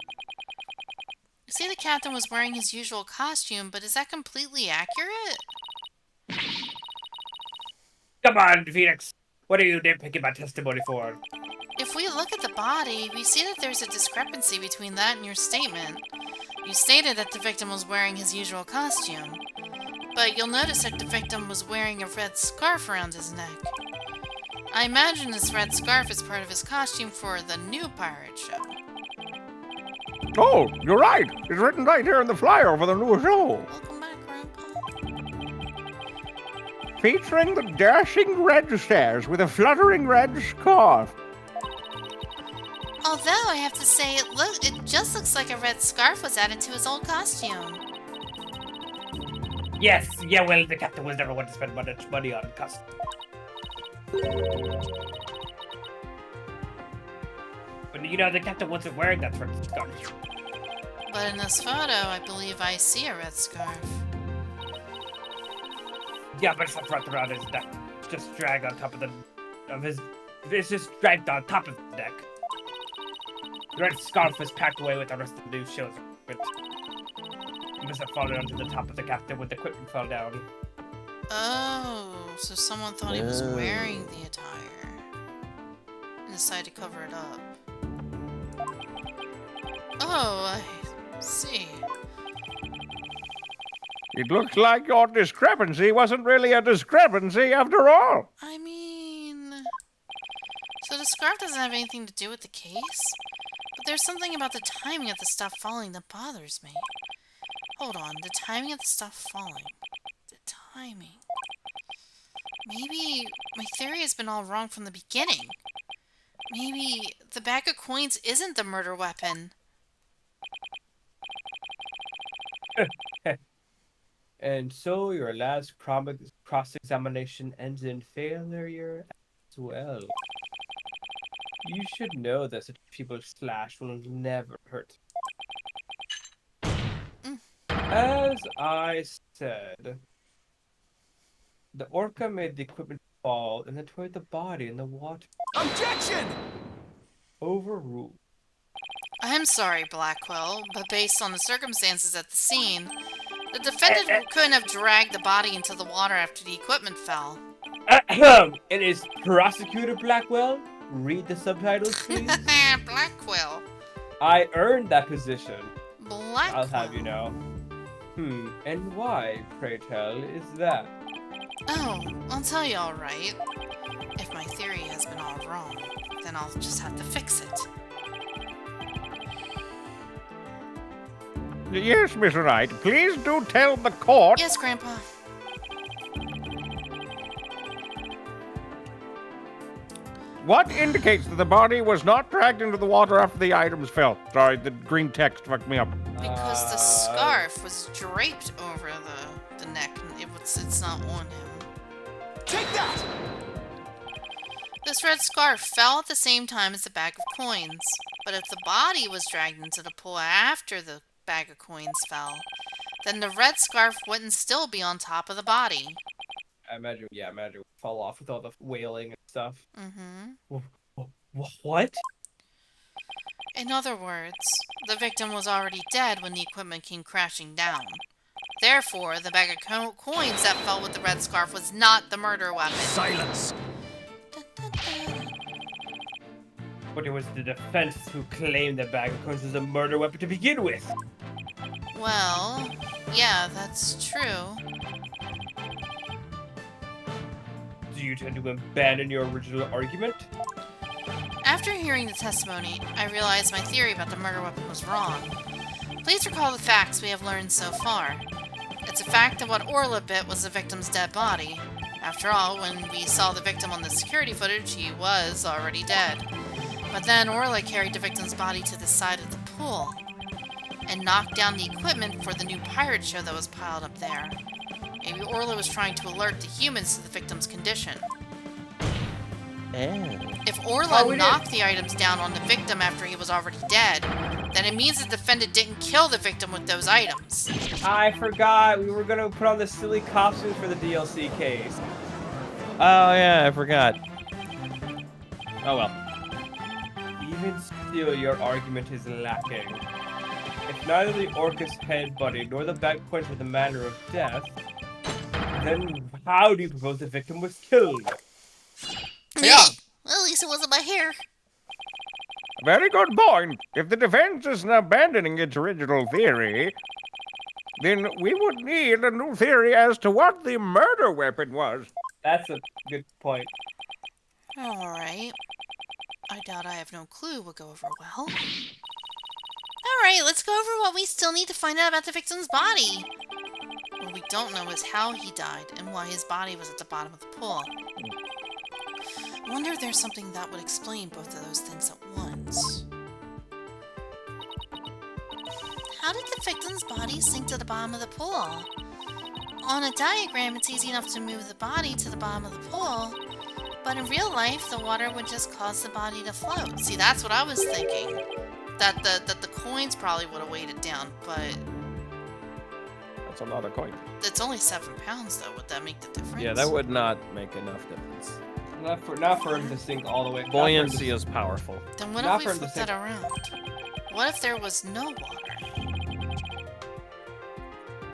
You say the captain was wearing his usual costume, but is that completely accurate? Come on, Phoenix. What are you nitpicking my testimony for? If we look at the body, we see that there's a discrepancy between that and your statement. You stated that the victim was wearing his usual costume, but you'll notice that the victim was wearing a red scarf around his neck. I imagine this red scarf is part of his costume for the new pirate show. Oh, you're right. It's written right here in the flyer for the new show. Welcome back, Grandpa. Featuring the dashing Red Stash with a fluttering red scarf. Although I have to say, it just looks like a red scarf was added to his old costume. Yes, yeah, well, the captain was never one to spend much money on costume. But you know, the captain wasn't wearing that red scarf. But in this photo, I believe I see a red scarf. Yeah, but it's not wrapped around his neck. Just drag on top of his It's just dragged on top of the deck. The red scarf was packed away with the rest of the new show's equipment. It must have fallen onto the top of the captain when the equipment fell down. Oh, so someone thought he was wearing the attire and decided to cover it up. Oh, I see. It looks like your discrepancy wasn't really a discrepancy after all. I mean... So the scarf doesn't have anything to do with the case? But there's something about the timing of the stuff falling that bothers me. Hold on, the timing of the stuff falling. The timing. Maybe my theory has been all wrong from the beginning. Maybe the bag of coins isn't the murder weapon. And so your last cross-examination ends in failure as well. You should know that such people slash will never hurt. As I said, the orca made the equipment fall and then threw the body in the water. Objection! Overruled. I'm sorry, Blackwell, but based on the circumstances at the scene, the defendant couldn't have dragged the body into the water after the equipment fell. It is Prosecutor Blackwell. Read the subtitles, please. Blackwell. I earned that position. Blackwell. I'll have you know. And why, pray tell, is that? Oh, I'll tell you all right. If my theory has been all wrong, then I'll just have to fix it. Yes, Miss Wright, please do tell the court. Yes, Grandpa. What indicates that the body was not dragged into the water after the items fell? Sorry, the green text fucked me up. Because the scarf was draped over the neck. It's not on him. Take that! This red scarf fell at the same time as the bag of coins. But if the body was dragged into the pool after the bag of coins fell, then the red scarf wouldn't still be on top of the body. I imagine, it would fall off with all the wailing and stuff. Mm-hmm. What? In other words, the victim was already dead when the equipment came crashing down. Therefore, the bag of coins that fell with the red scarf was not the murder weapon. Silence! But it was the defense who claimed the bag of coins was a murder weapon to begin with. Well, yeah, that's true. Do you tend to abandon your original argument? After hearing the testimony, I realized my theory about the murder weapon was wrong. Please recall the facts we have learned so far. It's a fact that what Orla bit was the victim's dead body. After all, when we saw the victim on the security footage, he was already dead. But then Orla carried the victim's body to the side of the pool and knocked down the equipment for the new pirate show that was piled up there. Maybe Orla was trying to alert the humans to the victim's condition. If Orla knocked the items down on the victim after he was already dead, then it means the defendant didn't kill the victim with those items. I forgot. We were going to put on the silly costumes for the DLC case. Oh, yeah, I forgot. Oh, well. Even still, your argument is lacking. If neither the orca's head body nor the bag points with the manner of death, then how do you propose the victim was killed? Yeah. Well, at least it wasn't my hair. Very good point. If the defense isn't abandoning its original theory, then we would need a new theory as to what the murder weapon was. That's a good point. Alright. I doubt I have no clue will go over well. Alright, let's go over what we still need to find out about the victim's body. What we don't know is how he died and why his body was at the bottom of the pool. I wonder if there's something that would explain both of those things at once. How did the victim's body sink to the bottom of the pool? On a diagram, it's easy enough to move the body to the bottom of the pool, but in real life, the water would just cause the body to float. See, that's what I was thinking. That the coins probably would have weighed it down, but... That's a lot of coin. It's only 7 pounds, though. Would that make the difference? Yeah, that would not make enough difference. Not for him to sink all the way. Buoyancy is powerful. Then what Not if for we him to flip that sink. around? What if there was no water?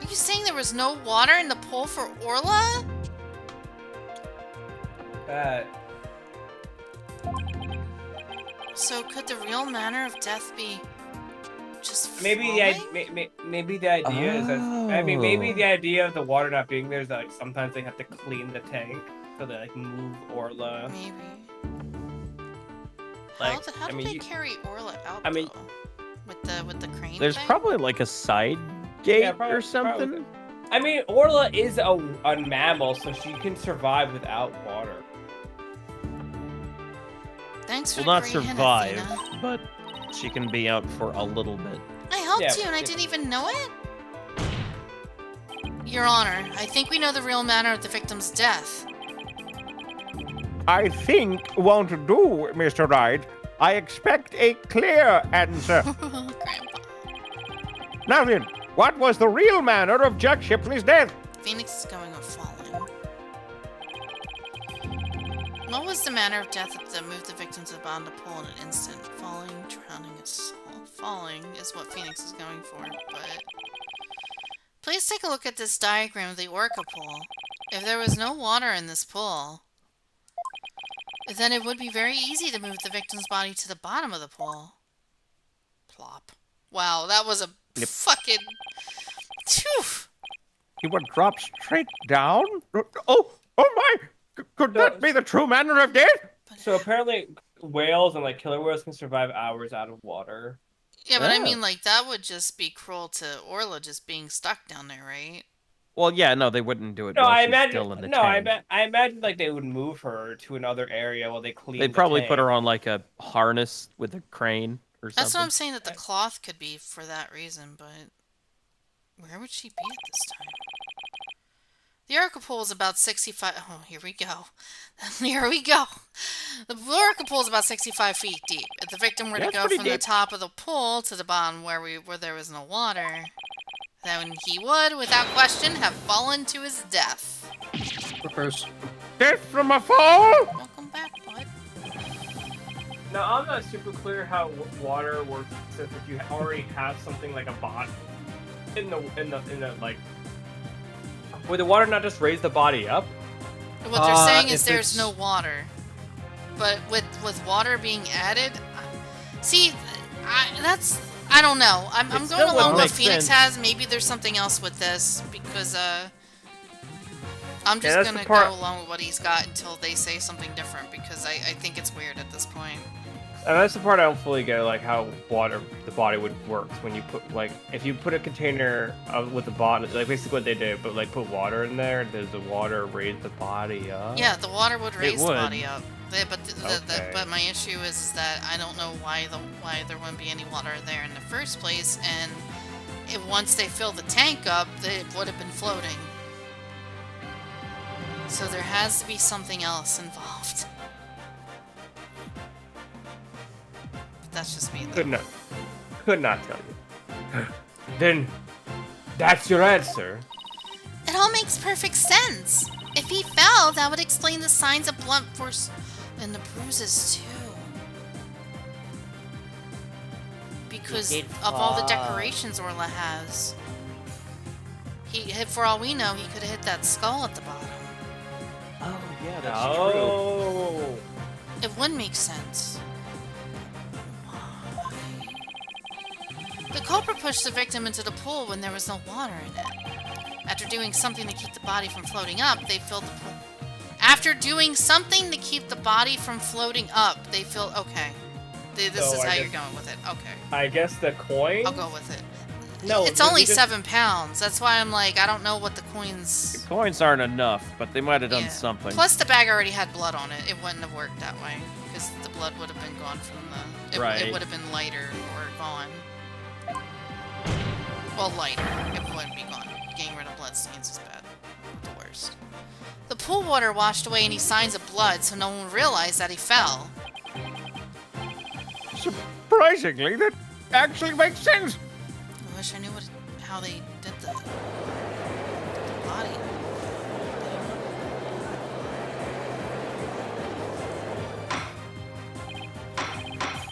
Are you saying there was no water in the pool for Orla? That. So could the real manner of death be just Maybe flowing? maybe the idea is that maybe the idea of the water not being there is that like sometimes they have to clean the tank so they like move Orla. Maybe. Like How do they you- carry Orla out? I mean- though? With the crane. There's thing? probably like a side gate Yeah, probably- or something. probably. I mean, Orla is a mammal, so she can survive without water. Thanks for Will not the green hint, survive, Athena. but she can be out for a little bit. I helped Yeah, you and I yeah. didn't even know it? Your Honor, I think we know the real manner of the victim's death. I think won't do, Mr. Wright. I expect a clear answer. Grandpa. Now then, what was the real manner of Jack Shipley's death? Phoenix is going or falling. What was the manner of death that moved the victim to the bottom of the pool in an instant? Falling, drowning, assault. Falling is what Phoenix is going for, but... Please take a look at this diagram of the Orca pool. If there was no water in this pool, then it would be very easy to move the victim's body to the bottom of the pool. Plop. Wow, that was a fucking... Phew. He would drop straight down? Oh my! Could that be the true manner of death? So apparently, whales and like killer whales can survive hours out of water. Yeah, but I Yeah. mean, like, that would just be cruel to Orla just being stuck down there, right? Well, yeah, no, they wouldn't do it No, while I she's imagine. still in the No, tank. I imagine like they would move her to another area while they clean. They'd probably put her on like a harness with a crane or something. That's what I'm saying, that the cloth could be for that reason, but where would she be at this time? The Orca pool is about 65... Oh, here we go. Here we go. The Orca pool is about 65 feet deep. If the victim were to That's go pretty from the deep. top of the pool to the bottom where there was no water, then he would, without question, have fallen to his death. Rippers. Death from a fall? Welcome back, bud. Now I'm not super clear how water works if you already have something like a bot in the like. Would the water not just raise the body up? What they're saying is if there's it's- no water. But with water being added, see, I don't know. I'm It going still along wouldn't with what make Phoenix sense. has. Maybe there's something else with this because I'm Yeah, just that's the gonna part- go along with what he's got until they say something different because I think it's weird at this point. And that's the part I don't fully get, like how the body would work when you put like if you put a container with the bottom, like basically what they did, but like put water in there. Does the water raise the body up? Yeah, the water would raise the would. body up. Okay. But my issue is that I don't know why there wouldn't be any water there in the first place, and once they fill the tank up, it would have been floating. So there has to be something else involved. But that's just me, though. Could not tell you. Then that's your answer. It all makes perfect sense. If he fell, that would explain the signs of blunt force and the bruises too. Because did of all the fall. decorations Orla has. For all we know, he could have hit that skull at the bottom. Oh, yeah, that's Oh. It would make sense. Why? The culprit pushed the victim into the pool when there was no water in it. After doing something to keep the body from floating up, they filled the pool. After doing something to keep the body from floating up, they filled... Okay. This So is I how guess- you're going with it. Okay. I guess the coin. I'll go with it. No, It's but only we just- 7 pounds. That's why I'm like, I don't know what the coins... true. Coins aren't enough, but they might have done Yeah. something. Plus, the bag already had blood on it. It wouldn't have worked that way. Because the blood would have been gone from the... It Right. would have been lighter or gone. Well, lighter. It wouldn't be gone. Getting rid of blood stains is bad. The worst. The pool water washed away any signs of blood, so no one realized that he fell. Surprisingly, that actually makes sense. I wish I knew how they did the body.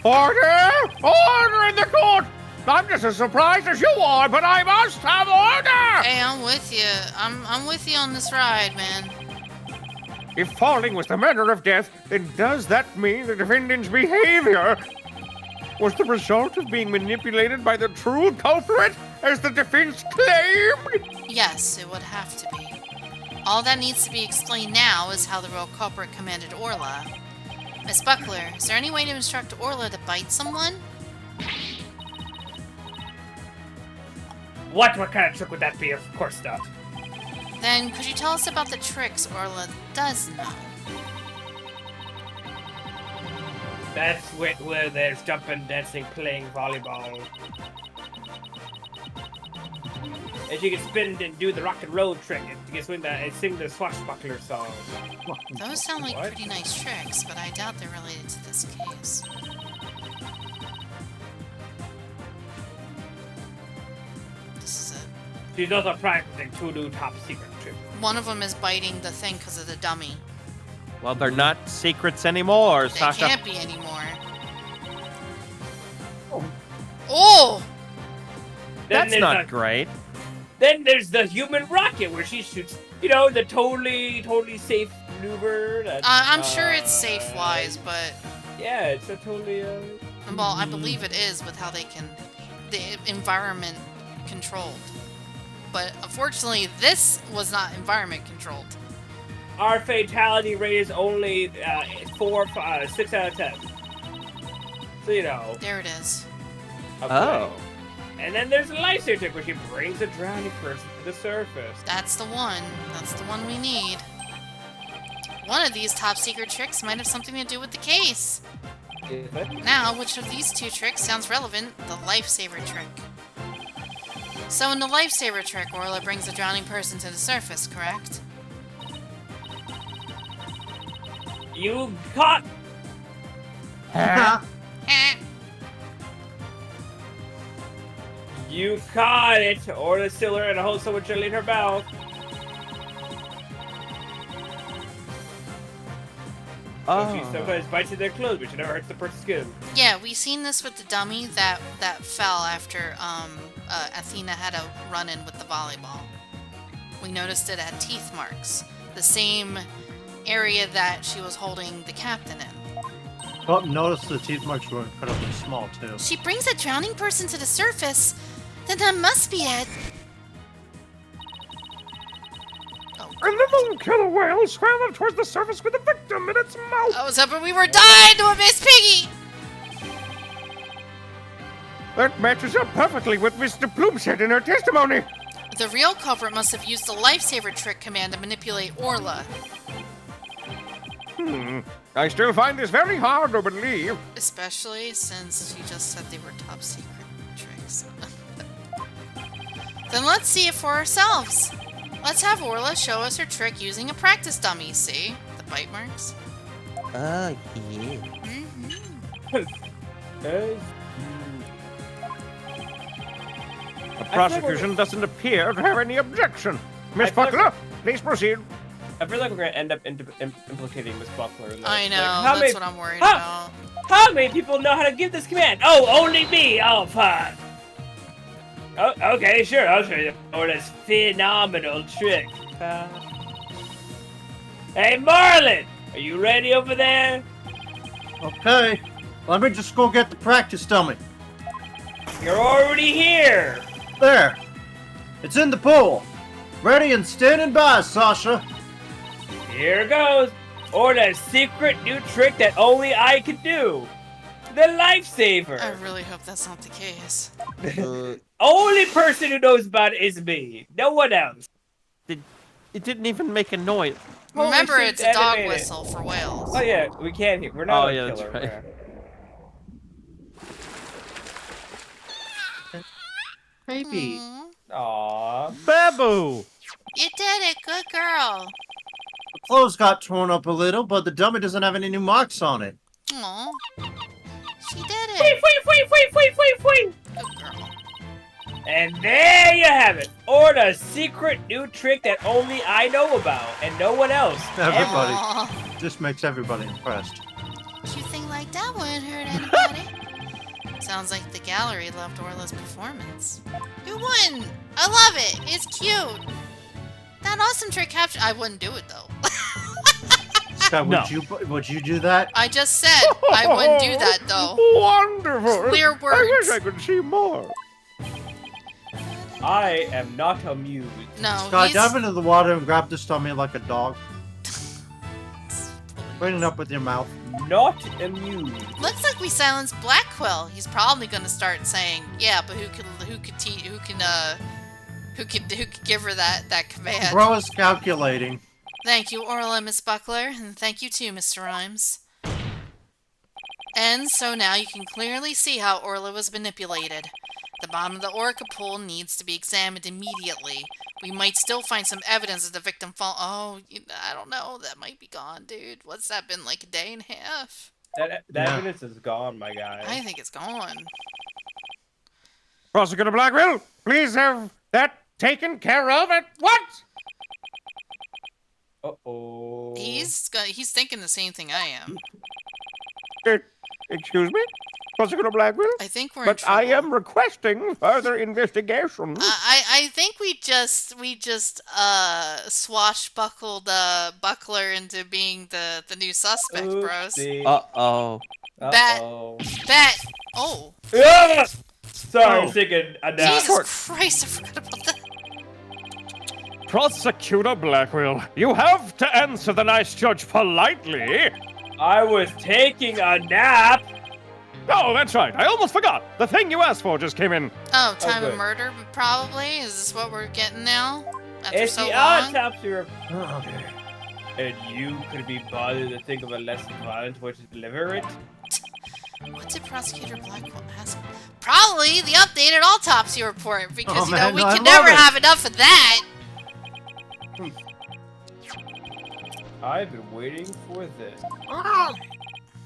Order! Order in the court! I'm just as surprised as you are, but I must have order! Hey, I'm with you. I'm with you on this ride, man. If falling was the manner of death, then does that mean the defendant's behavior was the result of being manipulated by the true culprit, as the defense claimed? Yes, it would have to be. All that needs to be explained now is how the real culprit commanded Orla. Miss Buckler, is there any way to instruct Orla to bite someone? What kind of trick would that be? Of course not. Then could you tell us about the tricks Orla does know? That's where there's jumping, dancing, playing volleyball. And she can spin and do the rock and roll trick, and she can swing and sing the swashbuckler song. Those sound like What? pretty nice tricks, but I doubt they're related to this case. This is it. She's also practicing 2 new top secret tricks. One of them is biting the thing because of the dummy. Well, they're not secrets anymore, They Sasha. can't be anymore. Oh! That's there's not great. Then there's the human rocket where she shoots, the totally safe maneuver. That, I'm sure it's safe-wise, but... Yeah, it's a totally. Well, I believe it is with how they can... the environment controlled. But unfortunately, this was not environment controlled. Our fatality rate is only 6 out of 10. So There it is. Okay. Oh. And then there's a lifesaver trick where she brings a drowning person to the surface. That's the one. That's the one we need. One of these top secret tricks might have something to do with the case. Is it? Now, which of these 2 tricks sounds relevant? The lifesaver trick. So in the lifesaver trick, Orla brings a drowning person to the surface, correct? You caught. Eh. You caught it! Or the stiller and hold someone gently in her mouth. So she sometimes bites in their clothes, but she never hurts the person's skin. Yeah, we seen this with the dummy that fell after Athena had a run-in with the volleyball. We noticed it had teeth marks, the same area that she was holding the captain in. But notice the teeth marks were incredibly small too. She brings a drowning person to the surface. Then that must be it. Oh, And the little killer whale swam up towards the surface with the victim in its mouth. I was hoping we were dying to a Miss Piggy. That matches up perfectly with Mr. Bloom said in her testimony. The real culprit must have used the lifesaver trick command to manipulate Orla. I still find this very hard to believe. Especially since she just said they were top secret tricks. Then let's see it for ourselves. Let's have Orla show us her trick using a practice dummy. See? The bite marks? Oh, yeah. The prosecution doesn't appear to have any objection. Miss Buckler, please proceed. I feel like we're gonna end up implicating Miss Buckler in that. I know, Like, that's what I'm worried about. How many people know how to give this command? Oh, only me! Oh, fuck. Oh, okay, sure, I'll show you this phenomenal trick. Hey, Marlin! Are you ready over there? Okay, let me just go get the practice dummy. You're already here! There! It's in the pool! Ready and standing by, Sasha! Here goes! Or the secret new trick that only I can do! The lifesaver! I really hope that's not the case. Only person who knows about it is me. No one else. It didn't even make a noise. Remember, Holy it's shit, a dog animated. whistle for whales. Oh yeah, we can't hear. We're not Oh, a yeah, that's killer. right. Baby. Aww. Babu! You did it, good girl. The clothes got torn up a little, but the dummy doesn't have any new marks on it. Aw. She did Wait, it. wait! Good girl. And there you have it. Or the secret new trick that only I know about and no one else. Everybody. Aw. Just makes everybody impressed. Cute thing like like that wouldn't hurt anybody. Sounds like the gallery loved Orla's performance. Who wouldn't? I love it. It's cute. That awesome trick capture. I wouldn't do it though. Scott, No. would you do that? I just said I wouldn't do that though. Wonderful. Clear I wish words. I could see more. I am not amused. No, Scott, he's... dive into the water and grab this tummy like a dog. Bring it up with your mouth. Not amused. Looks like we silenced Blackquill. He's probably gonna start saying, "Yeah, but who could give her that command?" Bro is calculating. Thank you, Orla, Miss Buckler, and thank you too, Mr. Rhymes. And so now you can clearly see how Orla was manipulated. The bottom of the Orca pool needs to be examined immediately. We might still find some evidence of the victim fall. Oh, I don't know. That might be gone, dude. What's that been, like a day and a half? That Yeah. evidence is gone, my guy. I think it's gone. Prosecutor Blackwell, please have that taken care of at once. Uh-oh. He's thinking the same thing I am. Excuse me? Prosecutor Blackwell? I think we're in But I trouble. am requesting further investigation. I think we just swashbuckled Buckler into being the new suspect, bros. Oopsie. Uh-oh. Bet. Uh-oh. Bet. Oh, Ah! Sorry, I Oh. was thinking a nap. Jesus Christ! I forgot about that. Prosecutor Blackwell, you have to answer the nice judge politely. I was taking a nap. Oh, that's right. I almost forgot. The thing you asked for just came in. Oh, time of good. murder, probably. Is this what we're getting now? After It's so the long. autopsy report. And you could be bothered to think of a less violent way to deliver it? What did Prosecutor Blackwell ask? Probably the updated autopsy report, because Oh, man, we I can love never it. have enough of that. I've been waiting for this.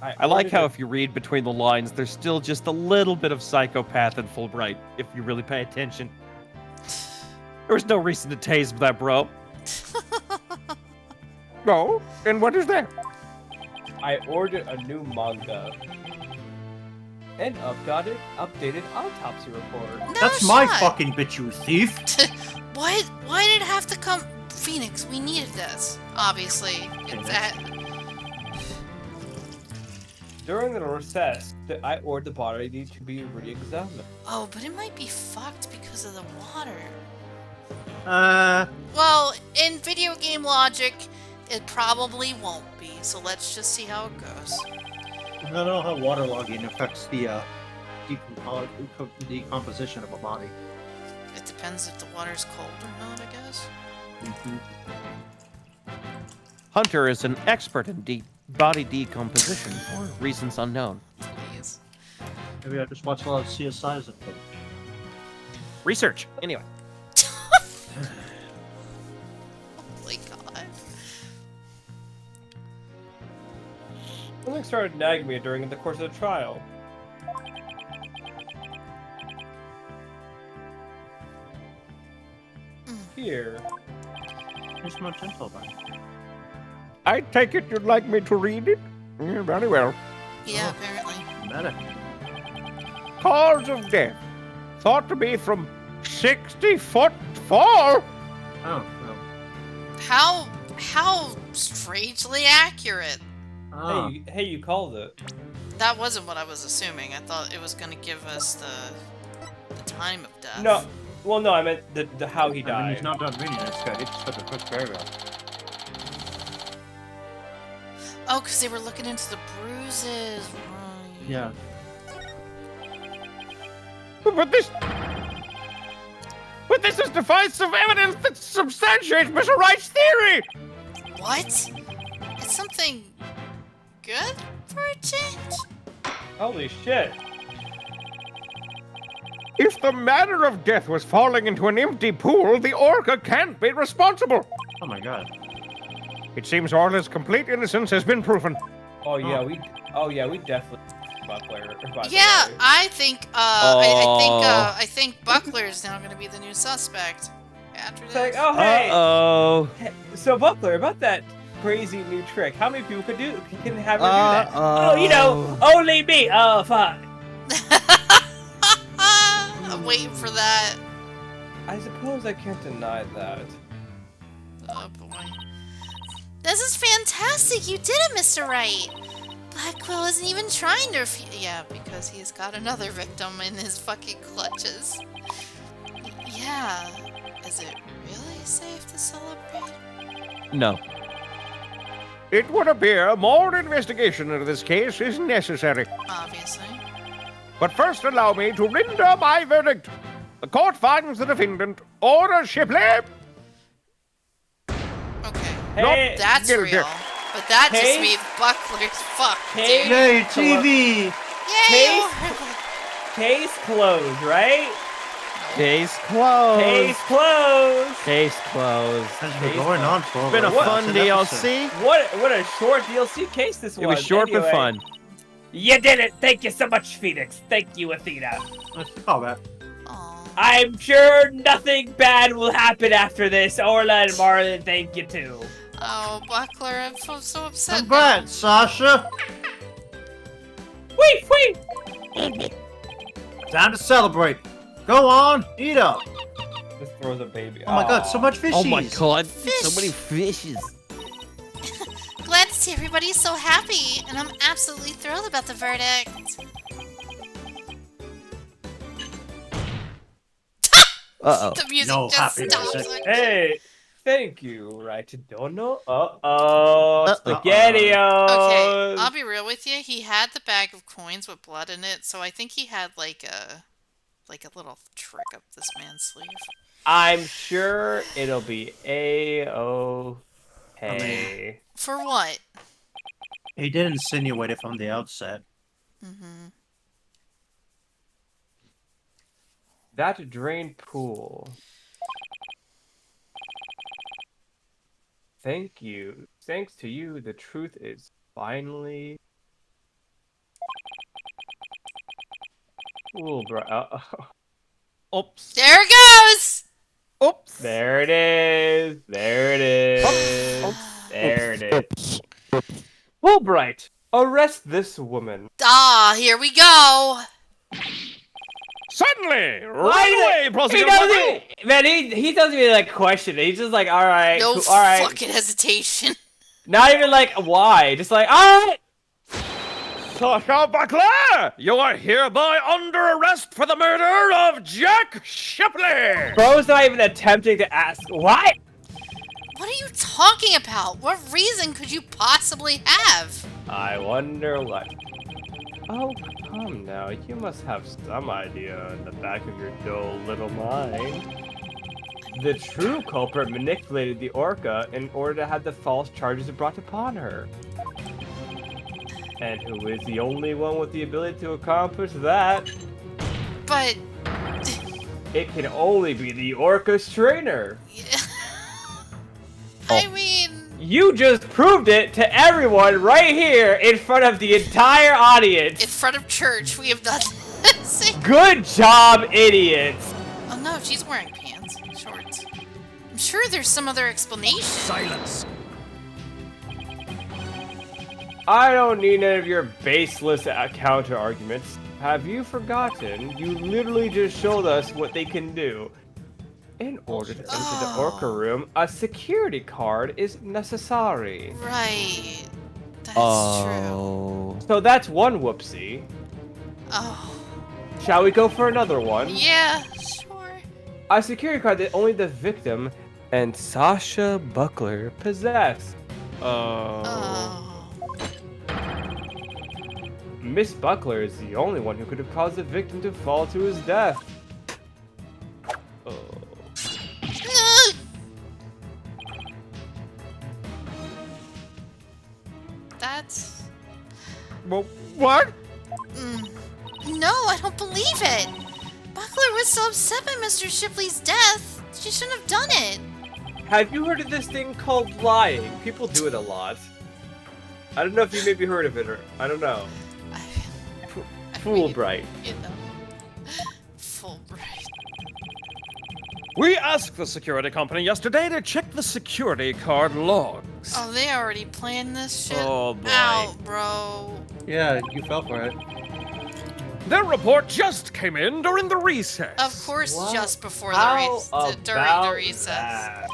I like how if you read between the lines, there's still just a little bit of psychopath in Fulbright, if you really pay attention. There was no reason to tase that bro. Oh, and what is that? I ordered a new manga. And updated autopsy report. No That's my shot. fucking bitch, you thief. Why did it have to come? Phoenix, we needed this. Obviously. During the recess, I ordered the body to be re-examined. Oh, but it might be fucked because of the water. Uh, Well, in video game logic, it probably won't be. So let's just see how it goes. I don't know how waterlogging affects the decomposition of a body. It depends if the water's cold or not, I guess. Hunter is an expert in body decomposition for reasons unknown. Please. Maybe I just watch a lot of CSIs and things. Research. Anyway. Oh my god. Something started nagging me during the course of the trial. Here. Here's my gentle one. I take it you'd like me to read it? Yeah, very well. Yeah, apparently. Meta. Cause of death. Thought to be from 60-foot fall. Oh, How strangely accurate. oh. Hey, you called it. That wasn't what I was assuming. I thought it was gonna give us the time of death. No, well, no, I meant the how he I mean, died. he's not done reading it, Scott. He just got the first paragraph. Oh, because they were looking into the bruises. Right. Yeah. But this is decisive evidence that substantiates Mr. Wright's theory. What? It's something good for a change? Holy shit. If the manner of death was falling into an empty pool, the orca can't be responsible. Oh my god. It seems Orla's complete innocence has been proven. Oh yeah, we definitely Buckler. Yeah, I think I think Buckler is now gonna be the new suspect. After It's this. like, oh hey, Uh-oh. so Buckler, about that crazy new trick. How many people can have her do that? Oh, you know, only me. Oh, fuck. I'm waiting for that. I suppose I can't deny that. Oh boy. This is fantastic! You did it, Mr. Wright! Black Quill isn't even trying to yeah, because he's got another victim in his fucking clutches. Yeah. Is it really safe to celebrate? No. It would appear more investigation into this case is necessary. Obviously. But first allow me to render my verdict. The court finds the defendant, Order Shipley. Okay. Hey, That's get it, real. get it. But that just Hey. means Buckler's fucked, Hey. dude. Yay, TV! Yay! Case closed, right? Case closed. Case closed. Case closed. Has been going on for It's been a over fun 10 DLC. What a short DLC case this It was short but Anyway, fun. You did it. Thank you so much, Phoenix. Thank you, Athena. episodes. Oh, man. Aw. I'm sure nothing bad will happen after this. Orla and Marlon, thank you too. Oh, Buckler, I'm so upset. Congrats, Sasha! Wait. Time to celebrate. Go on, eat up. Just throws a baby. Oh my god, so much fishies. Oh my god, Fish. so many fishes. Glad to see everybody so happy, and I'm absolutely thrilled about the verdict. Uh-oh. The music No just happy stops. music. Hey, thank you, Right to Dono. Uh-oh, Okay, SpaghettiOs. I'll be real with you. He had the bag of coins with blood in it, so I think he had like a little trick up this man's sleeve. I'm sure it'll be A-okay. I mean- For what? He did insinuate it from the outset. Mm-hmm. That drained pool. Thank you. Thanks to you, the truth is finally... Cool, bro. Oops. There it goes! Oops. There it is. There it is. There it is. Fulbright, arrest this woman. Ah, here we go! Suddenly, Why right away, He prosecutor. doesn't, man, he doesn't even like question it. He's just like, all right, No cool, all right. fucking hesitation. Not even like why. Just like, all right. Sasha Buckler, you are hereby under arrest for the murder of Jack Shipley. Bro's not even attempting to ask what. What are you talking about? What reason could you possibly have? I wonder what. Oh, come now. You must have some idea in the back of your dull little mind. The true culprit manipulated the Orca in order to have the false charges brought upon her. And who is the only one with the ability to accomplish that? But... It can only be the Orca's trainer. I mean... You just proved it to everyone right here in front of the entire audience. In front of church, we have done this. Good job, idiots. Oh no, she's wearing pants. Shorts. I'm sure there's some other explanation. Silence. I don't need any of your baseless counter arguments. Have you forgotten? You literally just showed us what they can do. In order to enter the Orca room, a security card is necessary. Right. That's Oh. So that's one whoopsie. true. Oh. Shall we go for another one? Yeah, sure. A security card that only the victim and Sasha Buckler possess. Oh. Miss Buckler is the only one who could have caused the victim to fall to his death. That's... Well, what? No, I don't believe it. Buckler was so upset by Mr. Shipley's death. She shouldn't have done it. Have you heard of this thing called lying? People do it a lot. I don't know if you maybe heard of it or I don't know. Fulbright. You know. Fulbright. We asked the security company yesterday to check the security card log. drugs. Oh, they already planned this shit Oh, boy. out, bro. Yeah, you fell for it. Their report just came in during the recess. Of course, What? just before How during the about recess. that?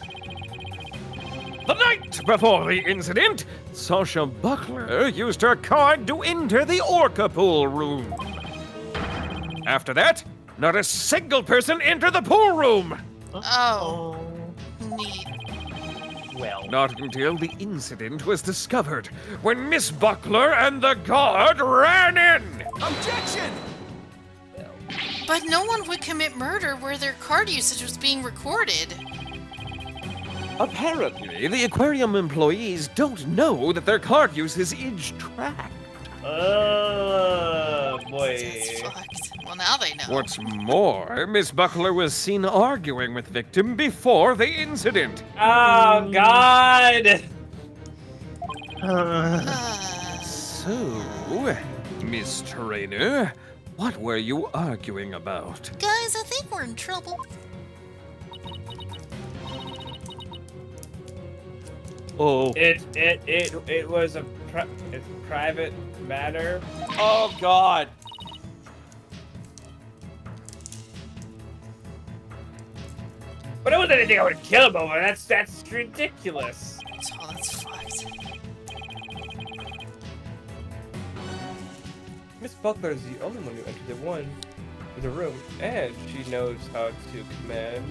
The night before the incident, Sasha Buckler used her card to enter the Orca pool room. After that, not a single person entered the pool room. Oh, neat. Well, Not until the incident was discovered, when Miss Buckler and the guard ran in. Objection! But no one would commit murder where their card usage was being recorded. Apparently, the aquarium employees don't know that their card usage is tracked. oh boy. That's fucked. Well, now they know. What's more, Miss Buckler was seen arguing with victim before the incident. Oh God. So, Miss Trainer, what were you arguing about? Guys, I think we're in trouble. Oh. It was a private matter. Oh, God. But it wasn't anything I would kill him over. That's ridiculous. Oh, that's fucked. Miss Buckler is the only one who entered the room, and she knows how to command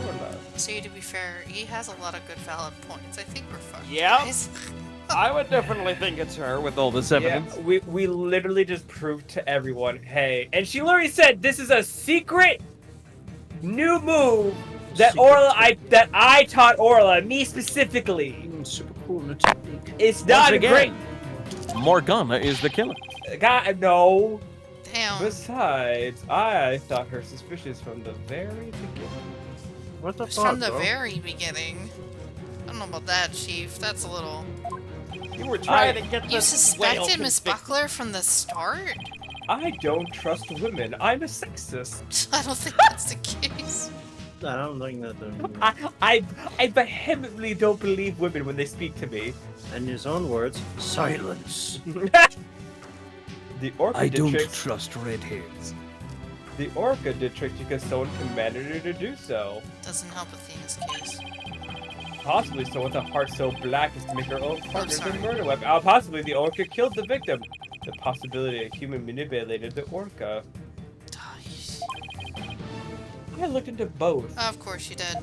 Orla. So, to be fair, he has a lot of good valid points. I think we're fucked, Yep. guys. I would definitely think it's her with all this evidence. Yeah, we literally just proved to everyone, hey, and she literally said this is a secret new move that I taught Orla, me specifically. Super cool new technique. It's not Once great. again, Morgana is the killer. God, no. Damn. Besides, I thought her suspicious from the very beginning. What the It's fuck, from the bro? very beginning. I don't know about that, Chief. That's a little... You were trying to get You the suspected whale Miss convicted. Buckler from the start? I don't trust women. I'm a sexist. I don't think that's the case. I don't think that. I vehemently don't believe women when they speak to me. In his own words, silence. The orca I did don't tricks. trust redheads. The orca did tricks because someone commanded her to do so. Doesn't help Athena's case. Possibly someone with a heart so black as to make her own partner sorry. the murder weapon. Possibly the orca killed the victim. The possibility a human manipulated the orca. Oh, I looked into both. of course you did.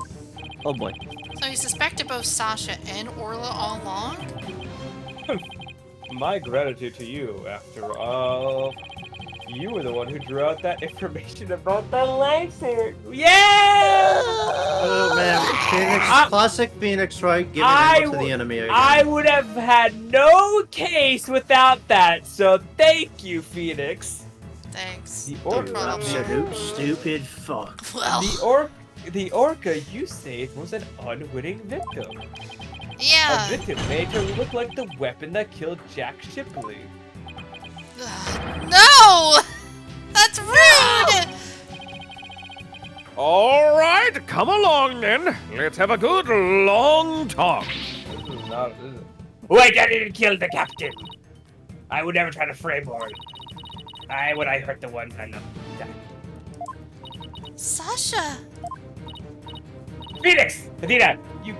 Oh boy. So you suspected both Sasha and Orla all along? My gratitude to you, after all. You were the one who drew out that information about the lightsaber. Yeah! Oh man, Phoenix, classic Phoenix, right? Giving ammo to the enemy again. I would have had no case without that, so thank you, Phoenix. Thanks. The No orca. problem. Absolute stupid fuck. Well, The orca you saved was an unwitting victim. A yeah. victim made her look like the weapon that killed Jack Shipley. No! That's rude! All right, come along then. Let's have a good long talk. This is not. This is, Wait, I didn't kill the captain. I would never try to frame her. I hurt the one I love. Sasha! Phoenix! Athena, you.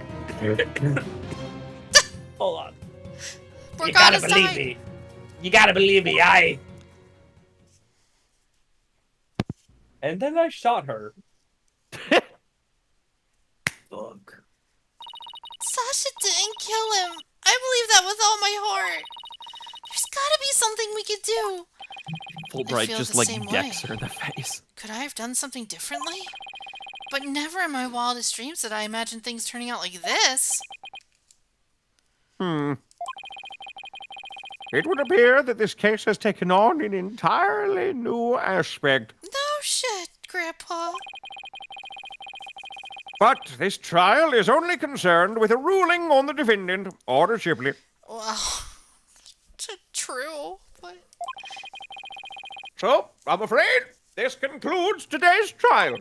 hold on. You gotta Morgana's believe dying. me. You gotta believe me. And then I shot her. Fuck. Sasha didn't kill him. I believe that with all my heart. There's gotta be something we could do. Fulbright feel just the like same decks way. her in the face. Could I have done something differently? But never in my wildest dreams did I imagine things turning out like this. It would appear that this case has taken on an entirely new aspect. No shit, Grandpa. But this trial is only concerned with a ruling on the defendant, Order Shipley. Well, true, but... So, I'm afraid this concludes today's trial.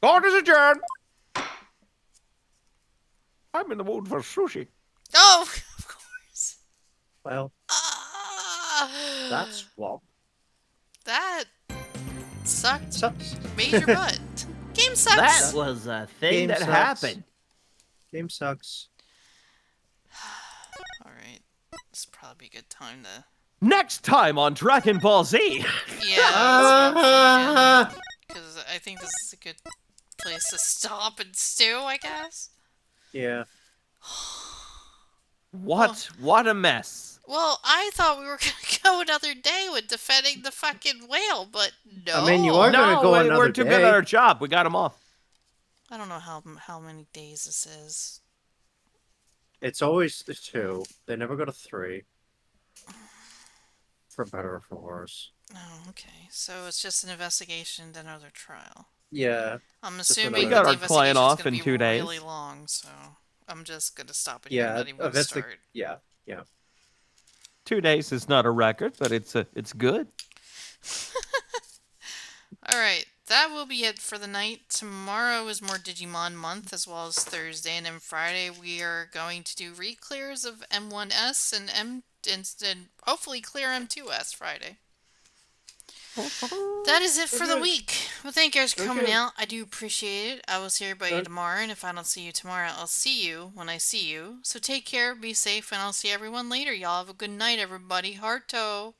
Court is adjourned. I'm in the mood for sushi. Oh, of course. Well, that's wrong. That sucked Sucks. major butt. Game sucks. That was a thing Game that sucks. happened. Game sucks. Alright. This would probably be a good time to... Next time on Dragon Ball Z. Yeah, because I think this is a good place to stop and stew, I guess. Yeah. What a mess. Well, I thought we were gonna go another day with defending the fucking whale, but no. I mean, you are gonna No, go we're another too day. good at our job. We got him off. I don't know how many days this is. It's always the 2. They never go to 3. For better or for worse. Oh, okay. So it's just an investigation, then another trial. Yeah. I'm Just assuming another- that We the got our client investigation's off gonna in be 2 days. really long, so I'm just gonna stop it here and Yeah. not even start. Yeah. 2 days is not a record, but it's good. Alright, that will be it for the night. Tomorrow is more Digimon month, as well as Thursday, and then Friday we are going to do re-clears of M1S and hopefully clear M2S Friday. That is it for the week. Well, thank you guys for coming out. I do appreciate it. I will see everybody tomorrow, and if I don't see you tomorrow, I'll see you when I see you. So take care, be safe, and I'll see everyone later. Y'all have a good night, everybody. Hearto.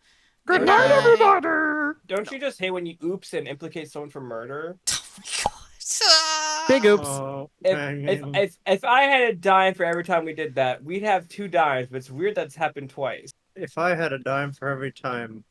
Good night, everybody! Don't you just hate when you oops and implicate someone for murder? Oh my gosh. Big oops. Oh, If I had a dime for every time we did that, we'd have 2 dimes, but it's weird that's happened twice. if I had a dime for every time